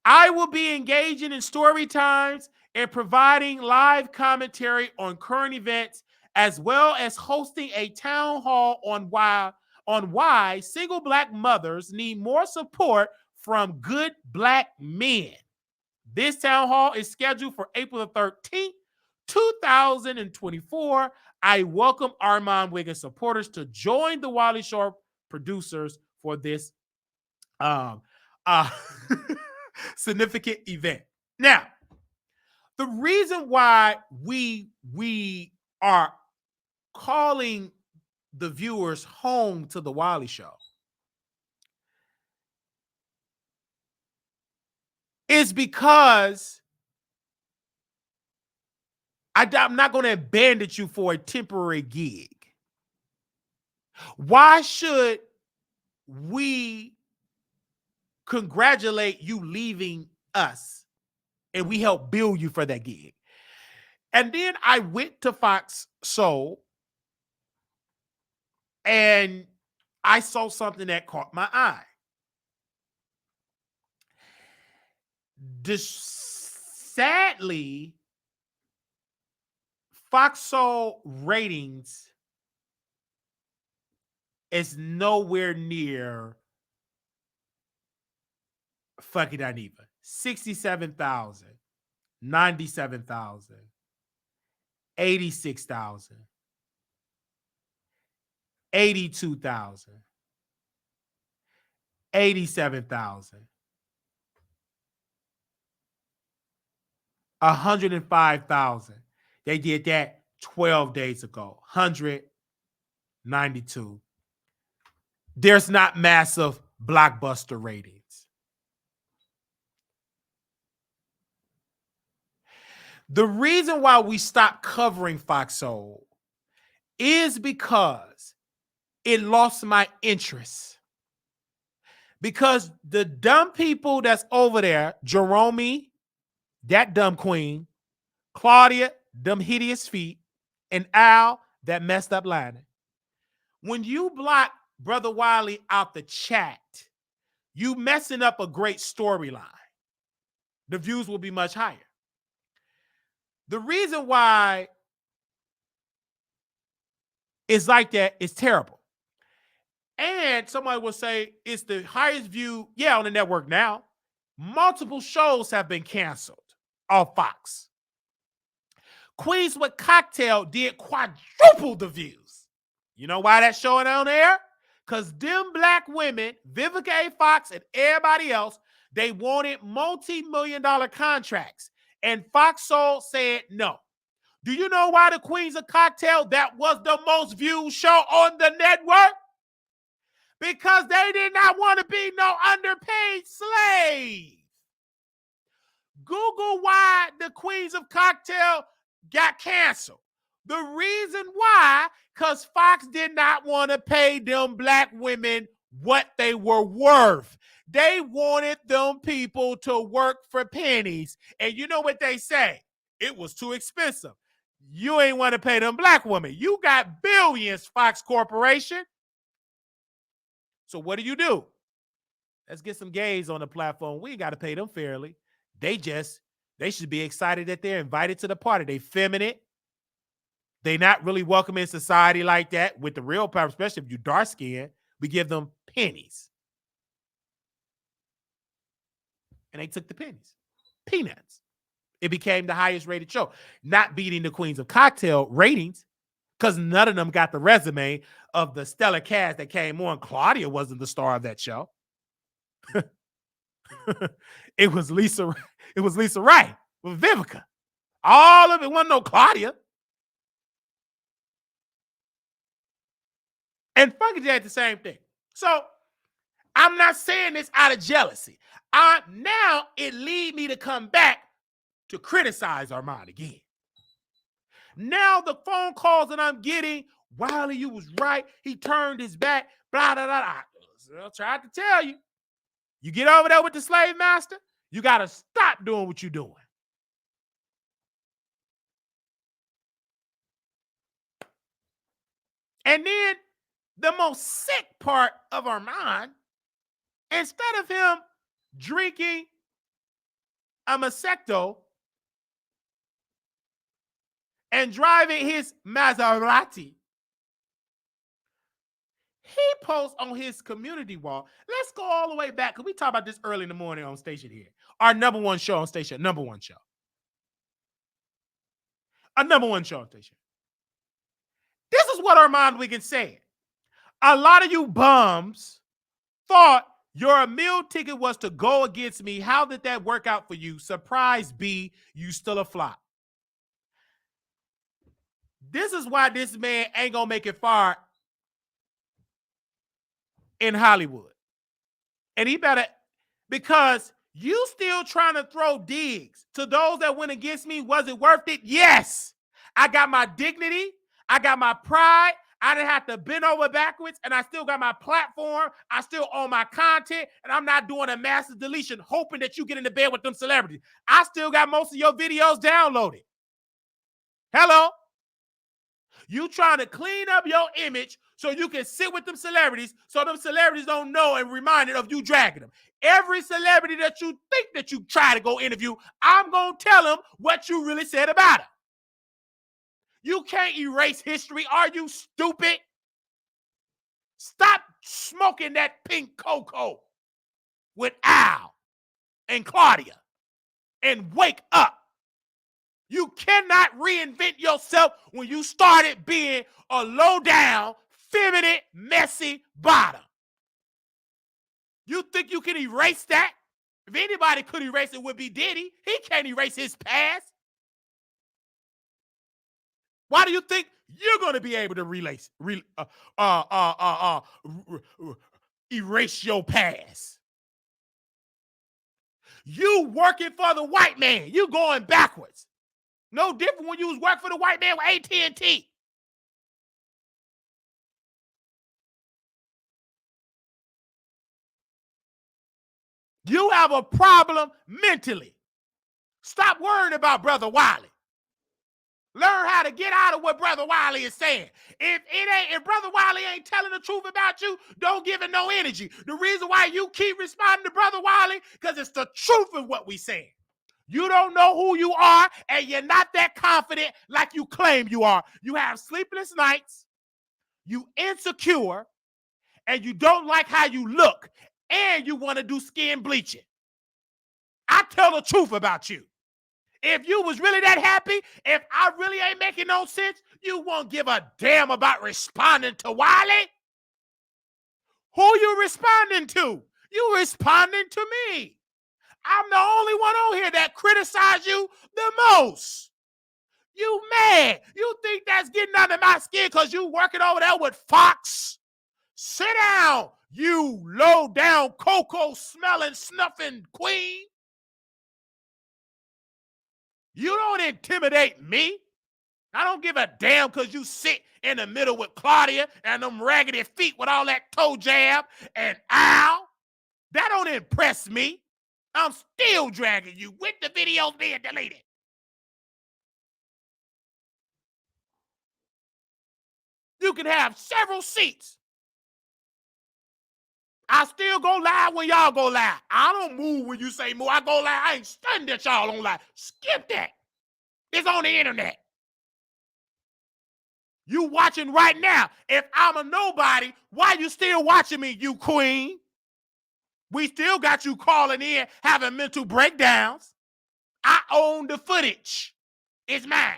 I will be engaging in story times and providing live commentary on current events, as well as hosting a town hall on why single black mothers need more support from good black men. This town hall is scheduled for April the 13th, 2024. I welcome Armand Wiggins supporters to join the Wiley Show producers for this significant event. Now, the reason why we are calling the viewers home to the Wiley Show is because I'm not going to abandon you for a temporary gig. Why should we congratulate you leaving us and we help build you for that gig? And then I went to Fox Soul and I saw something that caught my eye. Sadly, Fox Soul ratings is nowhere near fucking that even. 67,000, 97,000, 86,000, 82,000, 87,000, 105,000. They did that 12 days ago. 192. There's not massive blockbuster ratings. The reason why we stopped covering Fox Soul is because it lost my interest. Because the dumb people that's over there, Jerome, that dumb queen, Claudia, them hideous feet, and Al, that messed up lining. When you block Brother Wiley out the chat, you messing up a great storyline. The views will be much higher. The reason why is like that. It's terrible. And somebody will say it's the highest view, on the network now. Multiple shows have been canceled off Fox. Queens with Cocktail did quadruple the views. You know why that's showing on there? Because them black women, Vivica A. Fox and everybody else, they wanted multi-million-dollar contracts. And Fox Soul said no. Do you know why the Queens of Cocktail, that was the most viewed show on the network? Because they did not want to be no underpaid slave. Google why the Queens of Cocktail got canceled. The reason why, because Fox did not want to pay them black women what they were worth. They wanted them people to work for pennies. And you know what they say? It was too expensive. You ain't want to pay them black women. You got billions, Fox Corporation. So what do? Let's get some gays on the platform. We ain't got to pay them fairly. They should be excited that they're invited to the party. They feminine. They not really welcome in society like that with the real power, especially if you're dark skinned. We give them pennies. And they took the pennies. Peanuts. It became the highest rated show. Not beating the Queens of Cocktail ratings, because none of them got the resume of the stellar cast that came on. Claudia wasn't the star of that show. It was Lisa Wright with Vivica. All of it wasn't no Claudia. And Funky J had the same thing. So I'm not saying this out of jealousy. Now it lead me to come back to criticize Armand again. Now the phone calls that I'm getting, Wiley, you was right. He turned his back, blah, blah, blah. I tried to tell you. You get over there with the slave master, you got to stop doing what you're doing. And then the most sick part of Armand, instead of him drinking a Prosecco and driving his Maserati, he posts on his community wall. Let's go all the way back, because we talk about this early in the morning on station here. Our number one show on station, number one show. Our number one show on station. This is what Armand Wiggins said. A lot of you bums thought your meal ticket was to go against me. How did that work out for you? Surprise B, you still a flop. This is why this man ain't gonna make it far in Hollywood. And he better, because you still trying to throw digs to those that went against me. Was it worth it? Yes. I got my dignity. I got my pride. I didn't have to bend over backwards, and I still got my platform. I still own my content, and I'm not doing a massive deletion hoping that you get into bed with them celebrities. I still got most of your videos downloaded. Hello? You trying to clean up your image so you can sit with them celebrities so them celebrities don't know and reminded of you dragging them. Every celebrity that you think that you try to go interview, I'm going to tell them what you really said about it. You can't erase history. Are you stupid? Stop smoking that pink cocoa with Al and Claudia and wake up. You cannot reinvent yourself when you started being a low-down, feminine, messy bottom. You think you can erase that? If anybody could erase it, would be Diddy. He can't erase his past. Why do you think you're going to be able to erase your past? You working for the white man. You going backwards. No different when you was working for the white man with AT&T. You have a problem mentally. Stop worrying about Brother Wiley. Learn how to get out of what Brother Wiley is saying. If Brother Wiley ain't telling the truth about you, don't give it no energy. The reason why you keep responding to Brother Wiley, because it's the truth of what we saying. You don't know who you are, and you're not that confident like you claim you are. You have sleepless nights. you insecure, and you don't like how you look, and you want to do skin bleaching. I tell the truth about you. If you was really that happy, if I really ain't making no sense, you won't give a damn about responding to Wiley. Who you responding to? You responding to me. I'm the only one on here that criticize you the most. You mad. You think that's getting under my skin because you working over there with Fox? Sit down, you low down cocoa smelling snuffing queen. You don't intimidate me. I don't give a damn because you sit in the middle with Claudia and them raggedy feet with all that toe jab and ow. That don't impress me. I'm still dragging you with the videos being deleted. You can have several seats. I still go live when y'all go live. I don't move when you say move. I go live. I ain't stunned that y'all don't live. Skip that. It's on the internet. You watching right now. If I'm a nobody, why you still watching me, you queen? We still got you calling in, having mental breakdowns. I own the footage. It's mine.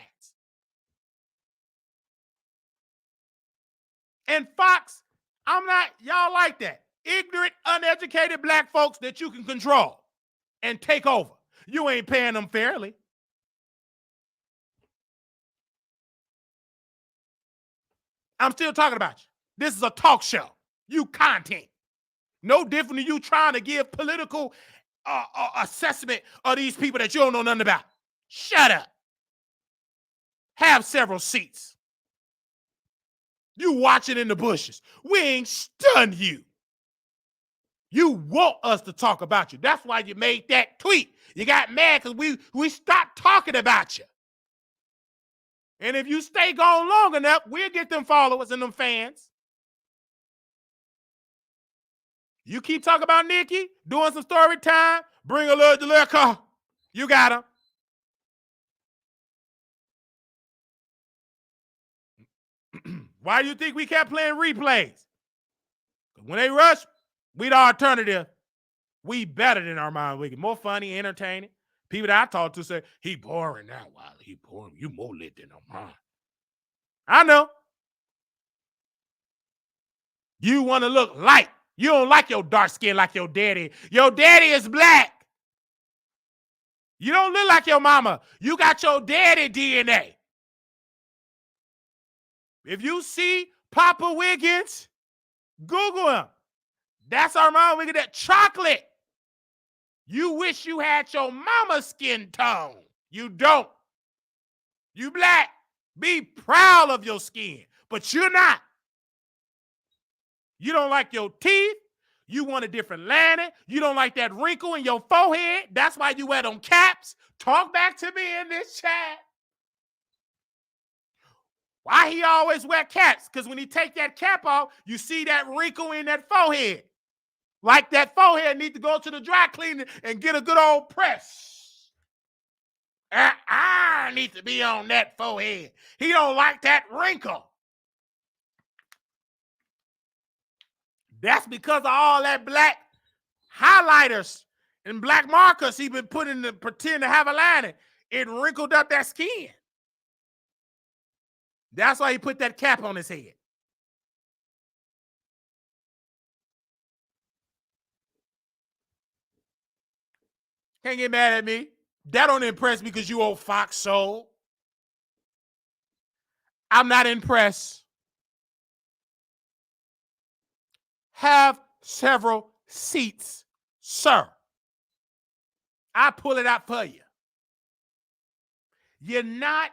And Fox, I'm not, y'all like that. Ignorant, uneducated black folks that you can control and take over. You ain't paying them fairly. I'm still talking about you. This is a talk show. You content. No different than you trying to give political assessment of these people that you don't know nothing about. Shut up. Have several seats. You watching in the bushes. We ain't stunned you. You want us to talk about you. That's why you made that tweet. You got mad because we stopped talking about you. And if you stay gone long enough, we'll get them followers and them fans. You keep talking about Nikki, doing some story time, bring a little car. You got him. Why do you think we kept playing replays? When they rush, we the alternative. We better than Armand Wiggins. More funny, entertaining. People that I talk to say, he boring now, Wiley. He boring. You more lit than Armand. I know. You want to look light. You don't like your dark skin like your daddy. Your daddy is black. You don't look like your mama. You got your daddy DNA. If you see Papa Wiggins, Google him. That's Armand Wiggins, that chocolate. You wish you had your mama's skin tone. You don't. You black. Be proud of your skin, but you're not. You don't like your teeth. You want a different lining. You don't like that wrinkle in your forehead. That's why you wear them caps. Talk back to me in this chat. Why he always wear caps? Because when he take that cap off, you see that wrinkle in that forehead. Like that forehead need to go to the dry cleaner and get a good old press. I need to be on that forehead. He don't like that wrinkle. That's because of all that black highlighters and black markers he been putting to pretend to have a lining. It wrinkled up that skin. That's why he put that cap on his head. Can't get mad at me. That don't impress me because you old Fox soul. I'm not impressed. Have several seats, sir. I pull it out for you. You're not.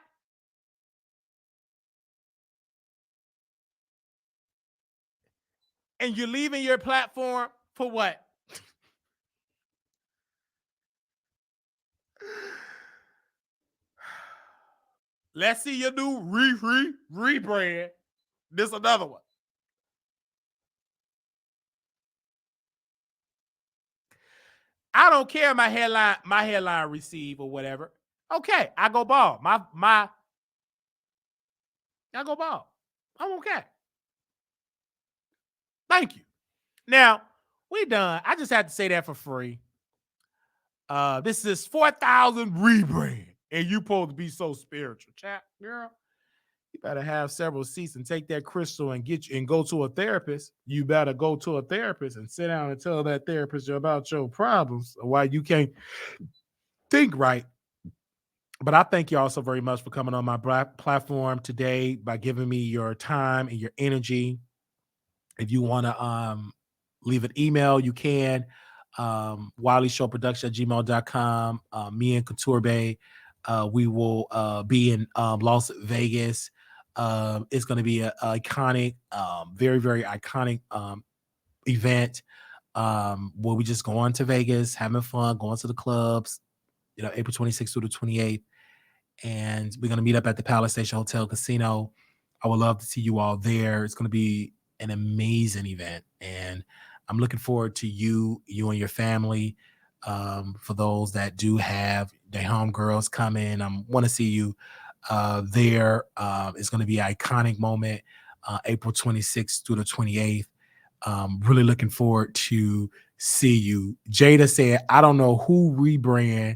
And you're leaving your platform for what? Let's see your new rebrand. This another one. I don't care my headline receive or whatever. Okay, I go bald. I go bald. I'm okay. Thank you. Now, we done. I just had to say that for free. This is 4,000 rebrand, and you supposed to be so spiritual. Chat, girl, you better have several seats and take that crystal and get you and go to a therapist. You better go to a therapist and sit down and tell that therapist about your problems or why you can't think right. But I thank you all so very much for coming on my platform today by giving me your time and your energy. If you want to leave an email, you can. Wiley Show Production at gmail.com. Me and Couture Bay, we will be in Las Vegas. It's going to be an iconic, very, very iconic event where we just go on to Vegas, having fun, going to the clubs, April 26th through the 28th. And we're going to meet up at the Palace Station Hotel Casino. I would love to see you all there. It's going to be an amazing event. And I'm looking forward to you and your family. For those that do have their homegirls coming, I want to see you there. It's going to be an iconic moment, April 26th through the 28th. Really looking forward to see you. Jada said, I don't know who rebrand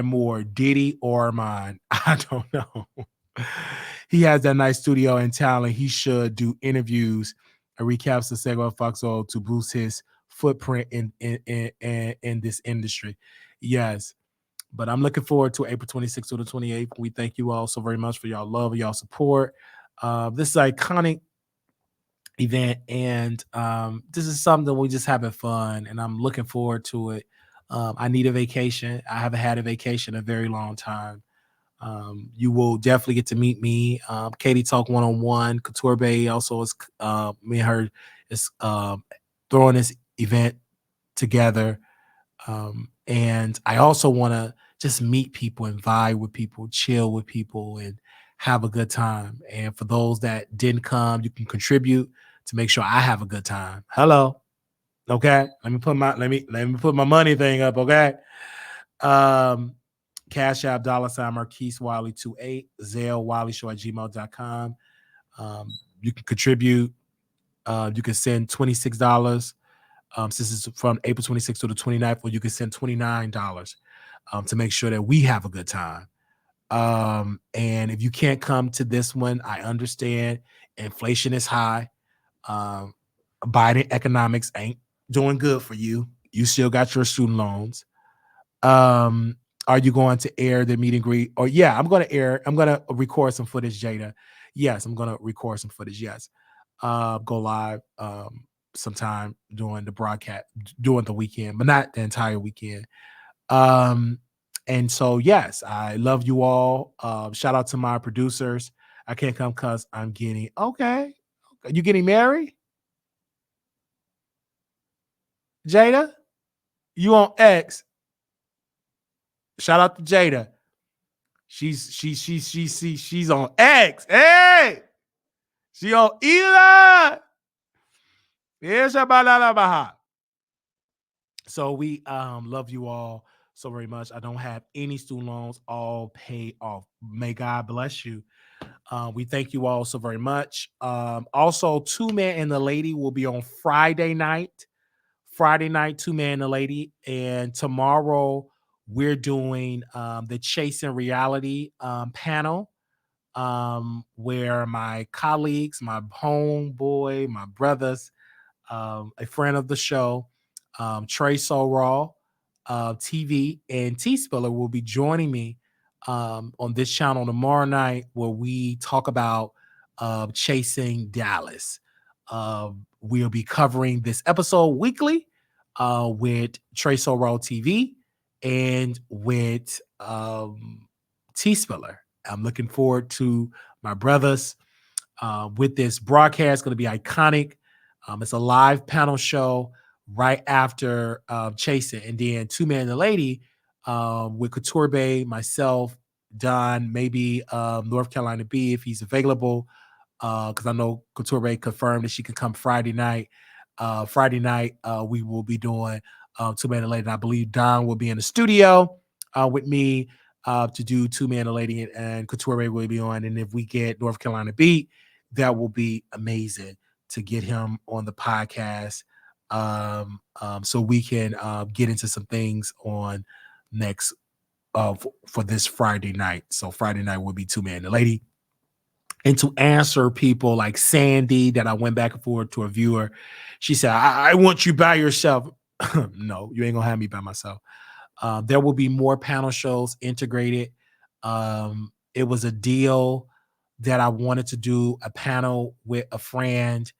more, Diddy or mine. I don't know. He has that nice studio in talent. He should do interviews and recaps the Sego Foxo to boost his footprint in this industry. Yes. But I'm looking forward to April 26th to the 28th. We thank you all so very much for y'all love and y'all support. This is an iconic event, and this is something that we just having fun, and I'm looking forward to it. I need a vacation. I haven't had a vacation in a very long time. You will definitely get to meet me. Katie Talk one-on-one. Couture Bay also is me and her is throwing this event together. And I also want to just meet people and vibe with people, chill with people, and have a good time. And for those that didn't come, you can contribute to make sure I have a good time. Hello. Okay. Let me put my money thing up. Okay. Cash App $ Marquise Wiley 28, Zelle Wiley Show at gmail.com. You can contribute. You can send $26. Since it's from April 26th to the 29th, or you can send $29 to make sure that we have a good time. And if you can't come to this one, I understand inflation is high. Biden economics ain't doing good for you. You still got your student loans. Are you going to air the meet and greet? Or yeah, I'm going to record some footage, Jada. Yes, I'm going to record some footage. Yes. Go live sometime during the broadcast, during the weekend, but not the entire weekend. And so, yes, I love you all. Shout out to my producers. I can't come because I'm getting, okay. You getting married? Jada? You on X? Shout out to Jada. She's on X. Hey! She on Ela. So we love you all so very much. I don't have any student loans, all paid off. May God bless you. We thank you all so very much. Also, Two Man and the Lady will be on Friday night. Two Man and the Lady. And tomorrow we're doing the Chasing Reality panel, where my colleagues, my homeboy, my brothers, a friend of the show, Trey Sorrell, TV, and T Spiller will be joining me on this channel tomorrow night, where we talk about chasing Dallas. We'll be covering this episode weekly with Trey Sorrell TV and with T Spiller. I'm looking forward to my brothers with this broadcast. Going to be iconic. It's a live panel show right after Chasing, and then Two Man and the Lady with Couture Bay, myself, Don, maybe North Carolina B if he's available, because I know Couture Bay confirmed that she can come Friday night. We will be doing Two Man and the Lady, and I believe Don will be in the studio with me to do Two Man and the Lady, and Couture Bay will be on. And if we get North Carolina Beat, that will be amazing to get him on the podcast, so we can get into some things on next for this Friday night. So Friday night will be Two Man and a Lady. And to answer people like Sandy that I went back and forth to a viewer, she said, I want you by yourself. No, you ain't gonna have me by myself. There will be more panel shows integrated. It was a deal that I wanted to do a panel with a friend,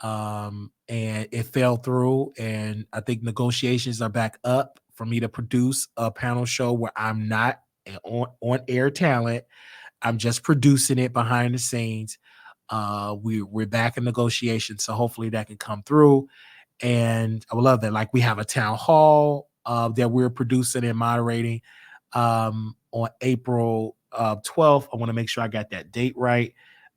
and it fell through. And I think negotiations are back up for me to produce a panel show where I'm not an on air talent. I'm just producing it behind the scenes. We're back in negotiations, so hopefully that can come through. And I would love that. Like, we have a town hall that we're producing and moderating on April 12th. I want to make sure I got that date right.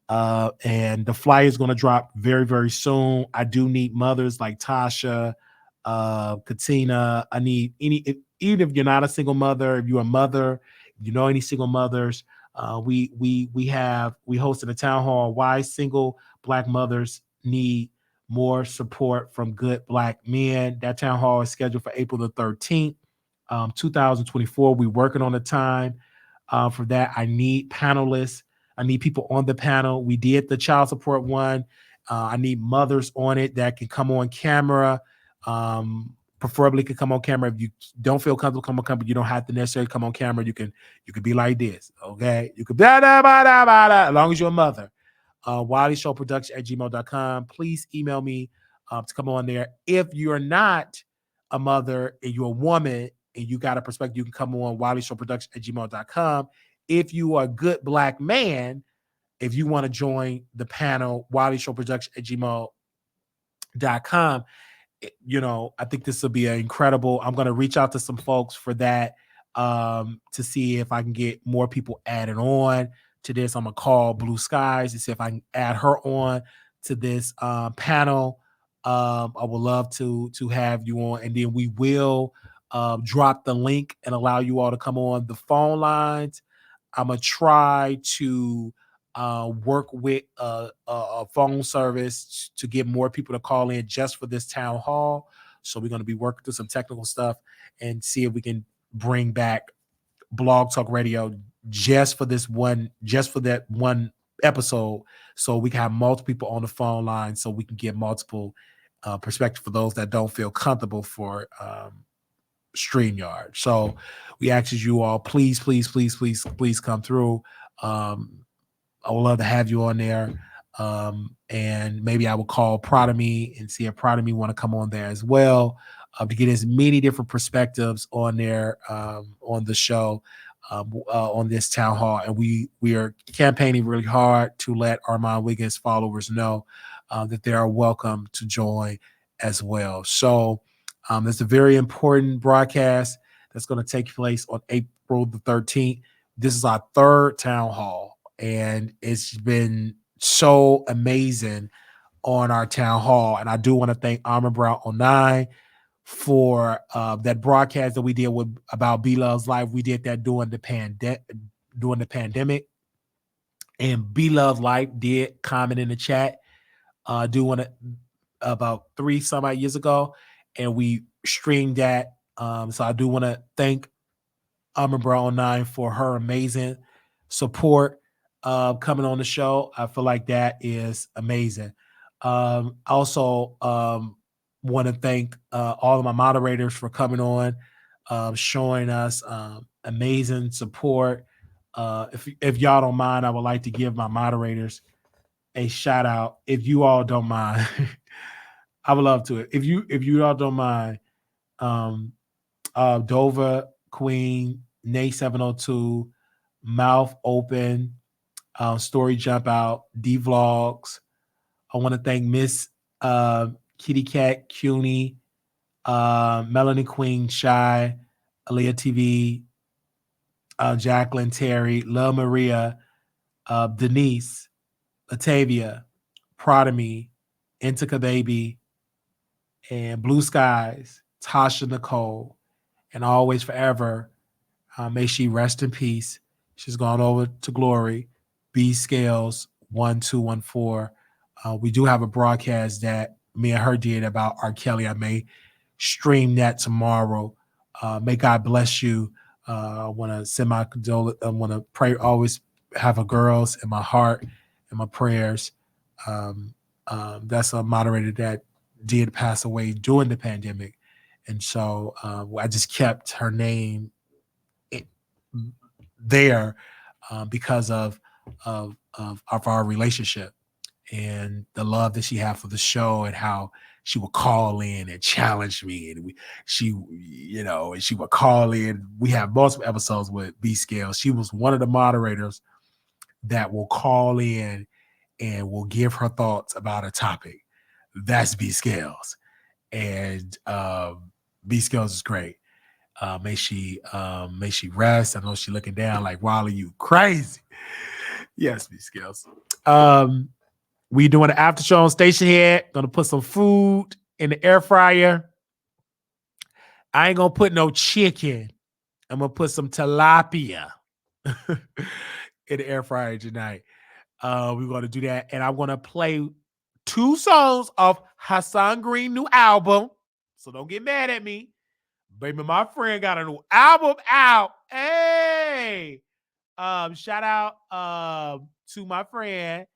And the flyer is going to drop very, very soon. I do need mothers like Tasha, Katina. I need even if you're not a single mother, if you're a mother, if you know any single mothers, we hosted a town hall. Why single Black mothers need more support from good Black men. That town hall is scheduled for April the 13th, 2024. We're working on the time for that. I need panelists. I need people on the panel. We did the child support one. I need mothers on it that can come on camera. Preferably can come on camera. If you don't feel comfortable come on camera, you don't have to necessarily come on camera. You can be like this, okay? You could be as long as you're a mother. Wiley Show Production at gmail.com. Please email me to come on there. If you're not a mother and you're a woman and you got a perspective, you can come on Wiley Show Production at gmail.com. If you are a good Black man, if you want to join the panel, Wiley Show Production at gmail.com. I think this will be incredible. I'm going to reach out to some folks for that to see if I can get more people added on to this. I'm going to call Blue Skies to see if I can add her on to this panel. I would love to have you on, and then we will drop the link and allow you all to come on the phone lines. I'm going to try to work with a phone service to get more people to call in just for this town hall. So we're going to be working through some technical stuff and see if we can bring back Blog Talk Radio just for that one episode, so we can have multiple people on the phone line, so we can get multiple perspective for those that don't feel comfortable for StreamYard. So we ask you all, please come through. I would love to have you on there. And maybe I will call Prodigy and see if Prodigy want to come on there as well, to get as many different perspectives on there on the show, on this town hall. And we are campaigning really hard to let Armand Wiggins followers know that they are welcome to join as well. So there's a very important broadcast that's going to take place on April the 13th. This is our third town hall, and it's been so amazing on our town hall. And I do want to thank Armor Brown 09 for that broadcast that we did about B Love's life. We did that during the pandemic, and B Love's life did comment in the chat. Do want to about 3 some odd years ago, and we streamed that. So I do want to thank Armor Brown 09 for her amazing support coming on the show. I feel like that is amazing. Also, want to thank all of my moderators for coming on, showing us amazing support. If y'all don't mind, I would like to give my moderators a shout out. If you all don't mind, I would love to. If you all don't mind, Dover Queen, Nate 702, Mouth Open, Story Jump Out, D Vlogs. I want to thank Miss Kitty Cat Cuny, Melanie Queen Shy, Aaliyah TV, Jacqueline Terry, Love Maria, Denise, Latavia, Protomy, Intica Baby, and Blue Skies, Tasha Nicole, and always forever, may she rest in peace. She's gone over to glory. B Scales 1214. We do have a broadcast that me and her did about R. Kelly. I may stream that tomorrow. May God bless you. I want to send my condolences. I want to pray. Always have a girls in my heart and my prayers. That's a moderator that did pass away during the pandemic, and so I just kept her name there because of our relationship and the love that she had for the show and how she would call in and challenge me. And she would call in. We have multiple episodes with B Scales. She was one of the moderators that will call in and will give her thoughts about a topic. That's B Scales. And B Scales is great. May she rest. I know she's looking down like, Wiley, you crazy. Yes, B Scales. We doing an after show on Station Head. Gonna put some food in the air fryer. I ain't gonna put no chicken. I'm gonna put some tilapia in the air fryer tonight. We're gonna do that, and I'm gonna play 2 songs off Hassan Green's new album. So don't get mad at me. Baby, my friend got a new album out. Hey, shout out to my friend.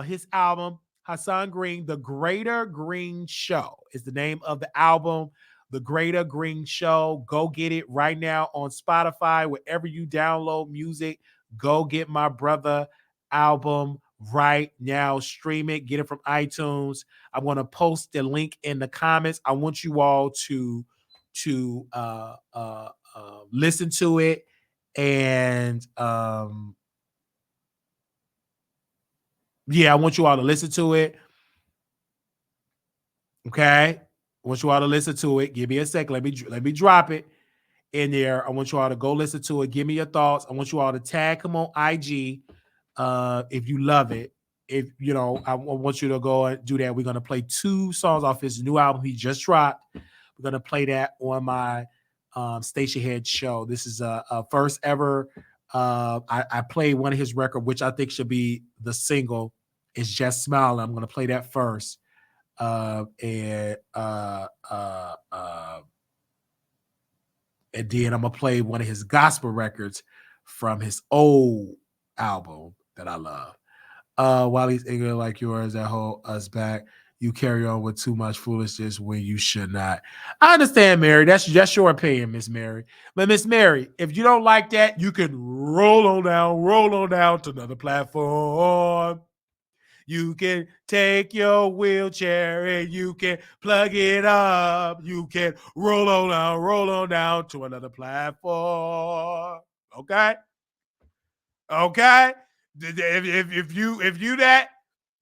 His album, Hassan Green, The Greater Green Show is the name of the album. The Greater Green Show. Go get it right now on Spotify, wherever you download music. Go get my brother album right now. Stream it. Get it from iTunes. I'm going to post the link in the comments. I want you all to listen to it and yeah, I want you all to listen to it. Okay, I want you all to listen to it. Give me a second. Let me drop it in there. I want you all to go listen to it. Give me your thoughts. I want you all to tag him on IG if you love it. If you know, I want you to go and do that. We're gonna play 2 songs off his new album he just dropped. We're gonna play that on my Station Head show. This is a first ever. I played one of his records, which I think should be the single. It's Just Smiling. I'm gonna play that first. And then I'm gonna play one of his gospel records from his old album that I love. While he's ignorant like yours that hold us back, you carry on with too much foolishness when you should not. I understand, Mary. That's just your opinion, Miss Mary. But Miss Mary, if you don't like that, you can roll on down to another platform. You can take your wheelchair and you can plug it up. You can roll on down to another platform. Okay? Okay? If you that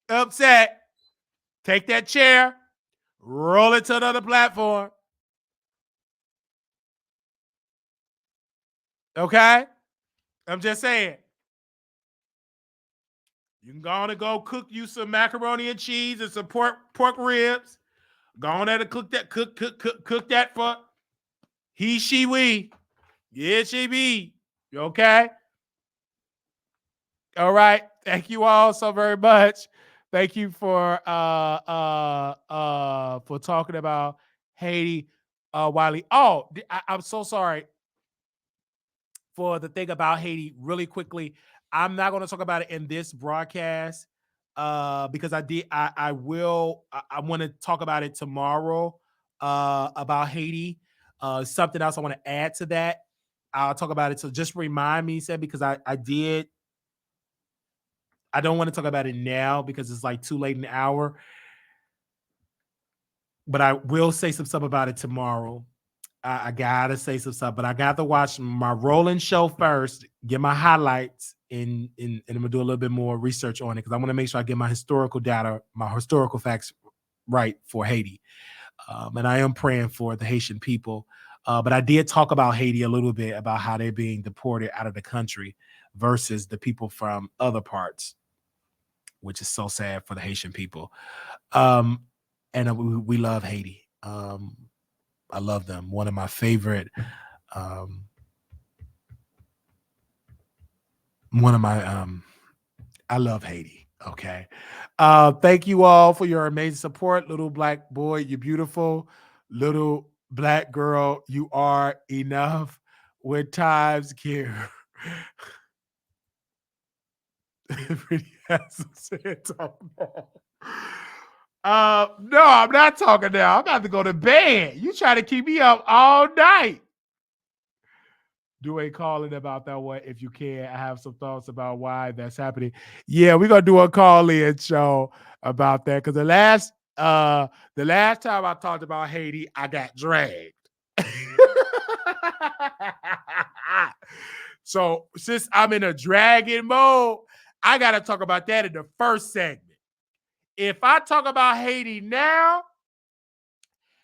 upset, take that chair, roll it to another platform. Okay? I'm just saying. You can go on and go cook you some macaroni and cheese and some pork ribs. Go on there to cook that for he, she, we. Yeah, she be. You okay? All right. Thank you all so very much. Thank you for talking about Haiti, Wiley. Oh, I'm so sorry for the thing about Haiti. Really quickly, I'm not going to talk about it in this broadcast because I want to talk about it tomorrow about Haiti. Something else I want to add to that. I'll talk about it. So just remind me, said, because I don't want to talk about it now because it's like too late in the hour. But I will say some stuff about it tomorrow. I gotta say some stuff, but I got to watch my rolling show first, get my highlights, and I'm gonna do a little bit more research on it because I want to make sure I get my historical data, my historical facts right for Haiti. And I am praying for the Haitian people. But I did talk about Haiti a little bit about how they're being deported out of the country versus the people from other parts, which is so sad for the Haitian people. And we love Haiti. I love them. One of my favorite, I love Haiti. Okay. Thank you all for your amazing support. Little black boy, you're beautiful. Little black girl, you are enough. When times get pretty handsome said talk now. No, I'm not talking now. I'm about to go to bed. You try to keep me up all night. Do a call-in about that one if you can. I have some thoughts about why that's happening. Yeah, we're gonna do a call-in show about that because the last time I talked about Haiti, I got dragged. So since I'm in a dragging mode, I gotta talk about that in the first segment. If I talk about Haiti now,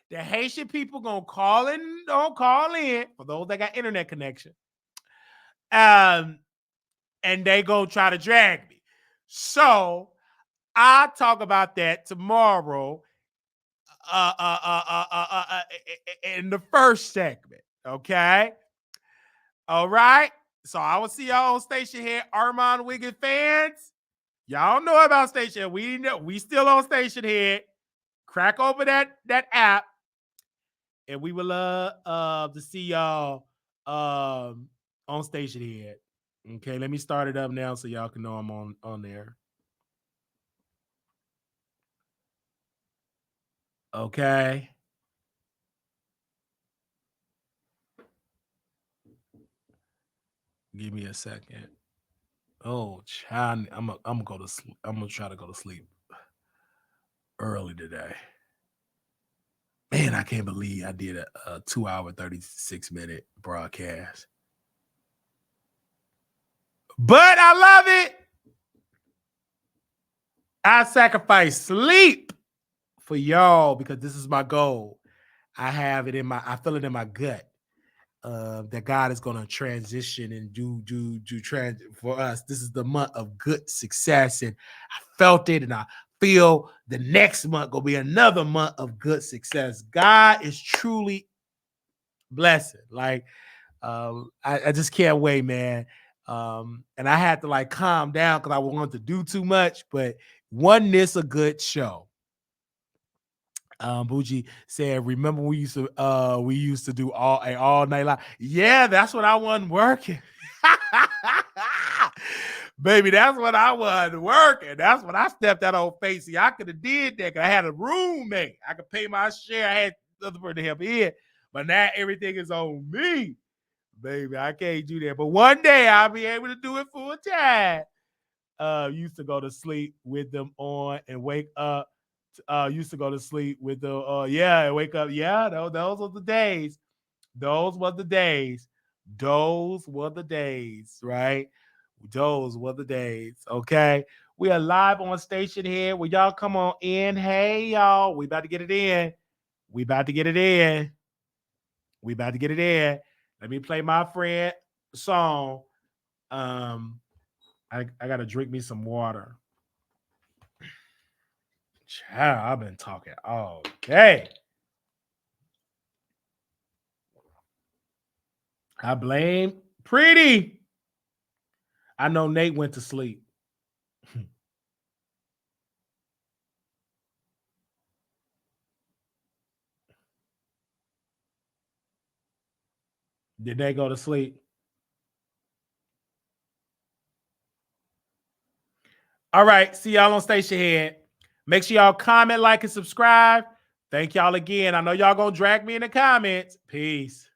the Haitian people gonna call in, don't call in for those that got internet connection. And they go try to drag me. So I talk about that tomorrow in the first segment. Okay. All right. So I will see y'all on Station Head, Armand Wiggins fans. Y'all know about Station Head. We still on Station Head. Crack open that app, and we would love to see y'all on Station Head. Okay, let me start it up now so y'all can know I'm on there. Okay. Give me a second. Oh, child, I'm gonna go to sleep. I'm gonna try to go to sleep early today. Man, I can't believe I did a 2-hour, 36-minute broadcast. But I love it. I sacrifice sleep for y'all because this is my goal. I feel it in my gut. That God is going to transition and do for us. This is the month of good success, and I felt it, and I feel the next month gonna be another month of good success. God is truly blessing. Like, I just can't wait, man. And I had to like calm down because I wanted to do too much, but wasn't this a good show? Bougie said, "Remember we used to do all night live. Yeah, that's when I wasn't working, baby. That's when I wasn't working. That's when I stepped out on Facey. I could have did that. 'Cause I had a roommate. I could pay my share. I had other person to help in, but now everything is on me, baby. I can't do that. But one day I'll be able to do it full time. Used to go to sleep with them on and wake up. Used to go to sleep with the and wake up. Yeah, those were the days. Those were the days. Those were the days, right? Those were the days. Okay. We are live on Station here. Will y'all come on in? Hey, y'all. We about to get it in. We about to get it in. We about to get it in. Let me play my friend song. I gotta drink me some water. Child, I've been talking all day. I blame Pretty. I know Nate went to sleep. Did they go to sleep? All right. See y'all on Station Head. Make sure y'all comment, like, and subscribe. Thank y'all again. I know y'all gonna drag me in the comments. Peace.